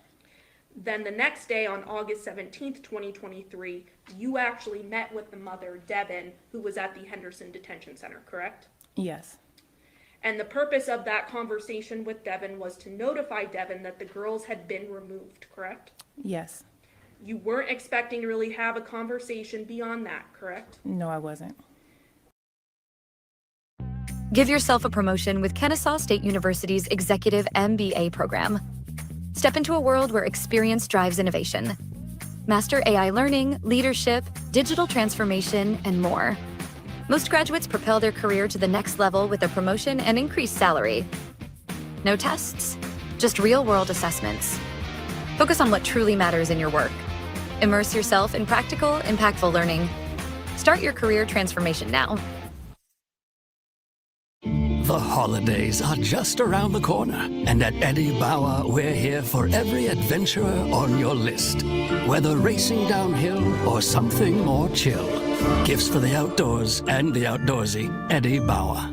Then the next day on August 17th, 2023, you actually met with the mother, Devyn, who was at the Henderson Detention Center, correct? Yes. And the purpose of that conversation with Devyn was to notify Devyn that the girls had been removed, correct? Yes. You weren't expecting to really have a conversation beyond that, correct? No, I wasn't. Give yourself a promotion with Kennesaw State University's Executive MBA program. Step into a world where experience drives innovation. Master AI learning, leadership, digital transformation, and more. Most graduates propel their career to the next level with a promotion and increased salary. No tests, just real-world assessments. Focus on what truly matters in your work. Immerse yourself in practical, impactful learning. Start your career transformation now. The holidays are just around the corner, and at Eddie Bauer, we're here for every adventurer on your list. Whether racing downhill or something more chill, gifts for the outdoors and the outdoorsy, Eddie Bauer.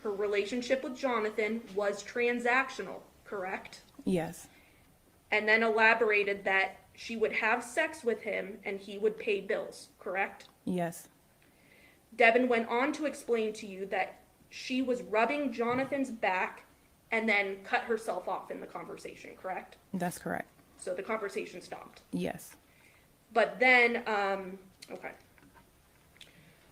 Her relationship with Johnathan was transactional, correct? Yes. And then elaborated that she would have sex with him and he would pay bills, correct? Yes. Devyn went on to explain to you that she was rubbing Jonathan's back and then cut herself off in the conversation, correct? That's correct. So the conversation stopped. Yes. But then, okay.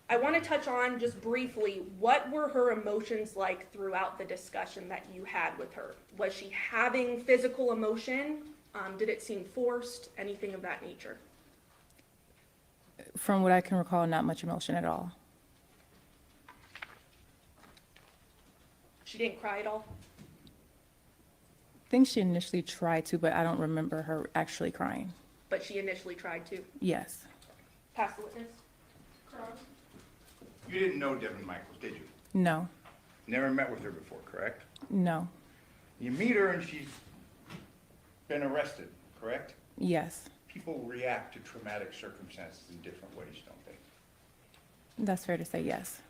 I want to touch on just briefly, what were her emotions like throughout the discussion that you had with her? Was she having physical emotion? Did it seem forced? Anything of that nature? From what I can recall, not much emotion at all. She didn't cry at all? I think she initially tried to, but I don't remember her actually crying. But she initially tried to? Yes. Pass the witness. Carl? You didn't know Devyn Michaels, did you? No. Never met with her before, correct? No. You meet her and she's been arrested, correct? Yes. People react to traumatic circumstances in different ways, don't they? That's fair to say, yes.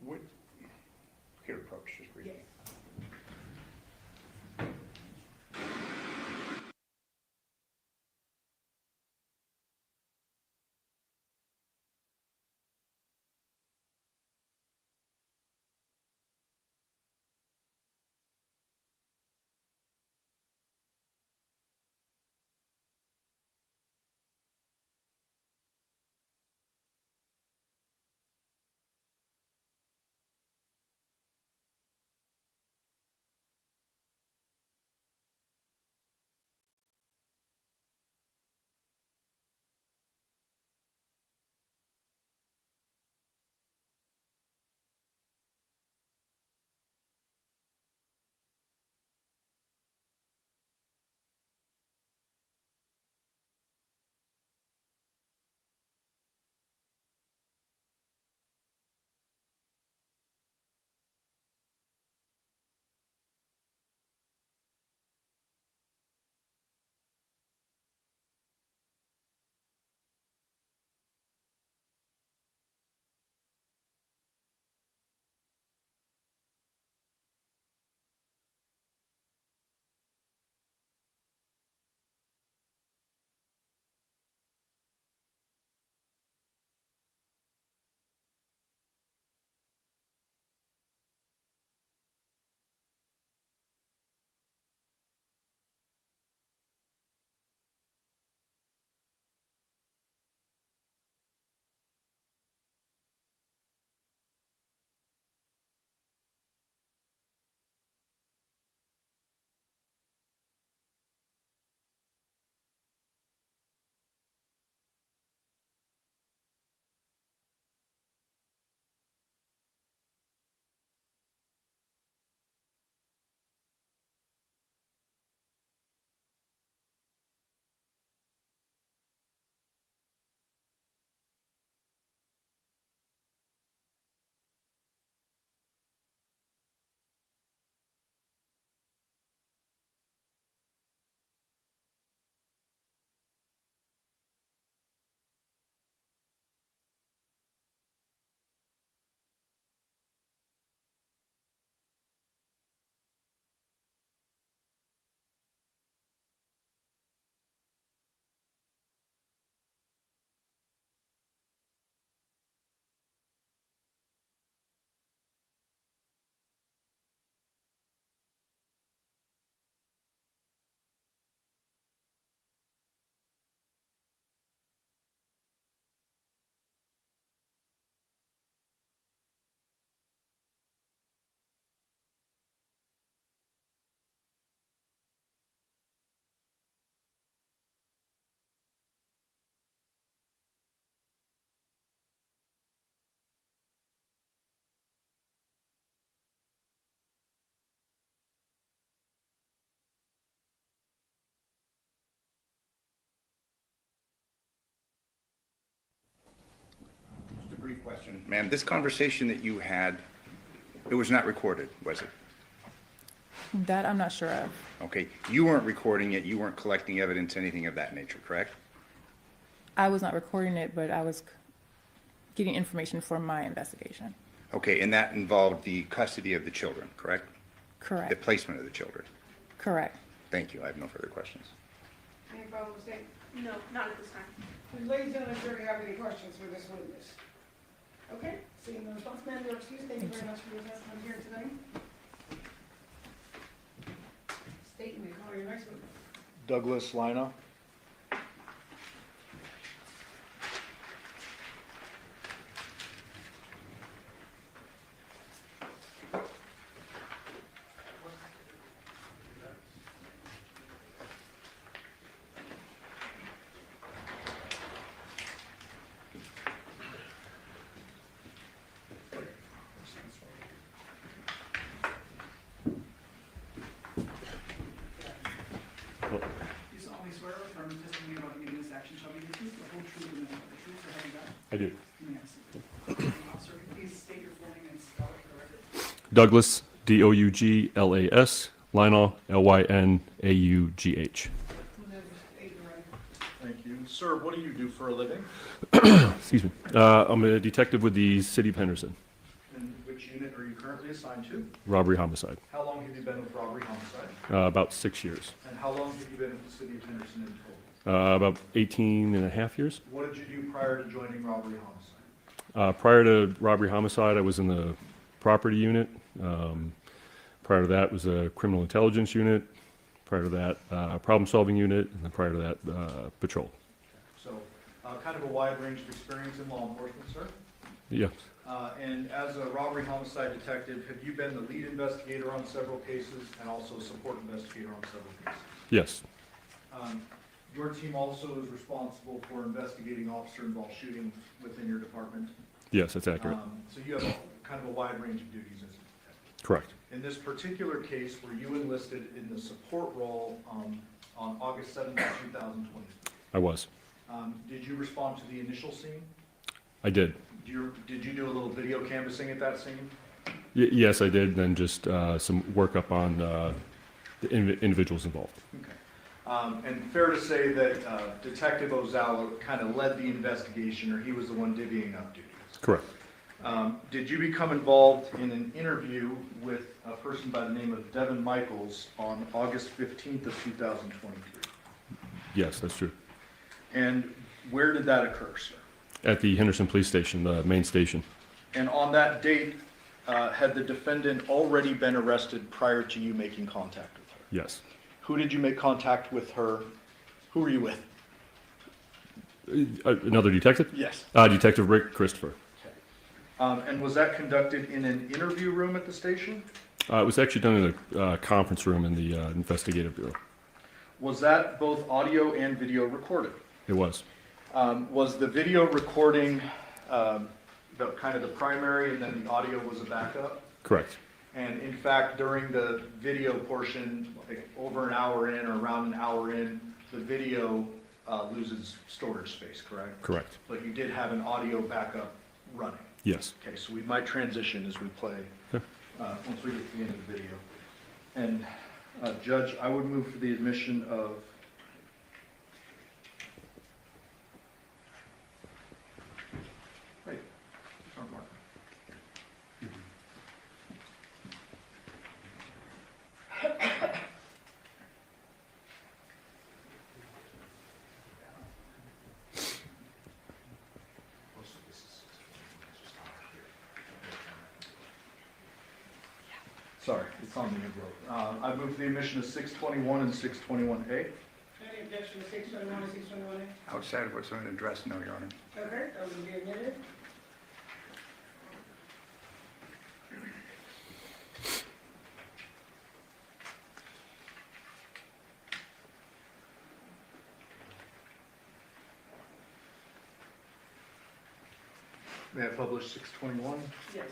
Would, here, approach, just briefly. Question, ma'am, this conversation that you had, it was not recorded, was it? That I'm not sure of. Okay, you weren't recording it, you weren't collecting evidence, anything of that nature, correct? I was not recording it, but I was getting information for my investigation. Okay, and that involved the custody of the children, correct? The Correct. placement of the children. Correct. Thank you, I have no further questions. Any problems, Dave? No, not at this time. Ladies and gentlemen, do you have any questions for this witness? Okay, seeing no response, ma'am, you're excused. Thank you very much for your testimony here today. State, you may call your next witness. Douglas Lino. You solemnly swear or affirm the testimony about giving this action shall be the truth, the whole truth, and nothing but the truth, so help you God? I do. You may have a seat. Officer, please state your full name and spell it for the record. Douglas, Douglas, Lionel, Lynaugh. Thank you. Sir, what do you do for a living? Excuse me. I'm a detective with the City of Henderson, And which unit are you currently assigned to? robbery homicide. How long have you been with robbery homicide? About 6 years. And how long have you been with the city of Henderson in total? About 18 and a half years. What did you do prior to joining robbery homicide? Prior to robbery homicide, I was in the property unit. Prior to that was a criminal intelligence unit. Prior to that, problem-solving unit, and then prior to that, patrol. So, kind of a wide range of experience in law enforcement, sir. Yes, And as a robbery homicide detective, have you been the lead investigator on several cases and also a support investigator on several cases? yes, Your team also is responsible for investigating officer-involved shootings within your department. yes, that's accurate. So you have kind of a wide range of duties as a detective. Correct. In this particular case, were you enlisted in the support role on August 7th, 2020? I was. Did you respond to the initial scene? I did. Did you do a little video canvassing at that scene? Yes, I did, then just some work up on the individuals involved. Okay. And fair to say that Detective Ozawa kind of led the investigation, or he was the one divvying up duties? Correct. Did you become involved in an interview with a person by the name of Devyn Michaels on August 15th of 2023? Yes, that's true. And where did that occur, sir? At the Henderson Police Station, the main station. And on that date, had the defendant already been arrested prior to you making contact with her? Yes. Who did you make contact with her? Who were you with? Another detective? Yes. Detective Rick Christopher. And was that conducted in an interview room at the station? It was actually done in a conference room in the investigative bureau. Was that both audio and video recorded? It was. Was the video recording kind of the primary and then the audio was a backup? Correct. And in fact, during the video portion, like over an hour in or around an hour in, the video loses storage space, correct? Correct. But you did have an audio backup running? Yes. Okay, so we might transition as we play, once we get to the end of the video. And Judge, I would move for the admission of Sorry, it's on the envelope. I move for the admission of 621 and 621A. Any objection to 621 and 621A? Outside of what's on the address, no, Your Honor. Okay, those will be admitted. May I publish 621? Yes.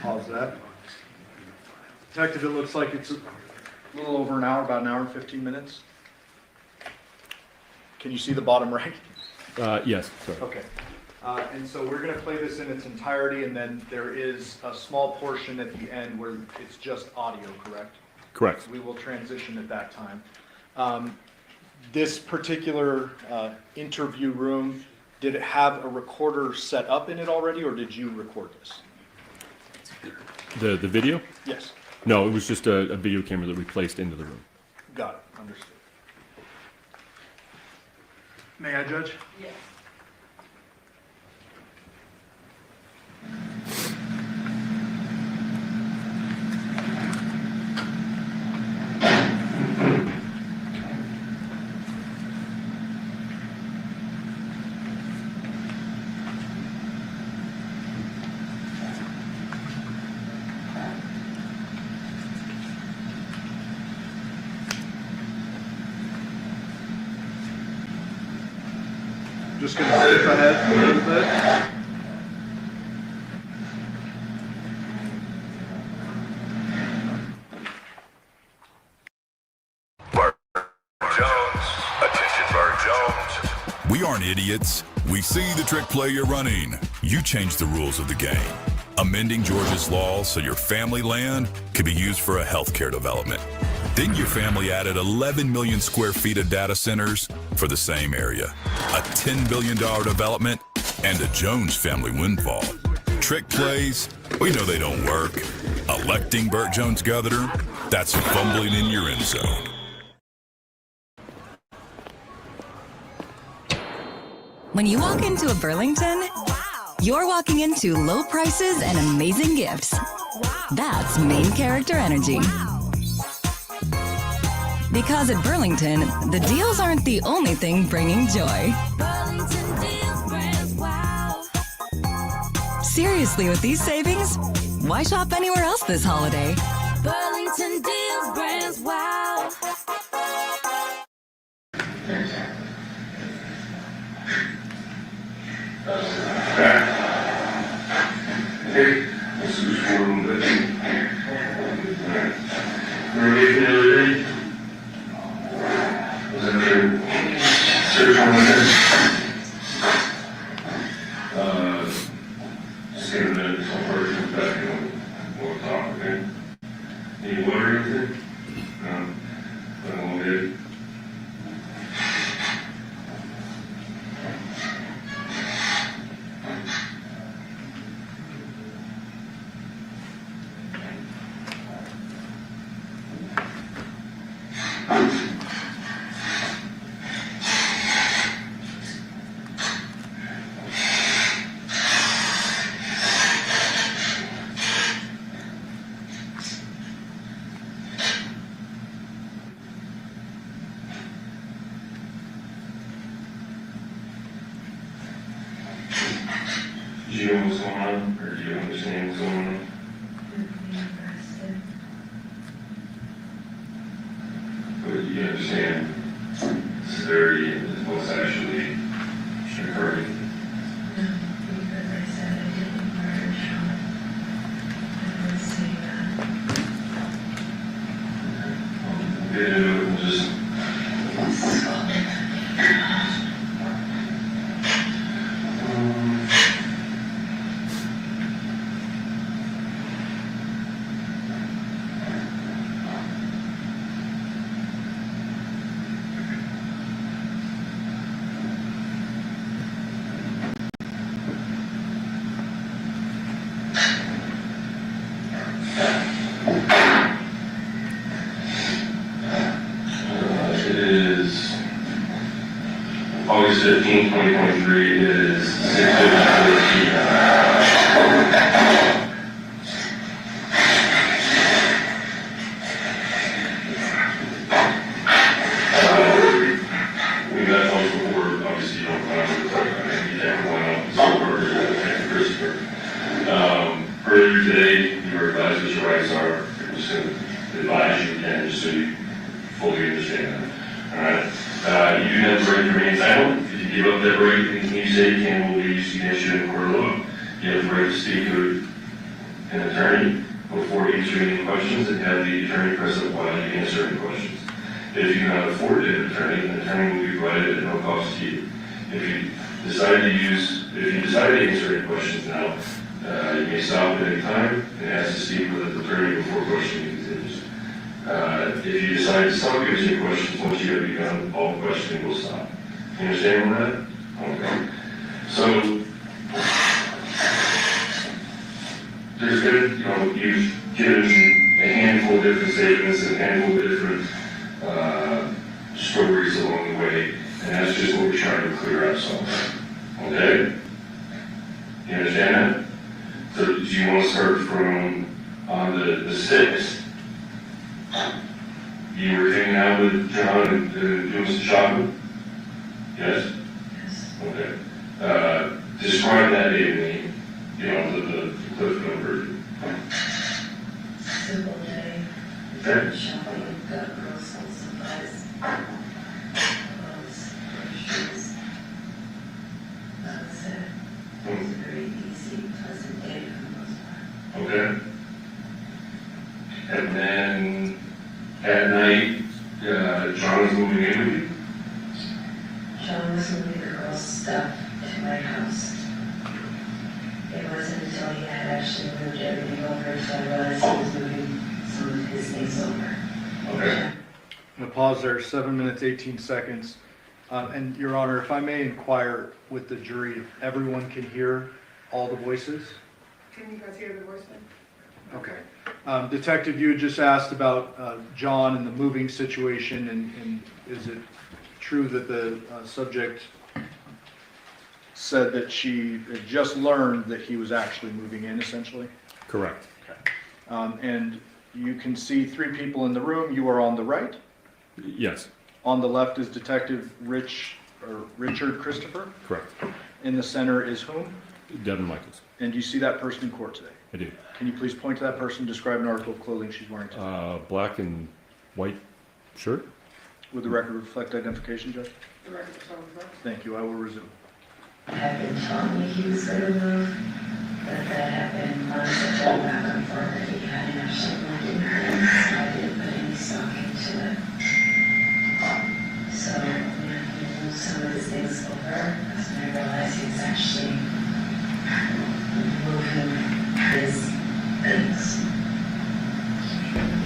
Pause that. Detective, it looks like it's a little over an hour, about an hour and 15 minutes. Can you see the bottom right? Yes, sorry. Okay. And so we're going to play this in its entirety, and then there is a small portion at the end where it's just audio, correct? Correct. We will transition at that time. This particular interview room, did it have a recorder set up in it already, or did you record this? The video? Yes. No, it was just a video camera that we placed into the room. Got it. Understood. May I judge? Yes. Just going to skip ahead a little bit. We aren't idiots. We see the trick play you're running. You changed the rules of the game, amending Georgia's law so your family land could be used for a healthcare development. Then your family added 11 million square feet of data centers for the same area, a $10 billion development, and a Jones family windfall. Trick plays, we know they don't work. Electing Burt Jones governor, that's fumbling in your end zone. When you walk into a Burlington, you're walking into low prices and amazing gifts. That's main character energy. Because at Burlington, the deals aren't the only thing bringing joy. Seriously, with these savings, why shop anywhere else this holiday? Burlington deals brands wow. Hey, this is for a little bit. Ready for the other day? Was that your search on this? Just get a minute, so first comes back and we'll talk, okay? Need water or anything? No? I'm all good. Do you know what's going on, or do you understand what's going on? But you understand severity and what's actually occurring. Because I said I didn't murder Sean. I didn't say that. Okay, we'll just. It is August 15, 2023. It is 6:54 p.m. We got calls before, obviously you don't plan to talk about any everyone else, so and Christopher. Earlier today, you were advised what your rights are. I'm just going to advise you again, just so you fully understand that. All right. You do have the right to remain silent. If you give up that right, anything you say can will be used against you in court of law. You have the right to speak to an attorney before answering any questions and have the attorney present while you answer any questions. If you cannot afford an attorney will be provided at no cost to you. If you decide to answer any questions now, you may stop at any time and ask to speak with the attorney before questioning continues. If you decide to stop answering questions once you have begun, all questioning will stop. You understand that? Okay. So, there's been, you've given a handful of different statements and a handful of different stories along the way, and that's just what we're trying to clear up some. Okay? You understand that? So do you want to start from on the 6th? You were hanging out with John and doing some shopping? Yes? Okay. Describe that evening, the Cliff Note version. Simple day. Okay. Shopping, got girls some supplies. Clothes, groceries. That was it. It was a very easy, pleasant day for the most part. Okay. And then at night, John was moving in with you? John was moving the girls' stuff to my house. It wasn't until he had actually moved everything over until I realized he was moving some of his things over. Okay. I'm going to pause there, 7 minutes, 18 seconds. And Your Honor, if I may inquire with the jury, if everyone can hear all the voices? Can you guys hear the voice then? Okay. Detective, you had just asked about John and the moving situation, and is it true that the subject said that she had just learned that he was actually moving in, essentially? Correct. Okay. And you can see 3 people in the room. You are on the right. Yes. On the left is Detective Richard Christopher. Correct. In the center is whom? Devyn Michaels. And do you see that person in court today? I do. Can you please point to that person, describe an article of clothing she's wearing today? Black and white shirt. Would the record reflect identification, Judge? The record is on the front. Thank you. I will resume. Had been telling me he was going to move, but that happened months of going back and forth that he hadn't actually moved in her, so I didn't put any stock into it. So when he moved some of his things over, that's when I realized he was actually moving his things.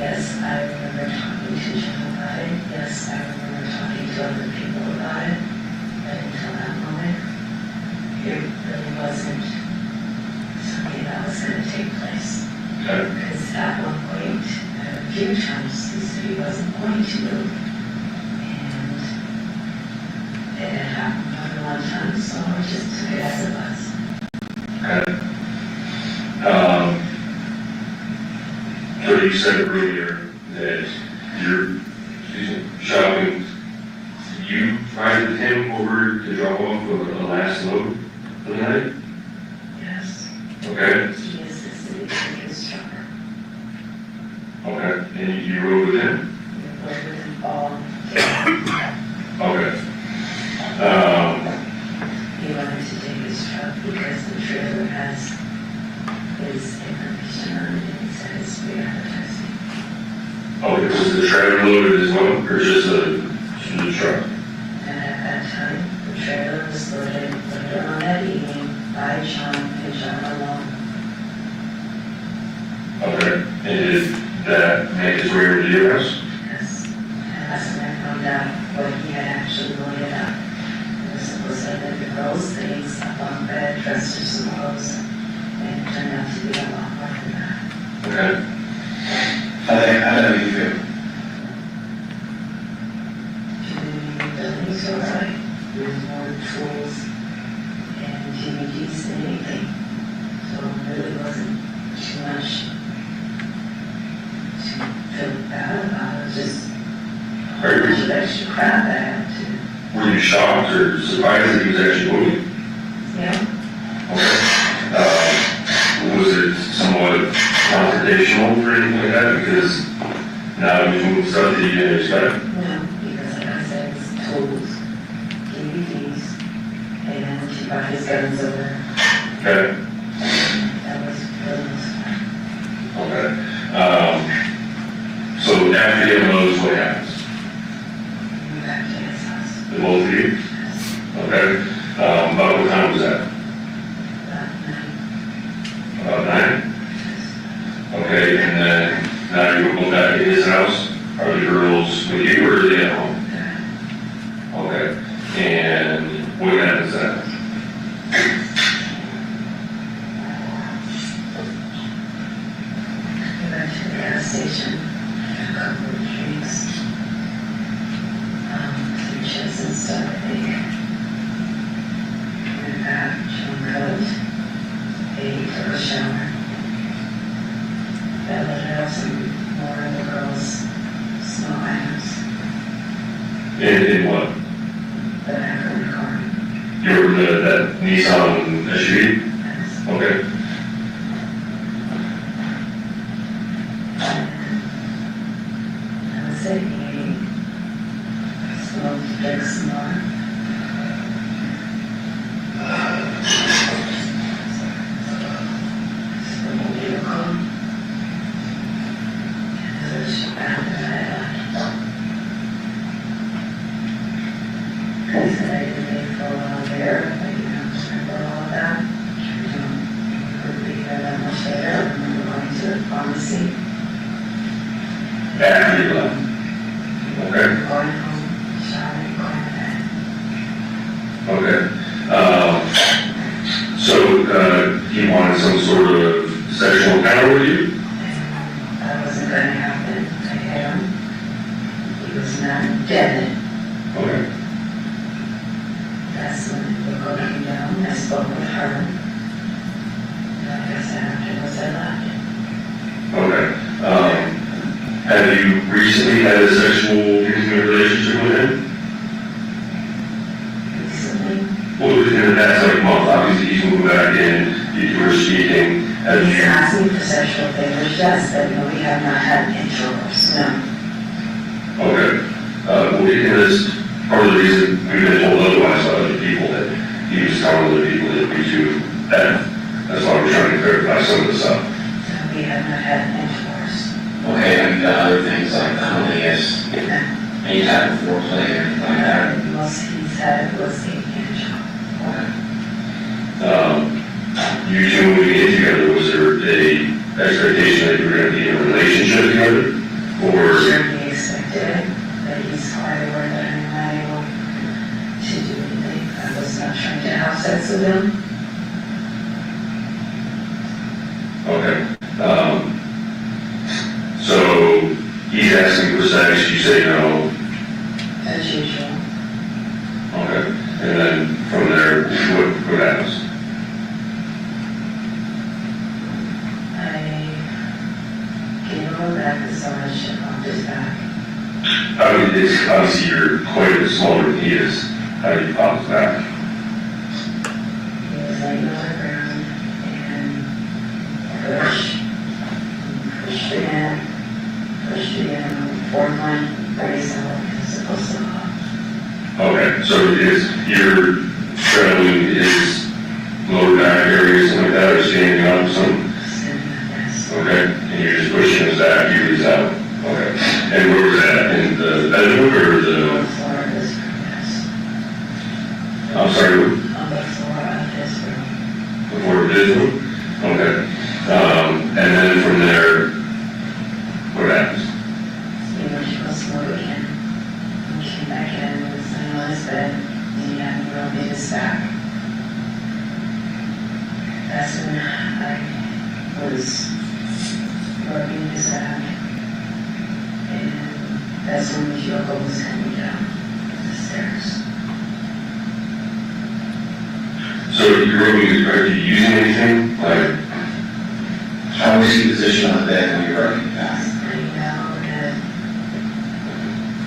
Yes, I remember talking to John about it. Yes, I remember talking to other people about it. But until that moment, it really wasn't something that was going to take place. Because at one point, a few times, he said he wasn't going to move. And it had happened more than one time, so I just took it as it was. So you said earlier that you're shopping. You invited him over to drop off a last load for the night? Yes. Okay. He assisted in his trucker. Okay. And you rode with him? We rode with him all. Okay. He wanted to take his truck because the trailer has his information on it and he said it's free advertising. Okay, was the trailer loaded as well, or just the truck? And at that time, the trailer was loaded later on that evening by John and John alone. Okay. And did that make his way over to your house? Yes. And that's when I found out what he had actually loaded up. It was supposed to have been the girls' things, a bunk bed, dressers, some clothes, and it turned out to be a lot more than that. Okay. How do you feel? Jimmy was all right. There was more tools and DVDs than anything. So it really wasn't too much to feel bad about. It was just a bunch of extra crap that I had to. Were you shocked or surprised that he was actually moving? Yeah. Okay. Was it somewhat confrontational or anything like that? Because now he's moving stuff that you didn't expect? No, because like I said, it's tools, DVDs, and he brought his guns over. Okay. That was for the most part. So after he unloads, what happens? The both of you? Okay. About what time was that? About 9? Okay, and then now you're going back to his house? Are the girls with you or are they at home? Okay. And what happens then? We went to the gas station, had a couple of drinks, some chips and stuff, I think. Went back, chilled out, ate, took a shower. I let her have some more of the girls' small items In what? that I have in the car. That Nissan SUV? Okay. I was saying, smoked, drank some more. Smoked a vehicle. And it was bad that I left. I said I didn't leave for a while there, but you don't remember all of that. You couldn't be there that much later. I remember going to the pharmacy. After you left? Okay. Going home, showering, going to bed. Okay. So he wanted some sort of sexual encounter with you? That wasn't going to happen. I hit him. He was not dead. Okay. That's when the girl came down. I spoke with her. And like I said, afterwards I left. Okay. Have you recently had a sexual intimate relationship with him? Recently? Well, in the past like month, obviously he's moving back in, you were speaking. Have He's you? asked me for sexual favors, yes, but no, we have not had intercourse, no. Okay. Well, because part of the reason we've been told otherwise by other people that he was telling other people that we do that. That's why we're trying to clarify some of this stuff. No, we have not had intercourse. Okay, have you done other things like cunnilingus, any type of foreplay or anything like that? The most he's had was a hand job. You two moving in together, was there a expectation that you were going to be in a relationship together? Or? Sure, he expected it, but he's quite aware that I'm not able to do anything. I was not trying to have sex with him. Okay. So he's asking for sex, you say no. As usual. Okay. And then from there, what happens? I gave him a massage on his back. I mean, it's obviously you're quite a bit smaller than he is. How do you pop his back? He was laying on the ground and pushed again, 4 line, very solid, it's supposed to pop. Okay, so you're straddling his lower back area, something like that, or standing up, something? Okay, and you're just pushing his back, you release out. Okay, and where was that, in the bedroom or the? I'm sorry, On the floor of his room. before his room? Okay, and then from there, what happens? He went to go smoke again. He came back in and was laying on his bed, and he hadn't rubbed his back. That's when I was rubbing his back. And that's when the vehicle was coming down the stairs. So you're rubbing his back, are you using anything, like? How was he positioned on the bed when you were rubbing back? Laying down on the bed.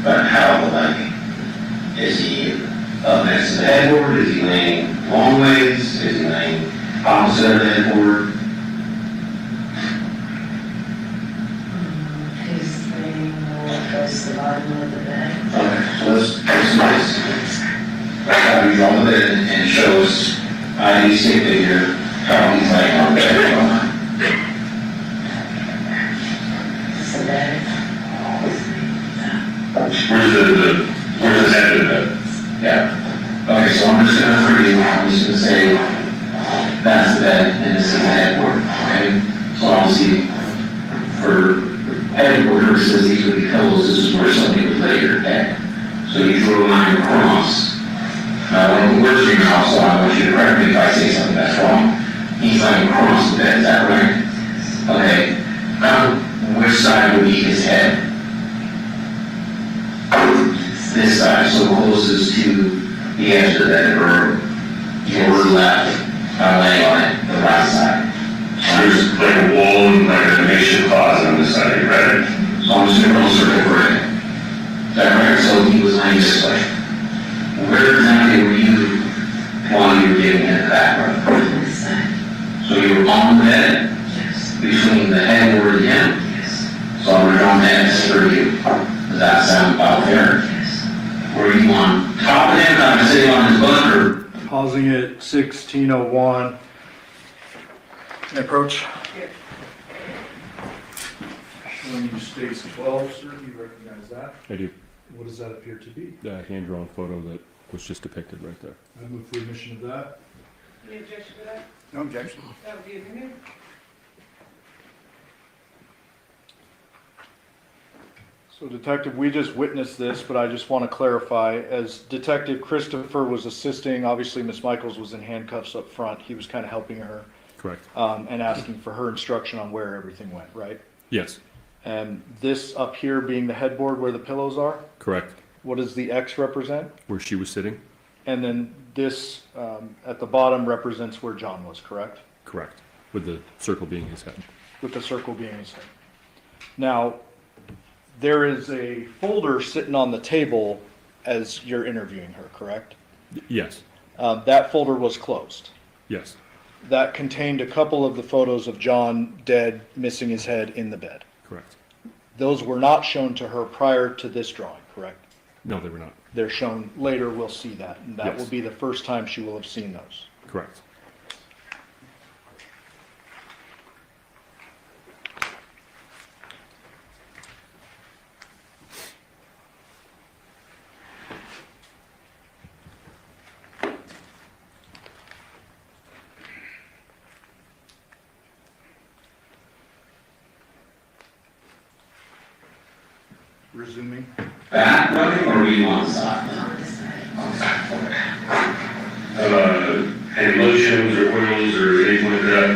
But how, like, is he up next to the headboard? Is he laying long ways? Is he laying opposite of the headboard? He's laying more towards the bottom of the bed. Okay, so let's nice. Have you on the bed and show us how you see figure how he's laying on the bed. So that where's the head of the bed? Yeah. Okay, so I'm just gonna, for you, I'm just gonna say, that's the bed, and this is the headboard, okay? So obviously, for headboard purposes, these would be pillows, this is where somebody would lay your head. So you draw a line across. Now, when the words in your mouth, so I want you to correct me if I say something that's wrong. He's lying across the bed, is that right? Okay. Now, which side would be his head? This side, so closest to the edge of the bed, or your left, laying on it, the right side. There's like a wall and like a makeshift closet on this side, right? So I'm just going to circle for it. Is that right? So he was lying this way. Where exactly were you while you were getting hit the back? This side. So you were on the bed? Yes. Between the headboard and him? Yes. So I'm going to draw an X for you. Does that sound about fair? Yes. Were you on top of him, not sitting on his butt, or? Pausing at 16:01. Approach. Showing you space 12, sir. You recognize that? I do. What does that appear to be? The hand-drawn photo that was just depicted right there. I move for admission of that. Any objection to that? No objection. That would be an opinion. So Detective, we just witnessed this, but I just want to clarify, as Detective Christopher was assisting, obviously Ms. Michaels was in handcuffs up front. He was kind of helping her. Correct. And asking for her instruction on where everything went, right? Yes. And this up here being the headboard where the pillows are, Correct. what does the X represent? Where she was sitting? And then this at the bottom represents where John was, correct? Correct. With the circle being his head. With the circle being his head. Now, there is a folder sitting on the table as you're interviewing her, correct? Yes. That folder was closed. Yes. That contained a couple of the photos of John dead, missing his head in the bed. Correct. Those were not shown to her prior to this drawing, correct? No, they were not. They're shown later, we'll see that. And that Yes. will be the first time she will have seen those. Correct. Resuming. Back running, or were you on the side? Any lotions or oils or anything like that?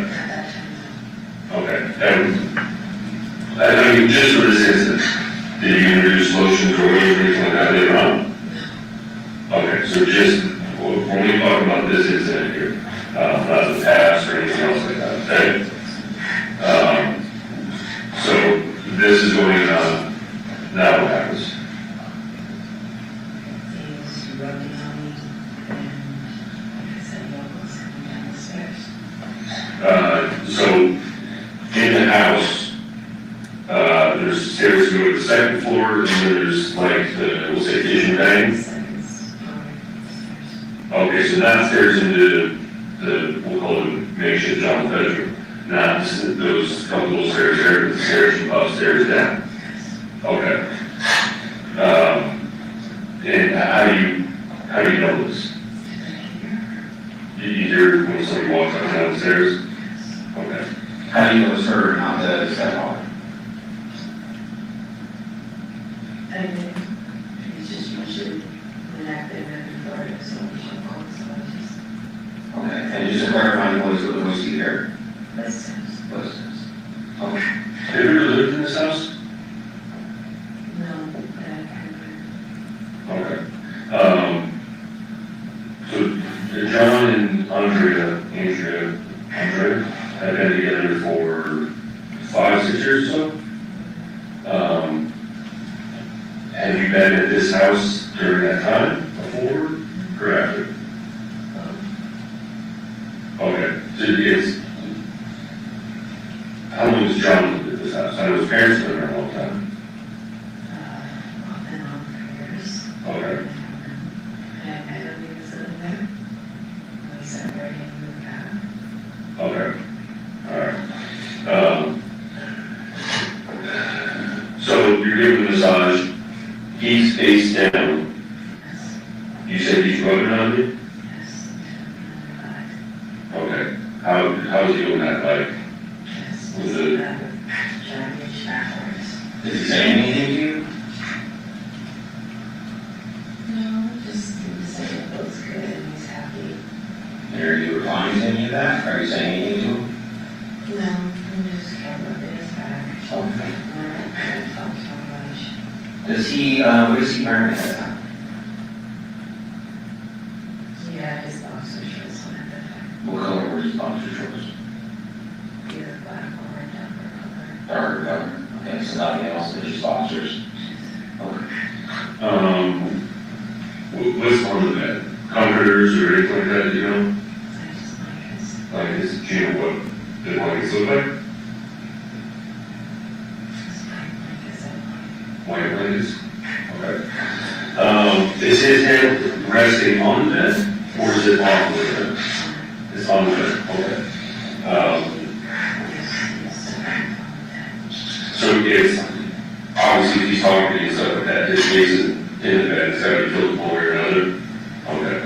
Okay, and, I mean, just for this instance, did you introduce lotions or oils or anything like that later on? Okay, so just, when we talk about this incident here, not the past or anything else like that, okay? So, this is going on, now what happens? He was rubbing on me, and like I said, Michael's coming down the stairs. So, in the house, there's stairs to go to the second floor, and there's like the, we'll say, kitchen bang. Okay, so downstairs into the, we'll call it makeshift John's bedroom, not those couple little stairs there, but the stairs from upstairs down. Okay. And how do you know this? You hear when somebody walks up and down the stairs? Okay. How do you know it's her, not the stepfather? I mean, he's just usually inactive and Florida, so we should call it, so I just, Okay, and just to clarify, what was he there? let's, Okay. Have you ever lived in this house? no, that I Okay. So John and Andrea have been together for 5-6 years or so. Have you been at this house during that time, before or after? Okay, so it's, how long has John lived at this house? I know his parents have been there a long time. off and on for years. Okay. I don't think it's living there. We separated and moved out. Okay, all right. So you're giving the massage, he's face down. You said he's rubbing on you? Okay. How's he doing that? Like, was it? Did he say anything to you? No, just say it feels good and he's happy. Are you replying to any of that? Are you saying anything to him? No, I'm just kind of rubbing his back. Okay. I don't talk so much. Does he, what does he wear at that time? Yeah, his boxer shorts on at that time. What color were his boxer shorts? Either black or darker color. Darker color. Okay, so nothing else, it's just boxers. Okay. What's on the bed? Comforters or anything like that, you know? Like his, do you know what the blankets look like? White blankets? Okay. Is his head resting on the bed, or is it off the bed? It's on the bed, okay. So it's, obviously if he's talking and stuff like that, his face is in the bed, is that what he feels one way or another? Okay.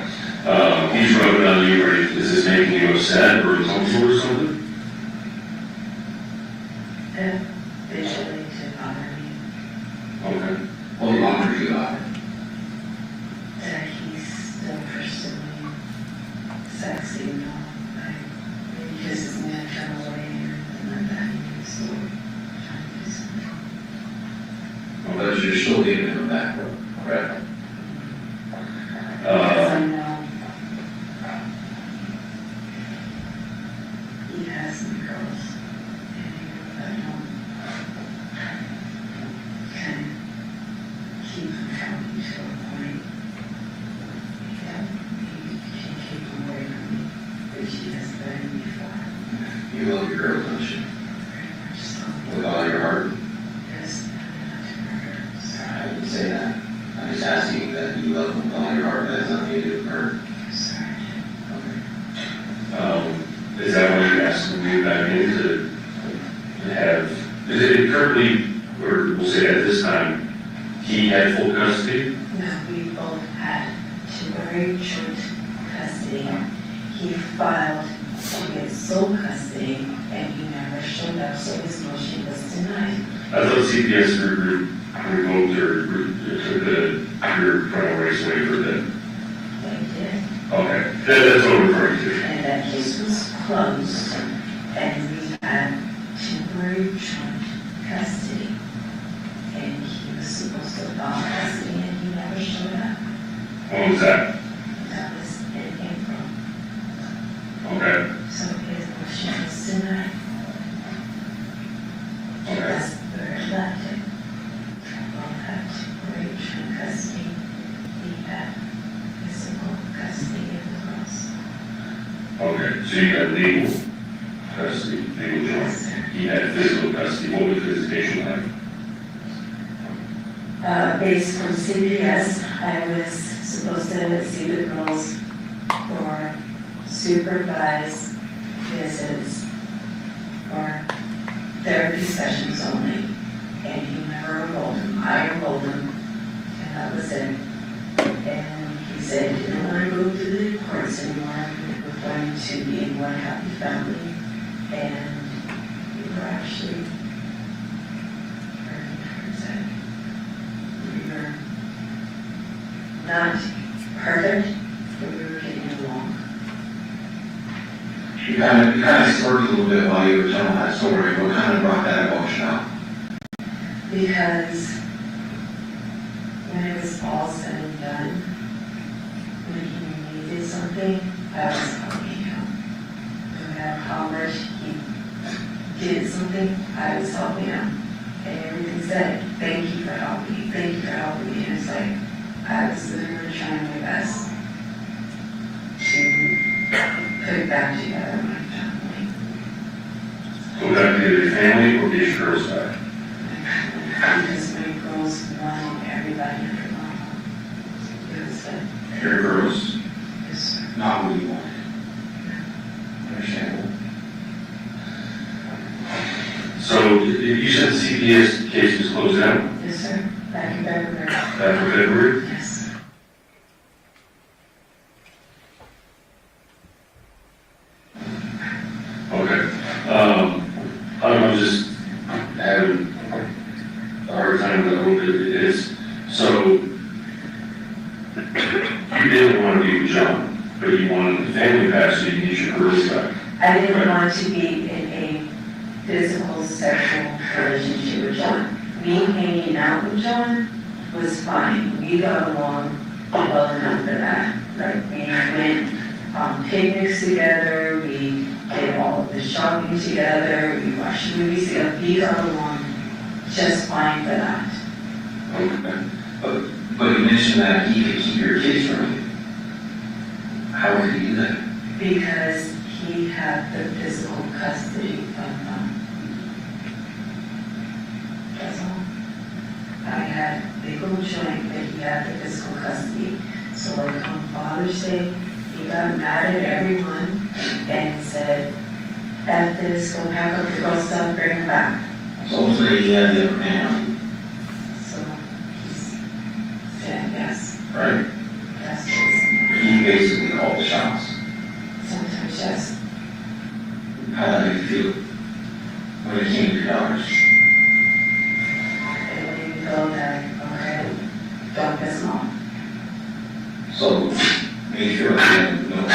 He's rubbing on you, or is this making you upset or uncomfortable or something? Visually to bother me. Okay. What bothers you about it? That he's still pursuing sex, you know, like, he kisses me, I turn away, and like that, he's still trying to do something. Well, you're still giving him back, correct? Because I know he has some girls, and I don't can keep him from me to a point. Yeah, he can keep him away from me, which he has done before. You love your girl, don't you? With all your heart? Yes, I didn't say that. I'm just asking that you love them with all your heart, that has nothing to do with her. Okay. Is that why you're asking me back in to have, is it currently, or we'll say at this time, he had full custody? No, we both had temporary joint custody. He filed to get sole custody, and he never showed up, so his motion was denied. I thought CPS revoked or took your parental rights away for that. They did. Okay, that's what I'm referring to. And that case was closed, and we had temporary joint custody. And he was supposed to file custody, and he never showed up. When was that? That was in April. Okay, So his motion was denied. okay. That's where it left it. Both had temporary joint custody. He had physical custody of the girls. Okay, so you got legal custody, legal joint. He had physical custody. What was visitation like? Based from CPS, I was supposed to see the girls for supervised visits or therapy sessions only, and he never enrolled them. I enrolled him, and that was it. And he said he didn't want to go to the courts anymore. We were going to be one happy family, and we were actually working towards it. We were not perfect, but we were getting along. You kind of smirked a little bit while you were telling that story. What kind of brought that emotion out? Because when it was all said and done, when he needed something, I was helping him. No matter how much he did something, I was helping him. And everything said, thank you for helping me, thank you for helping me. And it's like, I was literally trying my best to put it back together with my family. Go back to your family or get your girls back? Because my girls wanted everybody in their mom. It was like, Your girls, yes, sir. not what you wanted. Understandable. So you said the CPS case was closed down? Yes, sir. Back in February. Back in February? Yes. Okay. I'm just having a hard time with what it is. So, you didn't want to be with John, but you wanted the family capacity, you need your girls back. I didn't want to be in a physical, sexual relationship with John. Me hanging out with John was fine. We got along well enough for that. Like, we went on picnics together, we did all of the shopping together, we watched movies together. We got along just fine for that. Okay. But you mentioned that he could keep your kids from you. How would he do that? Because he had the physical custody of them. That's all. I had legal joint, but he had the physical custody. So like on Father's Day, he got mad at everyone and said, "F this, go pack up the girls' stuff, bring them back." So ultimately he had the upper hand, So he's said yes. right? That's what it's He basically called the shots. sometimes yes. How did you feel when it came to your daughters? It made me feel that, okay, don't piss them off. So, made you feel like you had no problem. I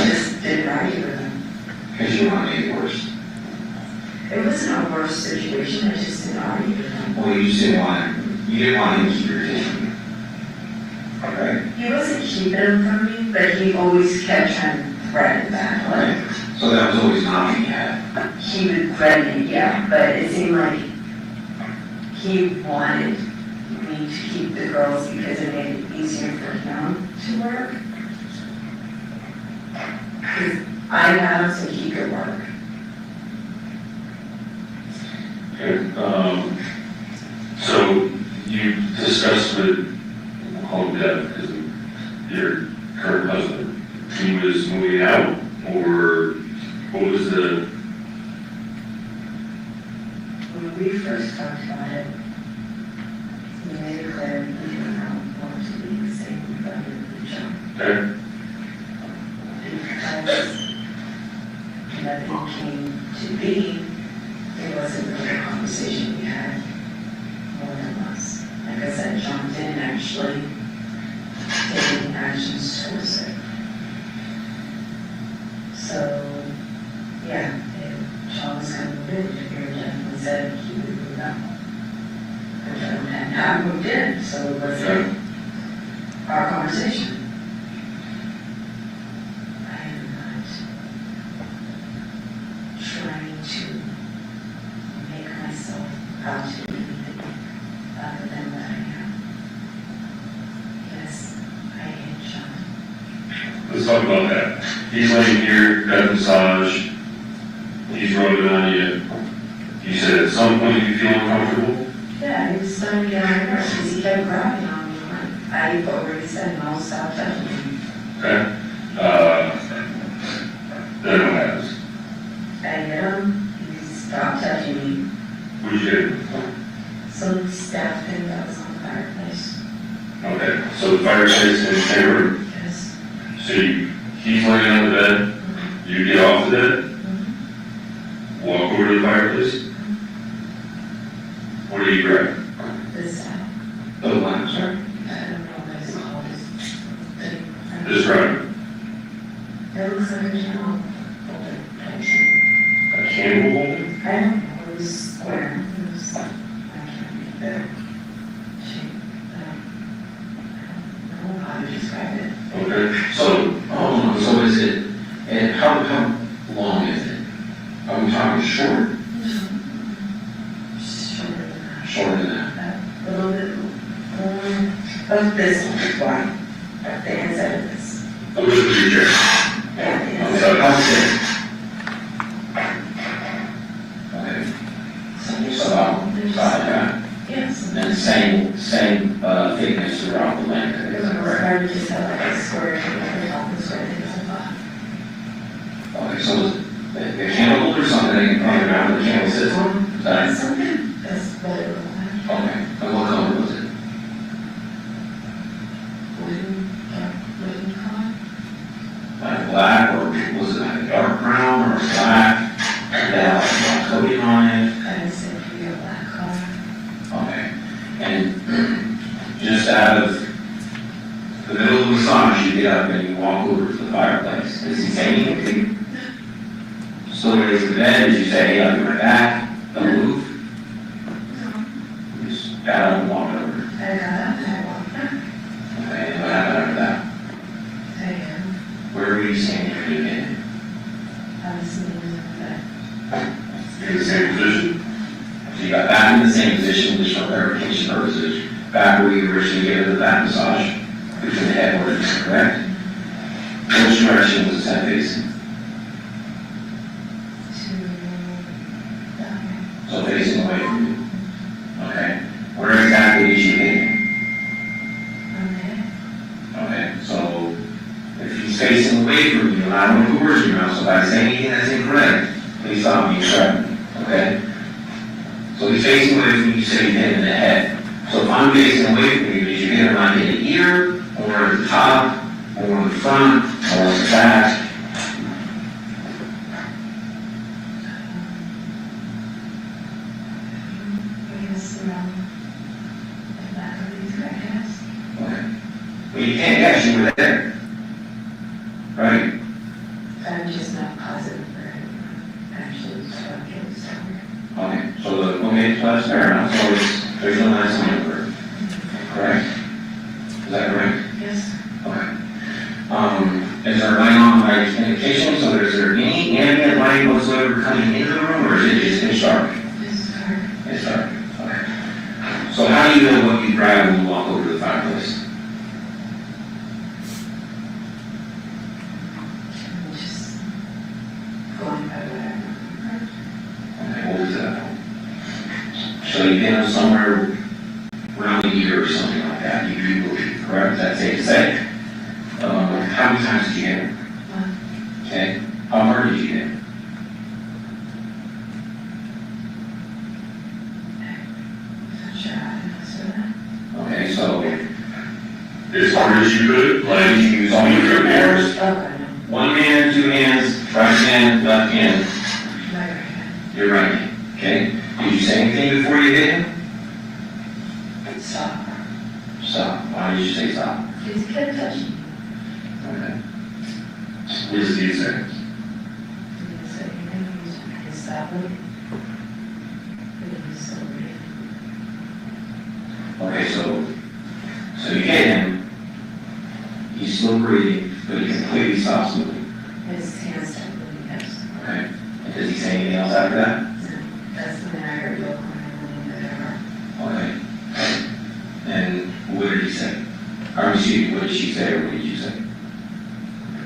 just didn't argue with them. Because you want to make it worse. It wasn't a worse situation, I just didn't argue with them. Well, you just didn't want him to keep your kids from you. Right? He wasn't keeping them from me, but he always kept trying to threaten that. Like, So that was always an option you had. he would threaten it, yeah, but it seemed like he wanted me to keep the girls because it made it easier for him to work. 'Cause I had him so he could work. Okay, so you discussed with, we'll call him Devyn, because of your current husband, he was moving out, or what was the, When we first talked about it, he made it clear he didn't want to be the same brother with John. okay, Because nothing came to be, it wasn't really a conversation we had more than once. Like I said, John didn't actually take any actions towards it. So, yeah, if John was going to move in, if you definitely said he would move out. But John hadn't not moved in, so it wasn't our conversation. I am not trying to make myself out to be anything other than what I am. Yes, I hate John. let's talk about that. He's laying here, got a massage, he's rubbing on you. You said at some point you feel uncomfortable? Yeah, he was starting to get on my nerves because he kept grabbing on me. I've already said no, stop touching me. Okay, then what happens? I hit him, he stopped touching me. What'd you do? Some staff thing that was on the fireplace. Okay, so the fireplace in the same room? Yes. So he's laying on the bed, you get off the bed, walk over to the fireplace. What do you grab? This staff. The lamp, sorry. I don't know what it's called. Describe it. It looks like a candle holder. A candle holder? I don't know, it was square. It was, I can't remember. Shape. I don't know how to describe it. Okay, So is it, and how long is it? Are we talking short? Shorter than that? A little bit more of this one, wide, the inside of this. a little bit of your chair. Yeah, the inside. So how thick? Okay. So about that. Yes. And same thickness throughout the length, is that It's correct? hard to just have like a square, like a top and square, things like that. Okay, so the candle holder, something on the ground, the candle sits on? Is that? Something, that's what it was like. Okay. out of the middle of the massage, you get up and you walk over to the fireplace. Does he say anything to you? Still raise the bed, as you say, hey, I'll be right back, don't move. You just got up and walked over. I got up and I walked back. Okay, and what happened after that? Where were you standing when you did it? I was sitting in the bed. In the same position? So you got back in the same position, just for clarification purposes, back where you originally gave it the back massage, between the headboards, correct? Which direction was his head facing? So facing away from you. Okay. Where exactly did you hit him? Okay, so if he's facing away from you, and I don't want to words your mouth, so if I say anything that's incorrect, please stop me and correct me. Okay? So he's facing away from you, you say you hit him in the head. So if I'm facing away from you, did you hit him like in the ear, or at the top, or in the front, or in the back? Well, you can't guess, you were there. Right? I'm just not positive for actually somewhere. Okay, so that's fair enough. So there's no nice number. Correct? Is that correct? Yes. Okay. Is there light on by indication? So is there any ambient light whatsoever coming into the room, or is it just pitch dark? It's dark. It's dark. Okay. So how do you know what you grab when you walk over to the fireplace? Okay, what was that? So you've been somewhere around a year or something like that, you believe, correct? Is that safe to say? How many times did you hit him? Okay. How hard did you hit him? Okay, so as hard as you could, like you use all your hands. One hand, two hands, right hand, left hand. Your right hand. Okay. Did you say anything before you hit him? Stop. Stop. Why did you say stop? Please keep touching. Okay. What does he say? Stop it. Okay, so you hit him, he's still breathing, but he completely stops moving. His hands start moving, yes. Okay. And does he say anything else after that? That's when I heard local and Okay. And what did he say? Or excuse me, what did she say, or what did you say?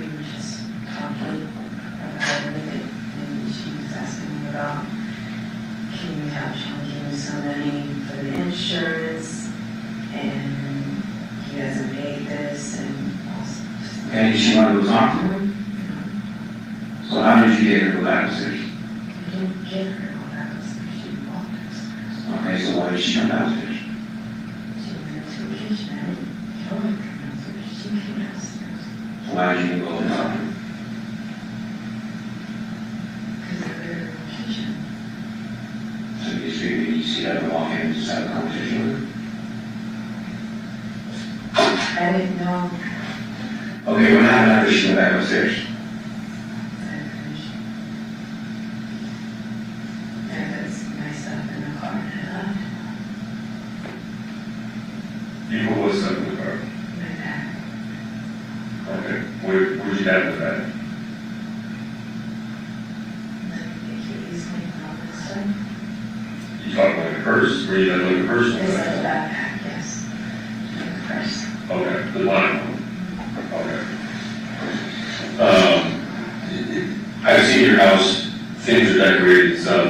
we were just talking about everything, and she was asking me about, can you help Sean give me some money for the insurance, and he hasn't paid this, and also. Okay, did she want to go talk to him? So how did you get her to go back upstairs? I didn't get her all that, she walked upstairs. Okay, so why did she come downstairs? She went into the kitchen, I didn't tell her to come downstairs, she came downstairs. So why did you go and talk to him? Because they were in the kitchen. So you just figured you see her walk in and just have a conversation with her? I didn't know. Okay, what happened after she went back upstairs? You put what stuff in the car? Okay, where'd you have the bag? You talking like a purse, or you had like a purse? It's like a backpack, yes. Like a purse. Okay, the line one. Okay. I've seen your house, things are decorated and stuff.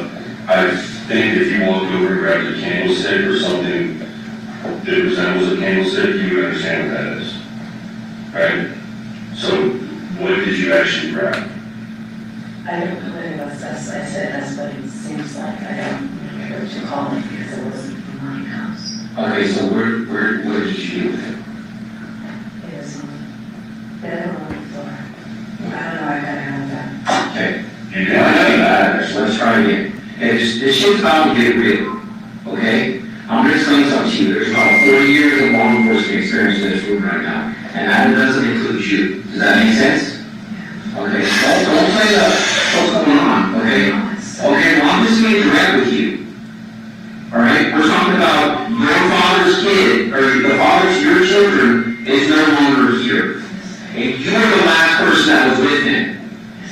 I think if you walked over and grabbed a candlestick or something that resembles a candlestick, you would understand what that is. Right? So what did you actually grab? I don't know what it was, that's, I said that's what it seems like, I don't know what you call it, because it wasn't in my house. Okay, so where did you do with it? It was on the bed or on the floor. I don't know, I gotta have that. Okay. You know that, so let's try again. Okay, this shit's about to get real. Okay? I'm gonna explain something to you. There's about 40 years of law enforcement experience in this room right now, and that doesn't include you. Does that make sense? Okay, don't play what's going on, okay? Okay, well, I'm just being direct with you. Alright? We're talking about your father's kid, or the father's, your children, is no longer here. And you were the last person that was with him.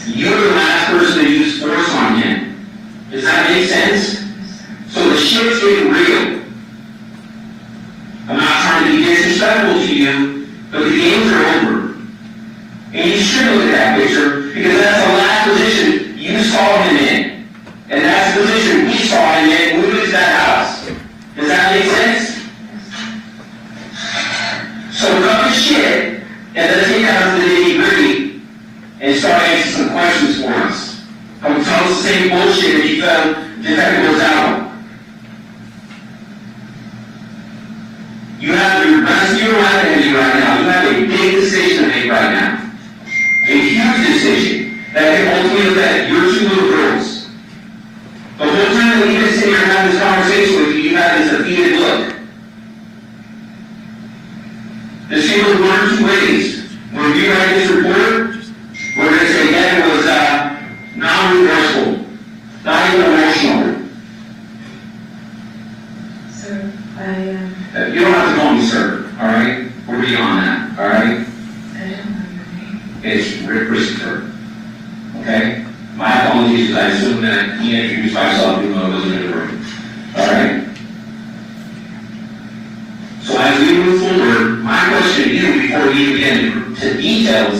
You were the last person to use force on him. Does that make sense? So the shit's getting real. I'm not trying to be disrespectful to you, but the games are over. And you should look at that picture, because that's the last position you saw him in. And that's the position we saw him in moving to that house. Does that make sense? So cut the shit, and let's get down to the nitty-gritty, and start answering some questions for us. I would tell us the same bullshit if you felt Detective was out. You have your best year ahead of you right now. You have a big decision to make right now. A huge decision that can ultimately affect your two little girls. The whole time that we've been sitting here having this conversation with you, you have this defeated look. This can go one or two ways. When we write this report, we're going to say that it was non-reversible, not even emotional. Sir, You don't have to call me sir, all right? We're beyond that, all right? I don't know your name. It's Rick Christopher, okay? My apologies, because I assumed that he introduced myself even though I wasn't in the room, all right? So as we move forward, my question to you before we even get into details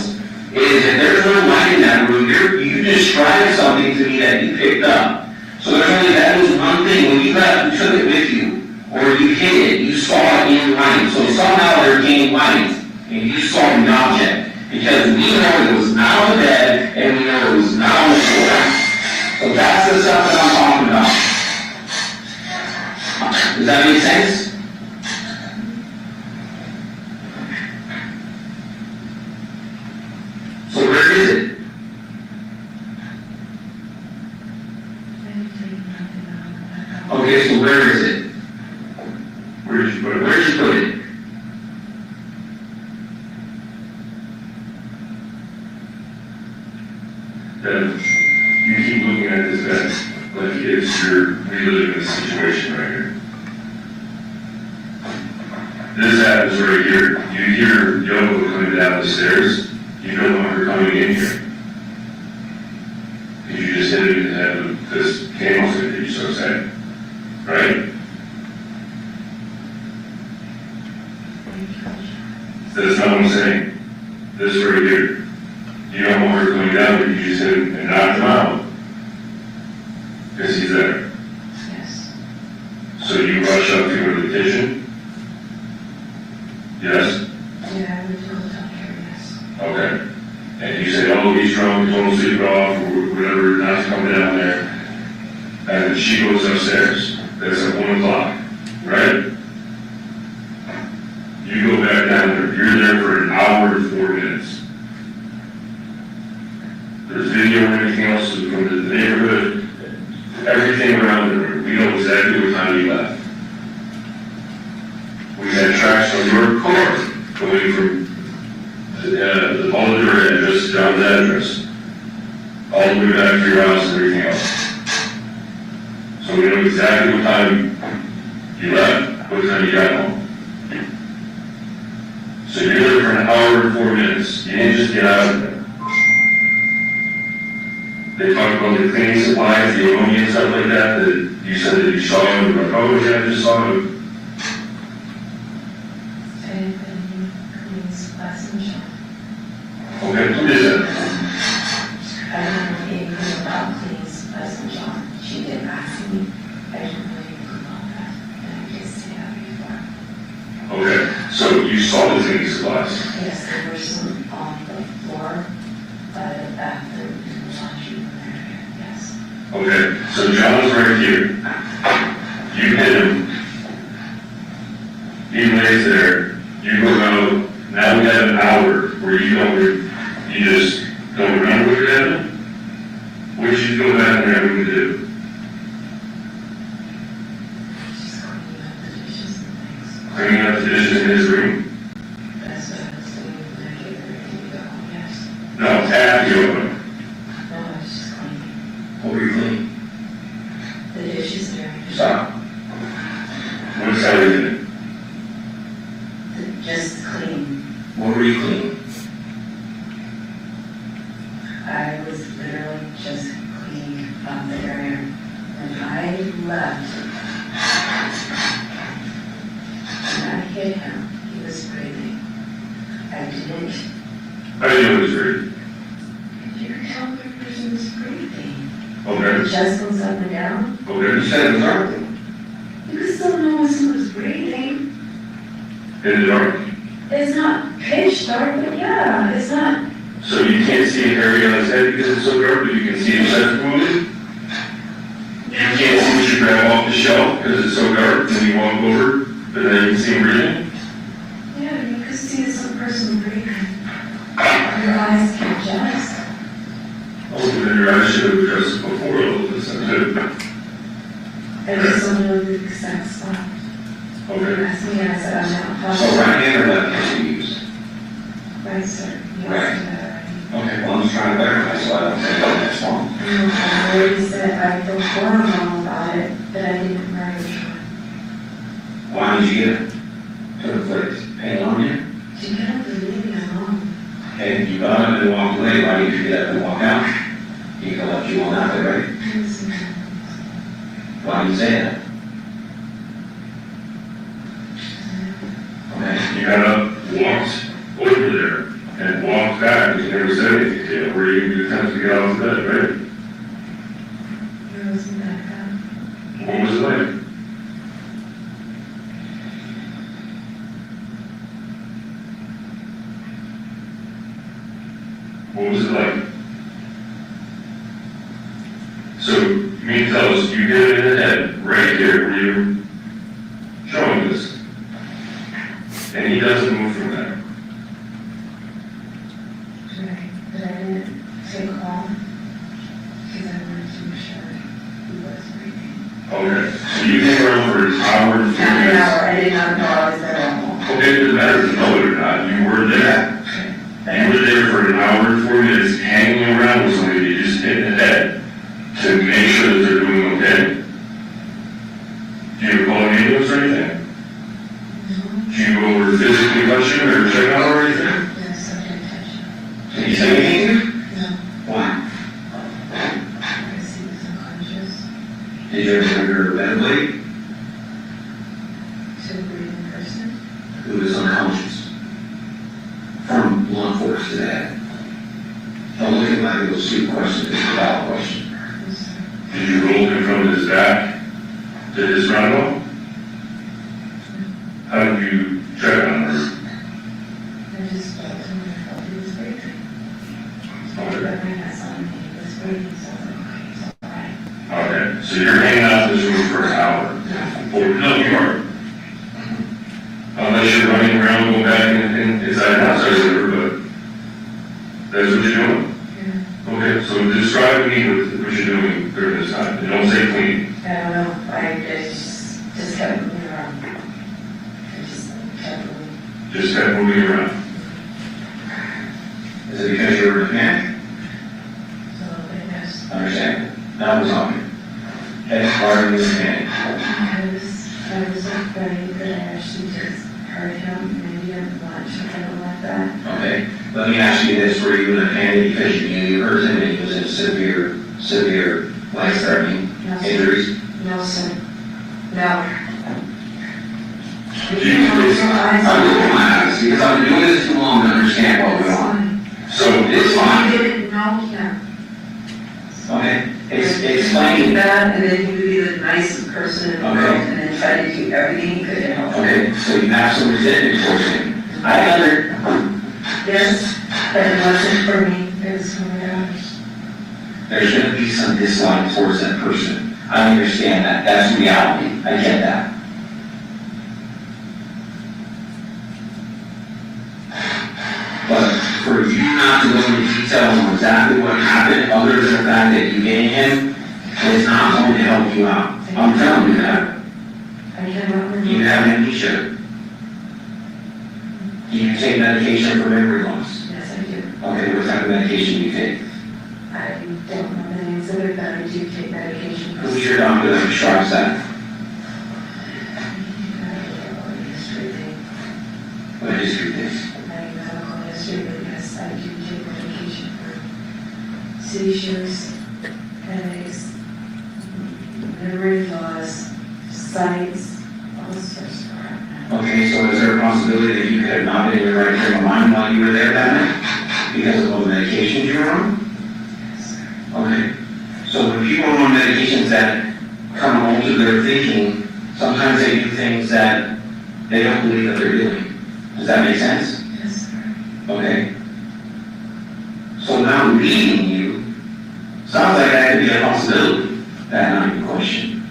is if there's no light in that room, you described something to me that you picked up. So there's only that was one thing. When you left, you took it with you, or you hid it, you saw it in light. So somehow there came light, and you saw the object. Because we know it was not on the bed, and we know it was not on the floor. So that's the stuff that I'm talking about. Does that make sense? So where is it? Okay, so where is it? Where did you put it? Where did you put it? That you keep looking at this as like it's you're reliving this situation right here. This happens right here. You hear Yoga coming down the stairs. You no longer coming in here. Because you just hit it in the head with this candlestick that you so sad. Right? That's not what I'm saying. This right here. You no longer coming down, but you just hit him and knocked him out. Because he's there. Yes. So you rush up to him with the kitchen? Yes? Yeah, I would feel here, yes. Okay. And you say, oh, he's drunk, total sleep off, or whatever, not coming down there. And she goes upstairs. That's at 1 o'clock, right? You go back down there. You're there for an hour and 4 minutes. There's video or anything else from the neighborhood, everything around the room. We know exactly what time you left. We had tracks on your car going from the Boulder address down the address, all the way back to your house and everything else. So we know exactly what time you left, what time you got home. So you're there for an hour and 4 minutes. You didn't just get out of there. They talked about the cleaning supplies, the ammonia and stuff like that, that you said that you saw him, like, oh yeah, I just saw him. Okay, who is that? I don't know anything about cleaning supplies and John. She did ask me. I didn't know anything about that. And I just said that before. Okay, so you saw the cleaning supplies? Yes, there were some on the floor by the bathroom and the laundry room area, yes. Okay, so John's right here. You hit him. He lays there. You go out. Now we have an hour where you just don't remember what happened. What did you go back there and do? She's going to Cleaning up the dishes in his room? That's what I was doing when I gave everything to go, yes. No, after you open. No, I was just cleaning. What were you cleaning? The dishes and everything. Stop. What side are you in? Just clean. What were you cleaning? I was literally just cleaning up the area. When I left, when I hit him, he was breathing. I didn't. How do you know he was breathing? You could tell when a person was breathing. Okay. The chest goes up and down. Okay, you said it was dark. You could still know when someone's breathing. In the dark. It's not pitch dark, but yeah, it's not. So you can't see a area on his head because it's so dark, but you can see his chest moving? You can't see what you grab off the shelf because it's so dark, and you walk over, but then you can see him breathing? Yeah, you could see some person breathing. Your eyes can adjust. Oh, then your eyes should have adjusted before all of this, too. I just don't know the exact spot. Okay. Ask me, I said, I'm not So positive. right hand or left hand you use? Right, sir. Yes, Right. sir. Okay, well, I'm just trying to verify, so I don't think that's wrong. I already said I feel horrible about it, but I didn't marry her. Why did you get it? To the place? Pain on you? She can't leave me alone. And you got up and walked away, why did you get up and walk out? You could have left you on that way, right? Why do you say that? Okay, you got up, walked over there, and walked back, and you never said anything to you, were you attempting to get off the bed, right? It wasn't that bad. What was it like? What was it like? So, you mean to tell us you hit it in the head, right here, where you're showing this, and he doesn't move from there? Right, but I didn't take off because I wanted to make sure he was breathing. Okay, so you hang around for an hour and 4 Half an minutes? hour, I did not know I was there alone. Okay, it doesn't matter if you know it or not, you were there. You were there for an hour and 4 minutes, hanging around with somebody you just hit in the head to make sure that they're doing okay. Do you call an ambulance or anything? Do you go over to physically touch him or check out or anything? Yes, I did touch him. Did he say anything? No, Why? because he was unconscious. Did you ever hear a ventilator? To a breathing person. Who is unconscious? From law enforcement. Don't look at like those two questions, it's a valid question. Did you roll him from his back to his frontal? How did you check on her? I just felt him and I felt he was breathing. Okay. But when I saw him, he was breathing, so I was like, okay, he's all right. Okay, so you're hanging out in this room for an hour? No, you aren't. Unless you're running around, going back in inside the house or whatever, but that's what you're doing? Yeah. Okay, so describe to me what you're doing during this time, and don't say clean. I don't know, I just kept moving around. I just kept moving. Just kept moving around. Is it because you were in a panic? So I guess Understand? Now we're talking. Head hard in the panic. I was afraid that I actually just hurt him, maybe I'm not sure, I don't like that. Okay, let me ask you this, were you in a panic because you knew you hurt him and he was in severe life-threatening injuries? No, sir. No. Because I've been doing this too long to understand what went on. So it's fine. I didn't know him. Okay, Explain explain. that, and then he would be the nicest person in the world, Okay. and then try to do everything he could to help. Okay, so you have some resentment towards him. I Yes, but it wasn't for me, it was for my others. There's gonna be some dislike towards that person. I understand that, that's reality, I get that. But for you not to go into details on exactly what happened, other than the fact that you gave him, is not going to help you out. I'm telling you that. I cannot remember. You have amnesia. take medication for memory loss? Yes, I do. Okay, what type of medication do you take? I don't know the names of it, but I do take medication. Who's your doctor that prescribes that? What history things? My medical history, but yes, I do take medication for seizures, headaches, memory loss, sights, all sorts of crap. Okay, so is there a possibility that you could have not been in your right frame of mind while you were there that night? Because of all the medications you were on? Yes, sir. Okay. So when people are on medications that come home to their thinking, sometimes they do things that they don't believe that they're doing. Does that make sense? Yes, sir. Okay. So now reading you, sounds like that could be a possibility, that night in question.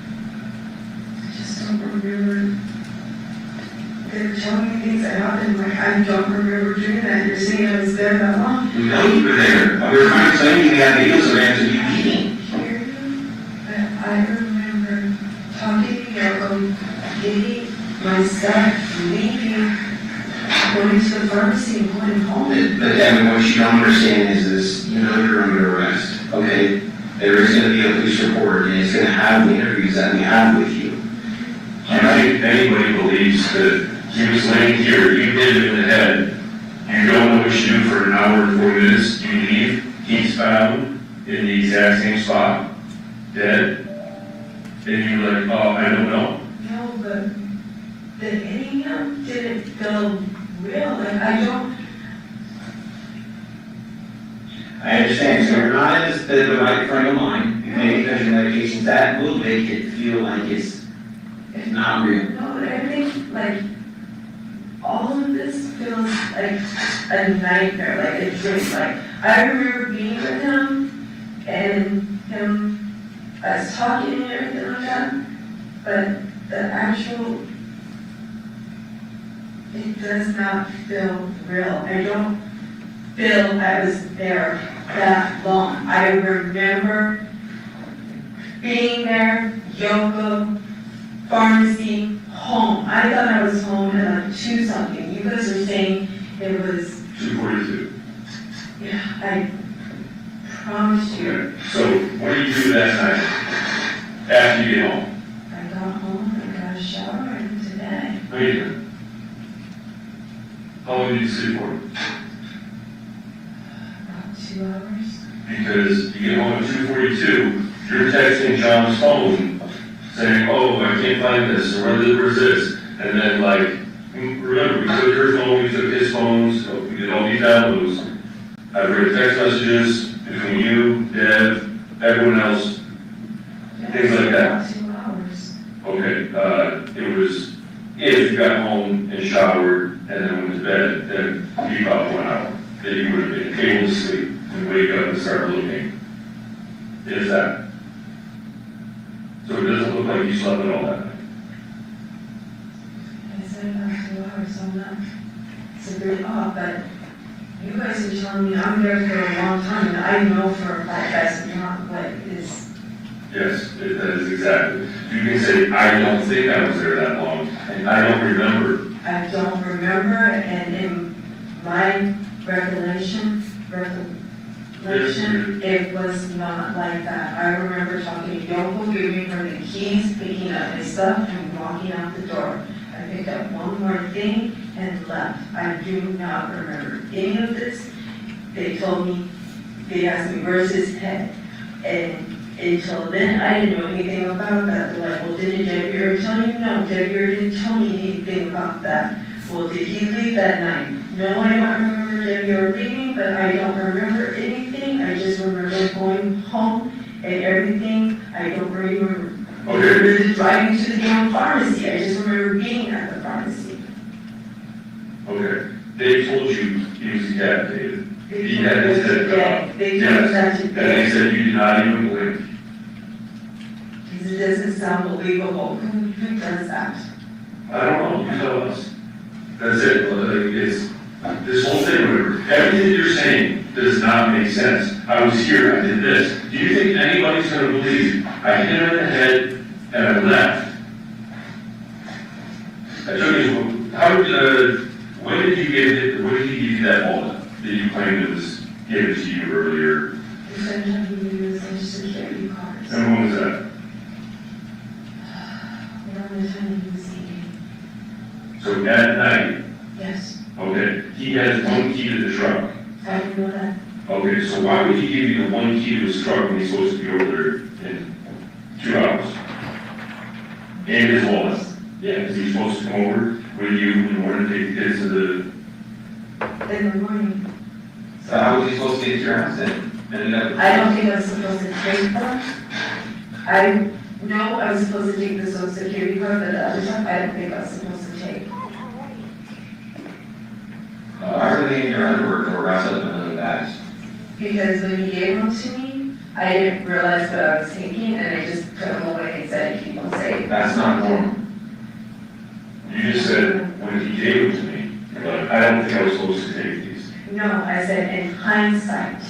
I just don't remember. They were telling me things that happened, like I don't remember doing that. You're saying I was there that long? We know you were there. We were trying to explain to you we had videos of Answer you eating. But I remember talking to Yoko, getting my stuff, leaving, going to the pharmacy and going home. But Devyn, what you don't understand is this, you know you're under arrest, okay? There is going to be a police report, and it's going to have the interviews that we have with you. Do you think anybody believes that he was laying here, you hit him in the head, you don't know what you do for an hour and 40 minutes, you leave, he's found in the exact same spot, dead, and you're like, oh, I don't know. No, but the hitting him didn't feel real. Like I don't. I understand, so you're not in the right frame of mind, maybe because your medications, that will make it feel like it's not real. No, but everything, like, all of this feels like a nightmare, like a dream. Like, I remember being with him and him, us talking and everything like that, but the actual, it does not feel real. I don't feel I was there that long. I remember being there, yoga, pharmacy, home. I thought I was home at like 2 something. You guys are saying it was 2:42. Yeah, I promise you. Okay, so what do you do that night, after you get home? I got home, I got a shower, and today. No, you didn't. How long did you sleep for? About 2 hours. Because you get home at 2:42, you're texting John's phone saying, oh, I can't find this, or where's this? And then like, remember, we took your phone, we took his phone, so we did all these downloads. I've read text messages between you, Dev, everyone else, things like that. About 2 hours. Okay, it was, if you got home and showered and then went to bed, then be about 1 hour. Then you would have been able to sleep and wake up and start looking. Is that? So it doesn't look like you slept at all that night. I said about 2 hours, so I'm not severely off, but you guys are telling me I'm there for a long time, and I know for a fact that's not what is. Yes, that is exactly. You can say, I don't think I was there that long, and I don't remember. I don't remember, and in my recollection, it was not like that. I remember talking to Yoko, giving her the keys, picking up my stuff, and walking out the door. I picked up one more thing and left. I do not remember any of this. They told me, they asked me, where's his head? And until then, I didn't know anything about that. They're like, well, didn't Debbie already tell you? No, Debbie already didn't tell me anything about that. Well, did he leave that night? No, I don't remember Debbie or leaving, but I don't remember anything. I just remember going home and everything. I don't remember driving to the damn pharmacy. I just remember being at the pharmacy. Okay, they told you he was decapitated. He had his head cut off. They told us that And they said you did not even blink. It doesn't sound believable. Who does that? I don't know, you tell us. That's it, it's, this whole thing, remember, everything you're saying does not make sense. I was here, I did this. Do you think anybody's gonna believe I hit her in the head and I left? I took his, how did, When did you give it, when did he give you that wallet that you claimed was given to you earlier? He said he would use Social Security cards. And when was that? Around the time he was eating. So at night? Yes. Okay, he has one key to the truck. I didn't know that. Okay, so why would he give you the one key to his truck when he's supposed to be over there in 2 hours? And his wallet? Yeah, because he's supposed to come over with you in order to take the kids to the... In the morning. So how was he supposed to get your house then? I don't think I was supposed to take them. I know I was supposed to take the Social Security card, but the other time I don't think I was supposed to take. Why were they in your underwear or wrapped up in the bags? Because when he gave them to me, I didn't realize what I was taking, and I just put them away and said, keep them safe. That's not normal. You just said, when he gave them to me, but I don't think I was supposed to take these. No, I said in hindsight.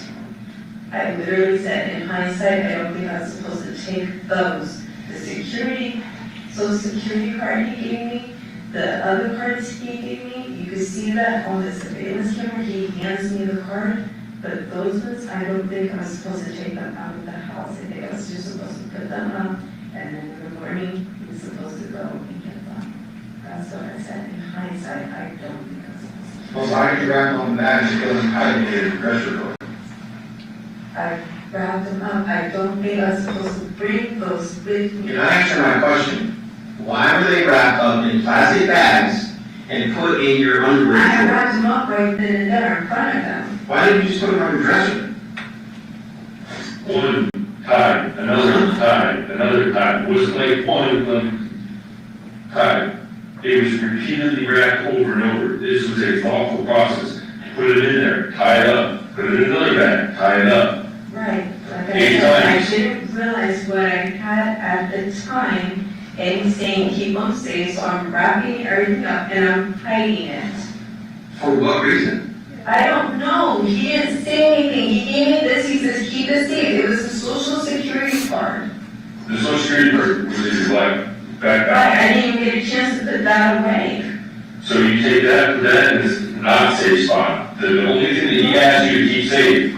I literally said in hindsight, I don't think I was supposed to take those. The Social Security card he gave me, the other cards he gave me, you could see that on the surveillance camera, he hands me the card, but those ones, I don't think I was supposed to take them out of the house. I think I was just supposed to put them up, and then in the morning, he was supposed to go and get them. That's what I said. In hindsight, I don't think I was supposed to. Well, why did you wrap them on the bags and put them hiding in the pressure cooker? I wrapped them up. I don't think I was supposed to bring those with me. You're not answering my question. Why were they wrapped up in plastic bags and put in your underwear? I wrapped them up right then and there in front of them. Why didn't you just put them on your dresser? One tied, another tied, another tied. It wasn't like one of them tied. It was repeatedly wrapped over and over. This was a thoughtful process. Put it in there, tie it up, put it in another bag, tie it up. Right. Like I 8 said, I times. didn't realize what I had at the time, and he's saying keep them safe, so I'm wrapping everything up and I'm hiding it. For what reason? I don't know. He didn't say anything. He gave me this. He says keep it safe. It was a Social Security card. The Social Security card was in your black backpack. I didn't even get a chance to put that away. So you take that, put that in this not safe spot. The only thing that he asked you to keep safe,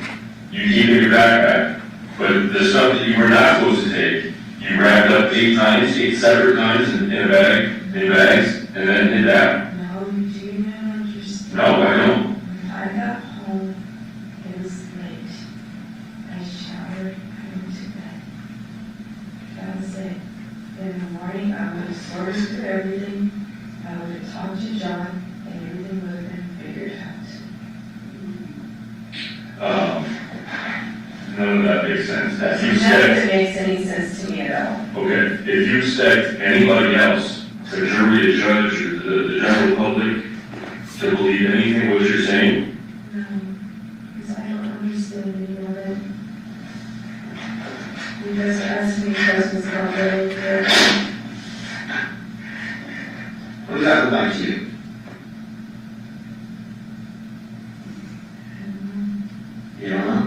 you keep in your backpack. But the stuff that you were not supposed to take, you wrapped up 8 times, 8 separate times in a bag, in bags, and then hid that. No, you do not understand. No, I don't. When I got home, it was late. I showered, I went to bed. That was it. In the morning, I would have sorted through everything. I would have talked to John, and everything would have been figured out. None of that makes sense. If you None of it said, makes any sense to me at all. okay, if you expect anybody else, the jury, a judge, or the general public, to believe anything what you're saying, No, because I don't understand any of it. You guys are asking me questions about what I did. What does that look like to you? You don't know?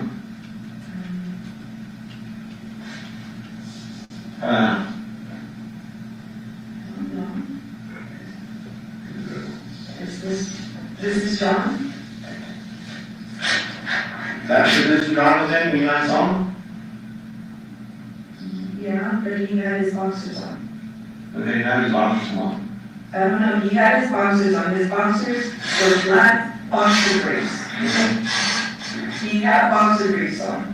This is John? That's what this Johnathan, when you last saw him? Yeah, but he had his boxers on. Okay, now he's boxers on. I don't know, he had his boxers on. His boxers were black boxer briefs. He had boxer briefs on.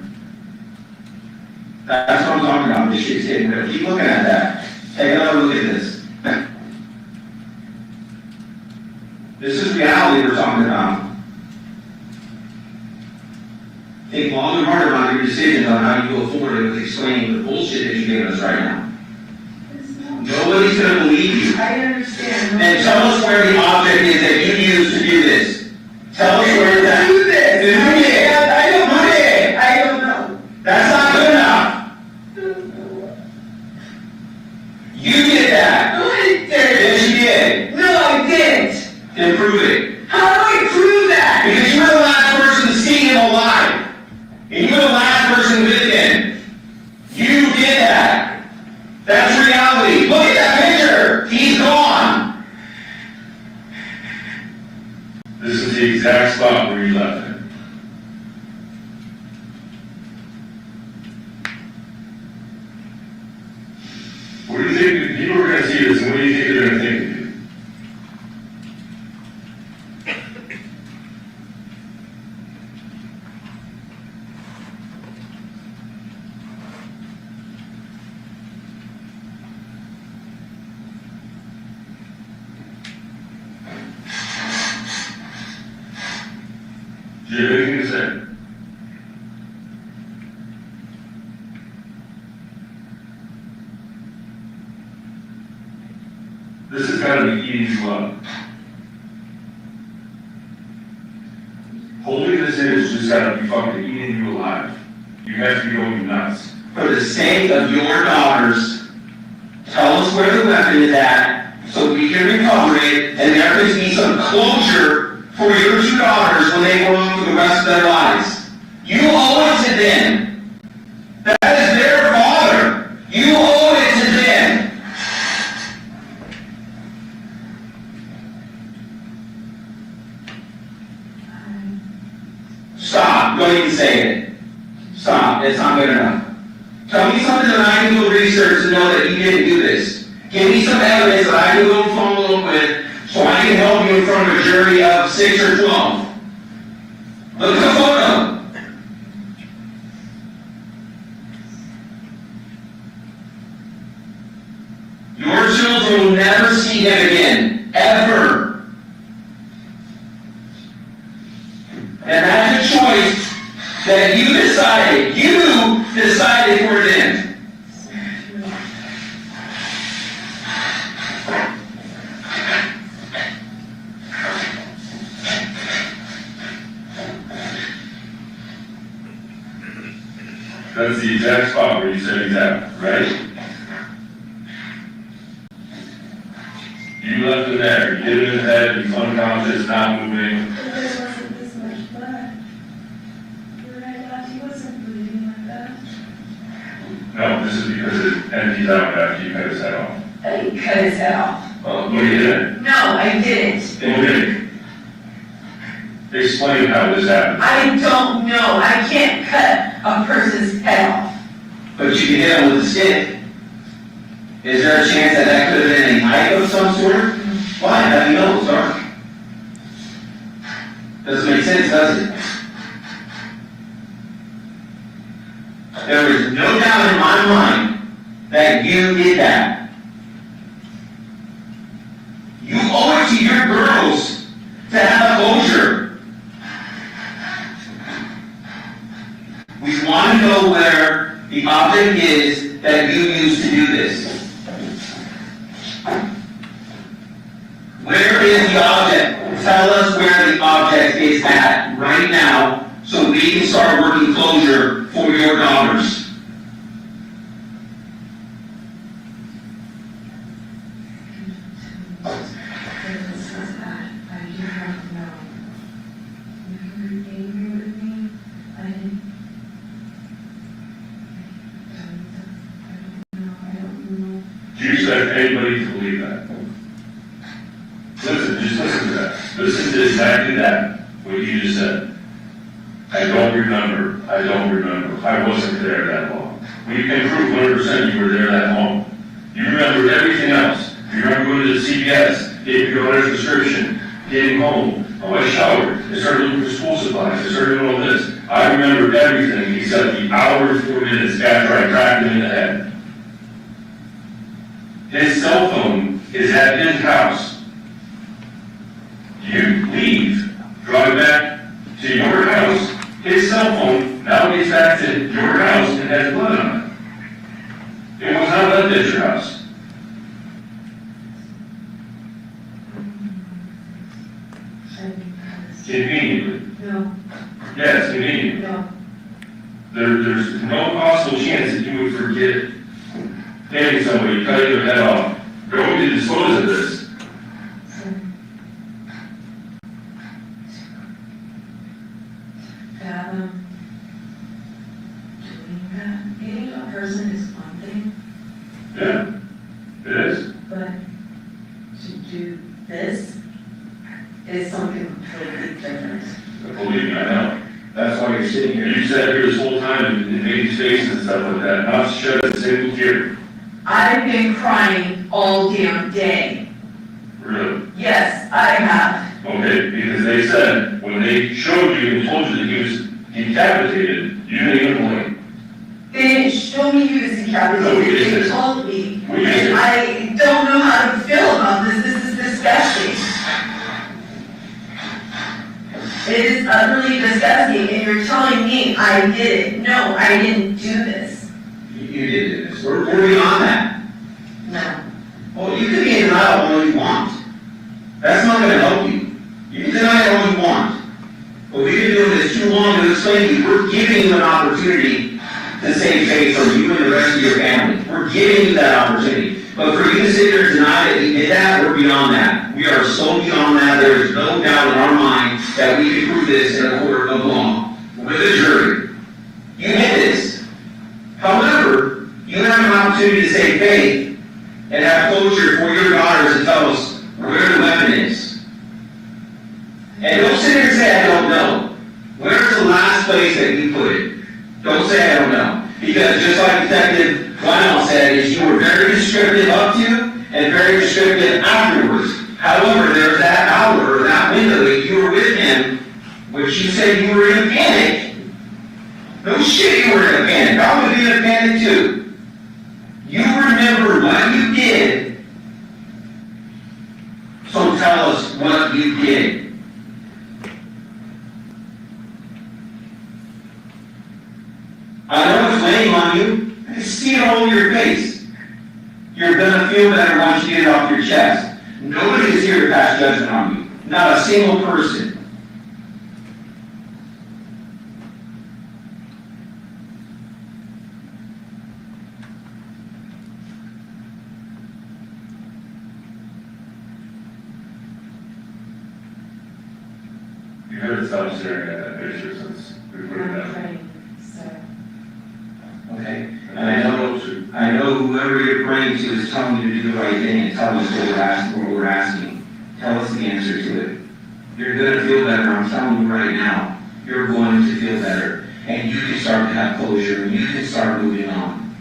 That's what I'm talking about. This shit's getting real. Keep looking at that. Take another look at this. This is reality we're talking about. Think long and hard about your decisions on how you go forward with explaining the bullshit that you're giving us right now. Nobody's going to believe you. I understand. And tell us where the object is that you used to do this. Tell us where that. Do this. Who did? I don't know. Who did? I don't know. That's not good enough. You did that. No, I didn't. Yes, you did. No, I didn't. Then prove it. How do I prove that? Because you were the last person to see him alive. And you were the last person with him. You did that. That's reality. Look at that picture. He's gone. the exact spot where you left it. What do you think, people are gonna see this, and what do you think they're gonna think of you? Do you have anything to say? This has got to be eating you up. Holding this in has just got to be fucking eating you alive. You have to be going nuts. For the sake of your daughters, tell us where the weapon is at so we can recover it, and there can be some closure for your two daughters when they grow up for the rest of their lives. You owe it to them. That is their father. You owe it to them. Stop. Don't even say it. Stop. It's not good enough. Tell me something that I can do research to know that you didn't do this. Give me some evidence that I can go follow up with so I can help you in front of a jury of 6 or 12. Look at the photo. Your children will never see him again. Ever. And that's a choice that you decided for them. That's the exact spot where you said he's at, right? You left him there. You hit him in the head. He's unconscious, not moving. But there wasn't this much blood. When I left, he wasn't bleeding like that. No, this is because it empties out after you cut his head off. I didn't cut his head off. Well, you did. No, I didn't. Okay. Explain how this happened. I don't know. I can't cut a person's head off. But you can hit him with a stick. Is there a chance that that could have been a knife of some sort? Why? How do you know it's dark? Doesn't make sense, does it? There is no doubt in my mind that you did that. You owe it to your girls to have a closure. We want to know where the object is that you used to do this. Where is the object? Tell us where the object is at right now so we can start working closure for your daughters. Do you expect anybody to believe that? Listen, just listen to that. Listen to exactly that, what you just said. I don't remember. I wasn't there that long. We can prove 100% you were there that long. You remember everything else. You remember going to the CVS, getting your daughter's prescription, getting home. Oh, I showered. I started looking for school supplies. I started doing all this. I remember everything except the hour and 4 minutes after I cracked him in the head. His cell phone is at his house. You leave, drive back to your house. His cell phone now gets back to your house and has blood on it. It was not left at your house. Conveniently. No. Yes, conveniently. No. There's no possible chance that you would forget hitting somebody, cutting their head off, going to dispose of this. Fathom doing that. Hitting a person is one thing, Yeah, it is. but to do this is something completely different. Believe me, I know. That's why you're sitting here. You sat here this whole time and made these faces and stuff like that, not to shed a single tear. I've been crying all damn day. Really? Yes, I have. Okay, because they said, when they showed you and told you that he was decapitated, you didn't even blink. They didn't show me he was No, we decapitated, didn't. they told me. We didn't. And I don't know how to feel about this, this is disgusting. It is utterly disgusting, and you're telling me I did it. No, I didn't do this. You did this. We're beyond that. No. Well, you can be in denial all you want. That's not going to help you. You can deny it all you want. But we've been doing this too long to explain to you. We're giving you an opportunity to save faith for you and the rest of your family. We're giving you that opportunity. But for you to sit there and deny that he did that, we're beyond that. We are so beyond that, there is no doubt in our mind that we can prove this in a court of law with a jury. You did this. However, you have an opportunity to save faith and have closure for your daughters to tell us where the weapon is. And don't sit there and say, I don't know. Where's the last place that you put it? Don't say, I don't know. Because just like Detective Lionel said, is you were very descriptive up to and very descriptive afterwards. However, there's that hour, or that window that you were with him, which you said you were in a panic. No shit, you were in a panic. I would be in a panic too. You remember what you did, so tell us what you did. I know it's weighing on you. I can see it all over your face. You're gonna feel better once you get it off your chest. Nobody is here to pass judgment on you. Not a single person. You heard us stop staring at that picture since we put it down. Okay? And I know whoever you're praying to is telling you to do the right thing and tell us what we're asking. Tell us the answer to it. You're gonna feel better, I'm telling you right now. You're going to feel better. And you can start to have closure and you can start moving on.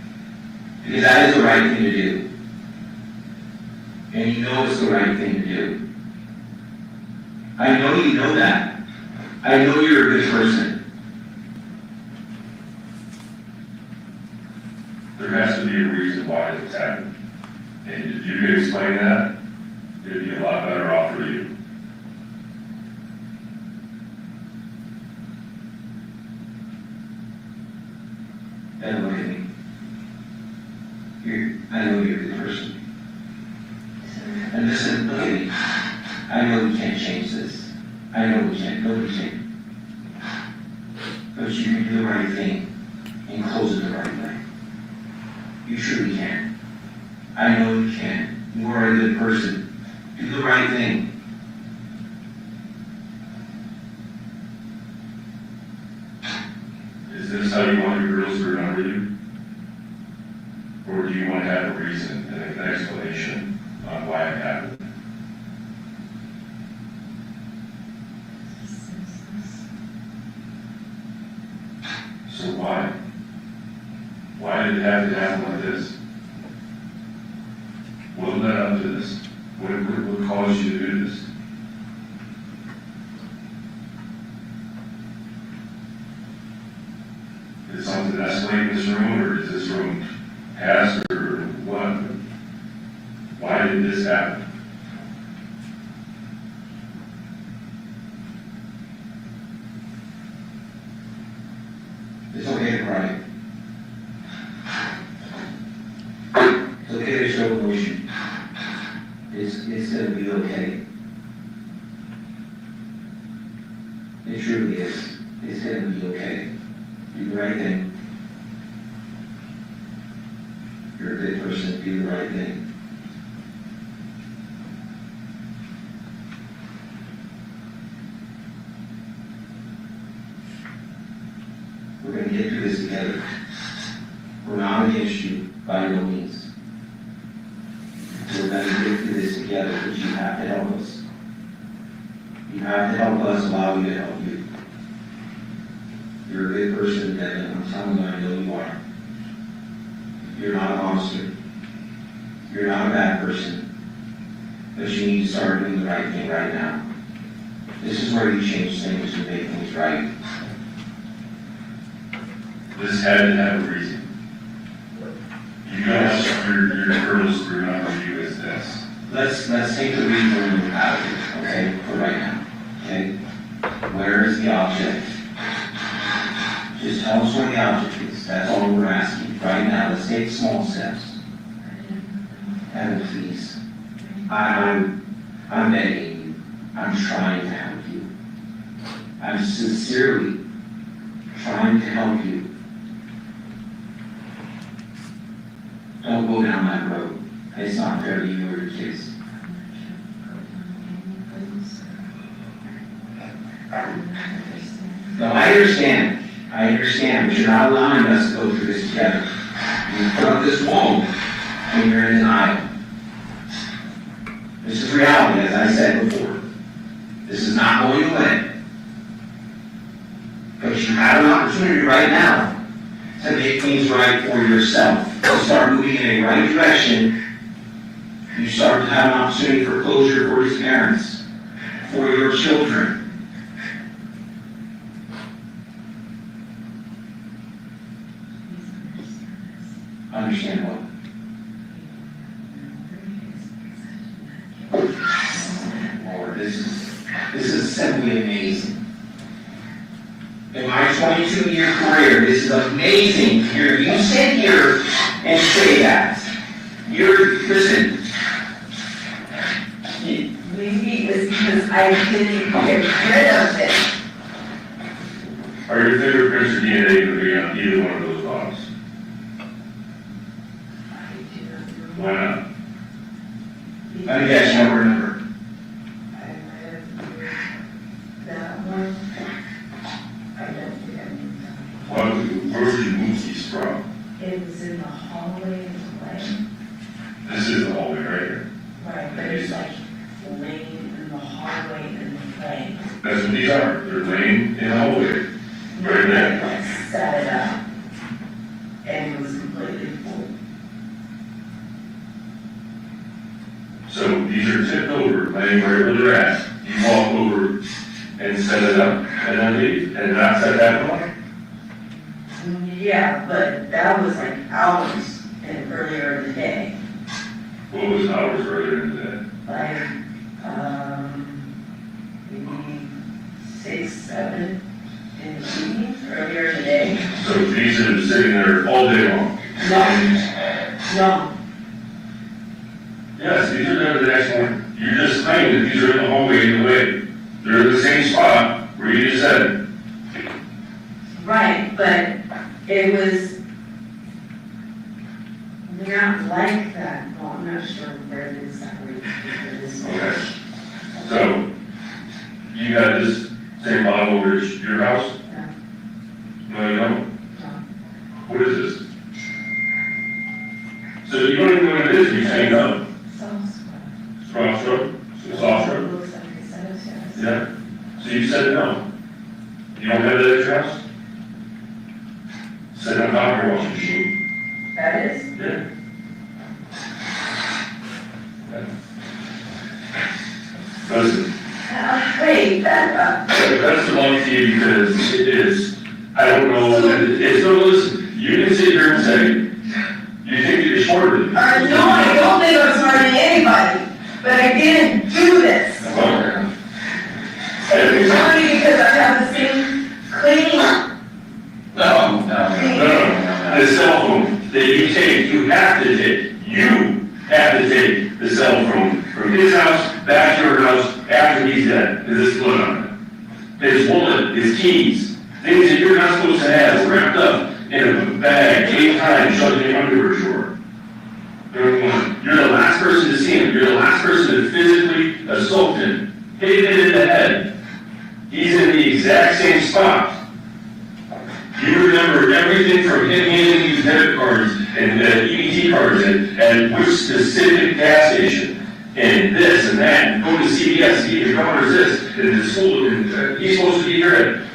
Because that is the right thing to do. And you know it's the right thing to do. I know you know that. I know you're a good person. There has to be a reason why it's happened. And if you could explain that, it'd be a lot better off for you. And look at me. I know you're a good person. And listen, look at me. I know we can't change this. I know we can't. Nobody can. But you can do the right thing and close it the right way. You truly can. I know you can. You are a good person. Do the right thing. Is this how you want your girls to remember you? Or do you want to have a reason and an explanation on why it happened? So why? Why did it have to happen like this? What led up to this? What caused you to do this? Did something escalate in this room, or is this room past, or what? Why did this happen? It's okay to cry. It's okay to show emotion. It's gonna be okay. It truly is. It's gonna be okay. Do the right thing. You're a good person. Do the right thing. We're going to get through this together. We're not against you by no means. We're going to get through this together, but you have to help us. You have to help us allow you to help you. You're a good person, Devyn. I'm telling you, I know you are. You're not a monster. You're not a bad person. But you need to start doing the right thing right now. This is where you change things and make things right. This had to have a reason. You guys, your girls were not going to do as this. Let's take the reason out of it, okay, for right now, okay? Where is the object? Just tell us where the object is. That's all we're asking. Right now, let's take small steps. Heaven, please. I'm begging you. I'm trying to help you. I'm sincerely trying to help you. Don't go down that road. It's not fair to you or your kids. No, I understand, but you're not allowing us to go through this together. You put up this wall, and you're in denial. This is reality, as I said before. This is not going away. But you have an opportunity right now to make things right for yourself. To start moving in a right direction. You start to have an opportunity for closure for his parents, for your children. Understand what? Lord, this is simply amazing. In my 22-year career, this is amazing to hear you sit here and say that. Listen. Maybe it was because I didn't get rid of it. Are your fingerprints or DNA going to be on either one of those bottles? Why not? Let me guess, you don't remember. That one, I don't think I remember. Where did you move these from? It was in the hallway in the lane. This is the hallway right here. Right, but it's like laying in the hallway in the lane. That's what these are. They're laying in the hallway. Right there. Like set it up. And it was completely full. So these are tipped over, laying right where they're at. You walk over and set it up and then leave and not set that one? Yeah, but that was like hours and earlier in the day. What was hours earlier in the day? Like, maybe 6, 7 in the evening, earlier in the day. So these are sitting there all day long? No. Yes, these are there the next morning. You're just claiming that these are in the hallway in the way. They're in the same spot where you just said it. Right, but it was not like that. Well, I'm not sure where it is that Okay. So, you got this same bottle over at your house? No, you don't? No. What is this? So you don't even know what it is, you're saying no? Soft stroke? Soft stroke? Looks like it says, yes. Yeah. So you said no? You don't have that at your house? Sit on top of your washing machine. That is? Yeah. Listen. Wait, That's the long to you because it is, I don't know, it's no, listen, you can sit here and say, you think you're smarter than me. no, I don't think I'm smarter than anybody, but I didn't do this. It's only because I have the same cleaning. No. The cell phone that you take, you have to take the cell phone from his house back to your house after he's dead. There's this blood on it. His wallet, his keys, things that you're not supposed to have wrapped up in a bag, 8 times, shoved in your underwear drawer. You're the last person to see him. You're the last person to physically assault him. Hit him in the head. He's in the exact same spot. You remember everything from him handing these debit cards and EBT cards and which specific gas station and this and that and going to CVS, see if your daughter's this in the school, and he's supposed to be here at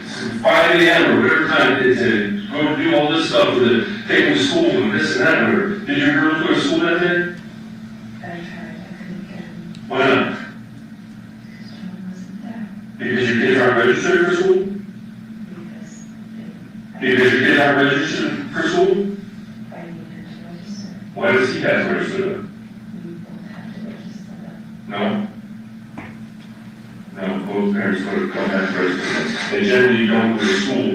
5 a.m. or whatever time it is to go do all this stuff with the, taking to school and this and that, or did your girls go to school that day? I tried, I couldn't get him. Why not? John wasn't there. Because your kids aren't registered for school? Because your kids aren't registered for school? I needed to register. Why does he have to register them? We both have to register them. No. No, both parents don't have to register them. They generally don't go to school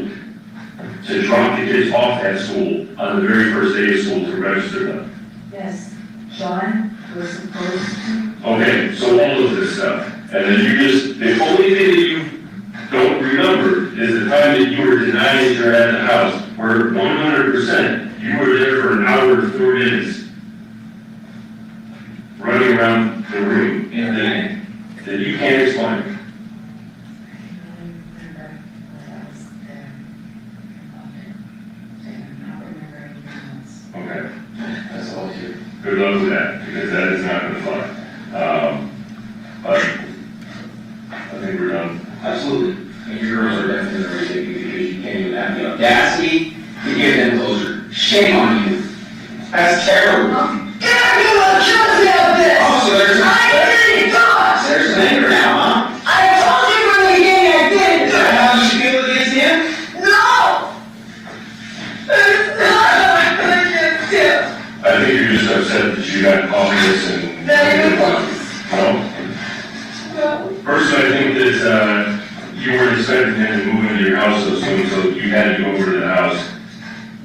to drop the kids off at school on the very first day of school to register them. Yes, John was supposed to. Okay, so all of this stuff. And then you just, the only thing that you don't remember is the time that you were denied you're at the house, where 100% you were there for an hour and 4 minutes running around the room that you can't explain. Okay, that's all you. Good luck with that, because that is not gonna fly. But I think we're done. Absolutely. And your girls are definitely irritating because you can't even have the audacity to give them closure. Shame on you. That's terrible. Get out of this! Oh, so there's there's some anger now, huh? I told you from the beginning I did. Is that how you feel against him? No! It's not against him. I think you're just upset that you got obvious and. No? No. Personally, I think that, you weren't expecting him to move into your house so soon, so you had to go over to the house.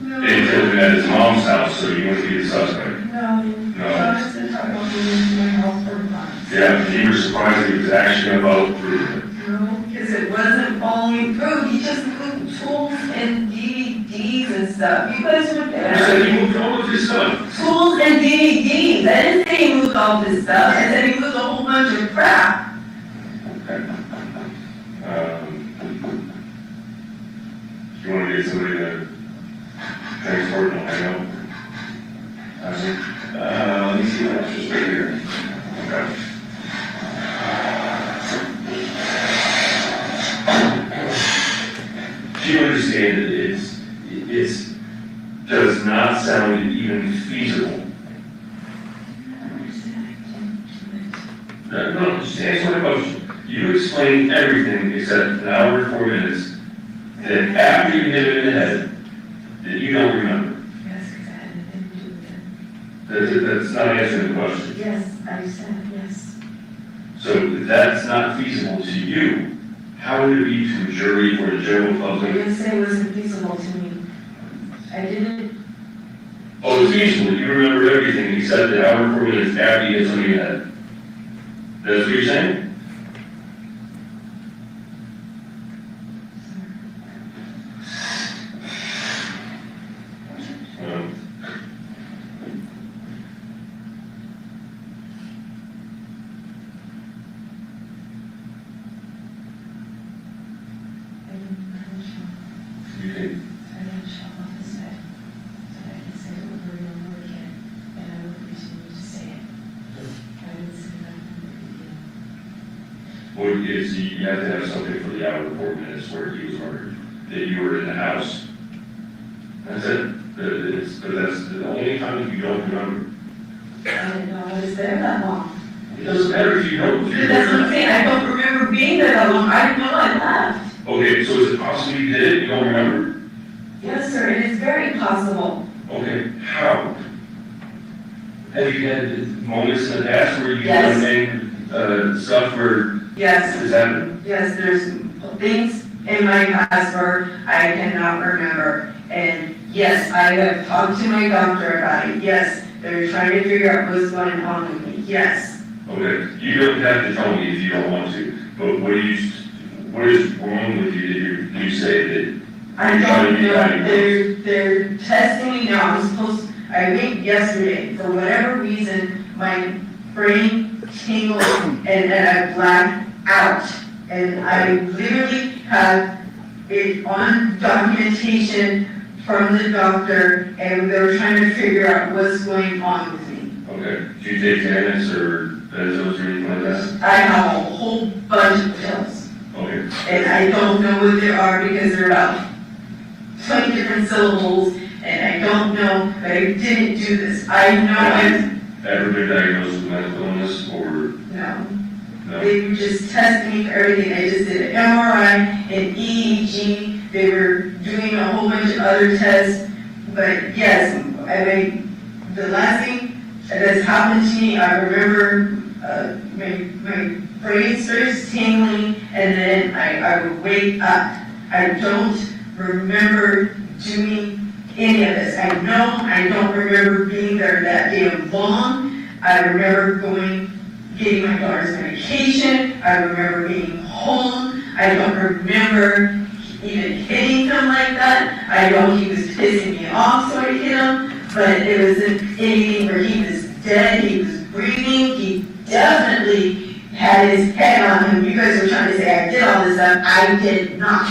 They told him at his mom's house, so you wouldn't be the suspect. No. Jonathan talked about moving into my house for months. Yeah, and you were surprised he was actually about proving it. No, because it wasn't falling through. He just moved tools and DVDs and stuff. You guys were You there. said he moved all of his stuff. Tools and DVDs. I didn't say he moved all this stuff. I said he moved a whole bunch of crap. Okay. Do you want to get somebody to transport him? I know. Let me see what she's right here. Okay. Do you understand that it does not sound even feasible? No, just answer my question. You explained everything except an hour and 4 minutes that after you hit it in the head, that you don't remember. Yes, because I had nothing to do with it. That's not answering the question. Yes, I said yes. So if that's not feasible to you, how would it be to a jury or the general I public? didn't say it wasn't feasible to me. I didn't. Oh, it's feasible. You remember everything except the hour and 4 minutes after you hit something in the head. That's what you're saying? You can, I didn't show off his head. So I can say it over and over again. And I will continue to say it. I didn't say that from the beginning. what is, you have to have something for the hour and 4 minutes where he was murdered, that you were in the house. That's it. But that's the only time you don't remember. I didn't know I was there that long. It doesn't matter if you don't. But that's what I'm saying. I don't remember being there that long. I didn't know I left. Okay, so is it possible you did it, you don't remember? Yes, sir. It is very possible. Okay, how? Have you had moments in the past where you Yes. done stuff where Yes. this happened? Yes, there's things in my past where I cannot remember. And yes, I have talked to my doctor about it. Yes, they're trying to figure out what's going on with me. Yes. Okay, you don't have to tell me if you don't want to, but what is wrong with you that you say that? I you're trying don't to be know. hiding? They're testing me now. I went yesterday. For whatever reason, my brain tingled and then I blacked out. And I literally have it on documentation from the doctor, and they were trying to figure out what's going on with me. Okay, do you take Xanax or benzos or anything like that? I have a whole bunch of pills. and I don't know what they are because they're about 20 different syllables, and I don't know, but I didn't do this. I know I'm, Ever been diagnosed with mental illness or no. no? They were just testing me for everything. I just did an MRI, an EEG. They were doing a whole bunch of other tests. But yes, the last thing that's happened to me, I remember my brain starts tingling, and then I would wake up. I don't remember doing any of this. I know I don't remember being there that damn long. I remember getting my daughter's medication. I remember being home. I don't remember even hitting him like that. I know he was pissing me off, so I hit him, but it wasn't anything where he was dead. He was breathing. He definitely had his head on him. You guys are trying to say I did all this stuff. I did not.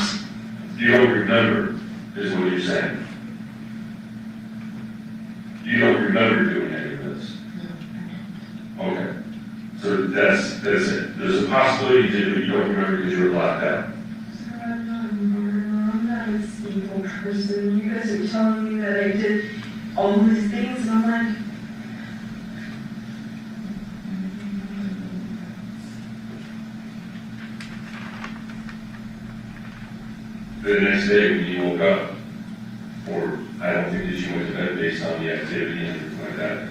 You don't remember, is what you're saying. You don't remember doing any of this. Okay. So that's it. There's a possibility you did, but you don't remember because you were locked out. I'm not a single person. You guys are telling me that I did all these things, and I'm like, The next day when you woke up, or I don't think that you went to bed based on the activity and everything like that.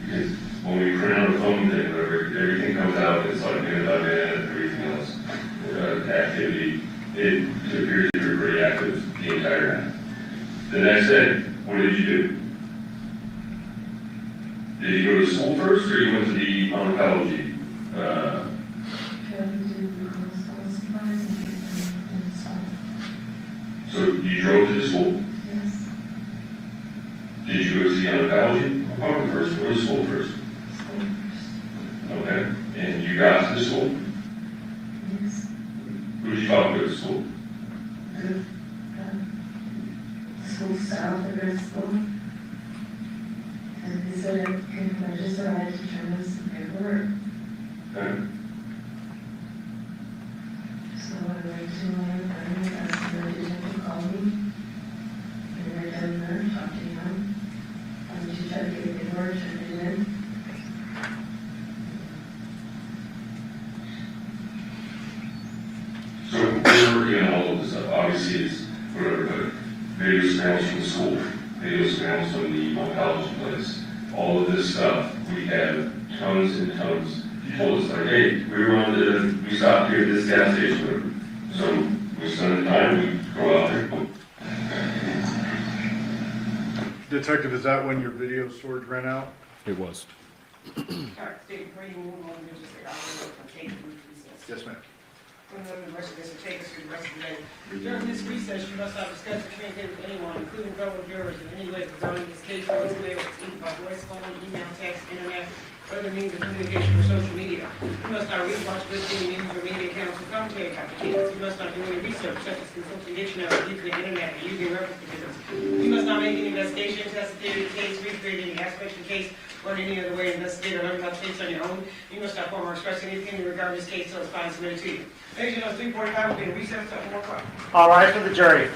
Because when we print out a phone thing, everything comes out, it's like minute by minute and everything else. Activity, it appears you were pretty active the entire night. The next day, what did you do? Did you go to school first, or you went to the oncology? So you drove to the school? yes, Did you go to the oncology department first, or the school first? school first. Okay, and you got to the school? Yes, Who did you talk to at school? the school staff, the grade school. And they said I could register, I had to turn in some paperwork. Okay. So I went to my appointment, asked the agent to call me. And I done there, talked to him. She tried to get paperwork, turned it in. So we're working on all of this stuff, obviously it's whatever, but video scans from the school, video scans from the oncology place, all of this stuff, we have tons and tons. You told us like, hey, we stopped here at this gas station, whatever. So we spend the time, we go out there, boom. Detective, is that when your video storage ran out? It was. All right, Dave, before you move on, let me just say, I'll take the recess. Yes, ma'am. The rest of this will take us through the rest of the day. During this recess, you must not discuss or communicate with anyone, including fellow jurors, in any way concerning this case or its way by voice, phone, email, text, internet, or other means of communication or social media. You must not read, watch, listen to news or media accounts or commentary about the case. You must not do any research, such as consulting dictionary, using the internet, and using reference materials. You must not make any investigation, investigate the case, recreate any aspect of the case, or in any other way investigate or learn about the case on your own. You must not form or express any opinion regarding this case until it's finally submitted to you. Ladies and gentlemen, 3:45 will be in recess until 4 o'clock. All right, for the jury.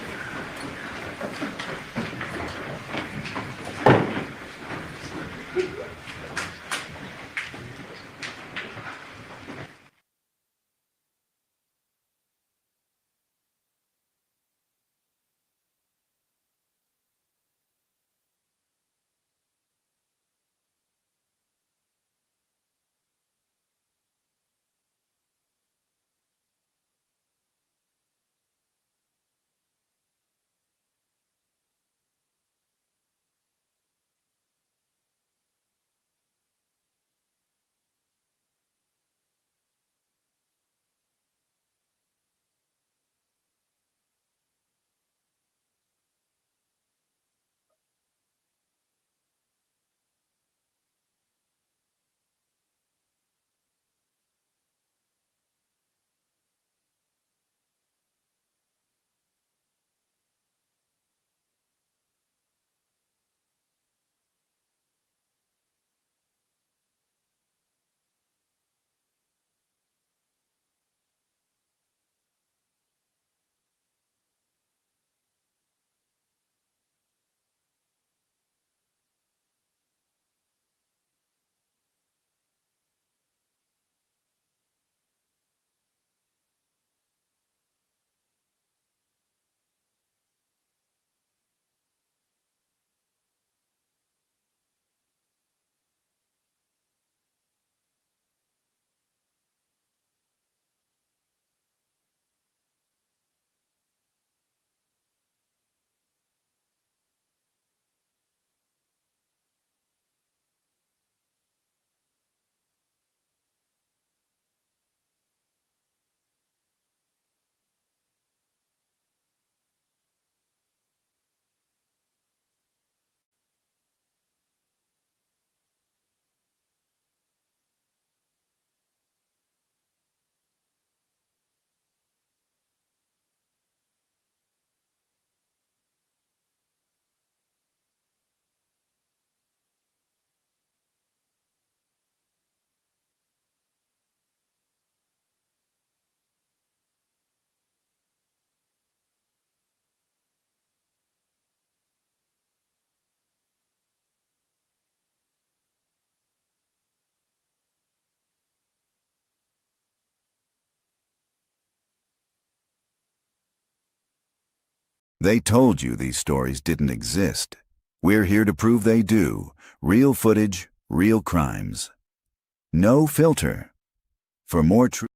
They told you these stories didn't exist. We're here to prove they do. Real footage, real crimes. No filter. For more true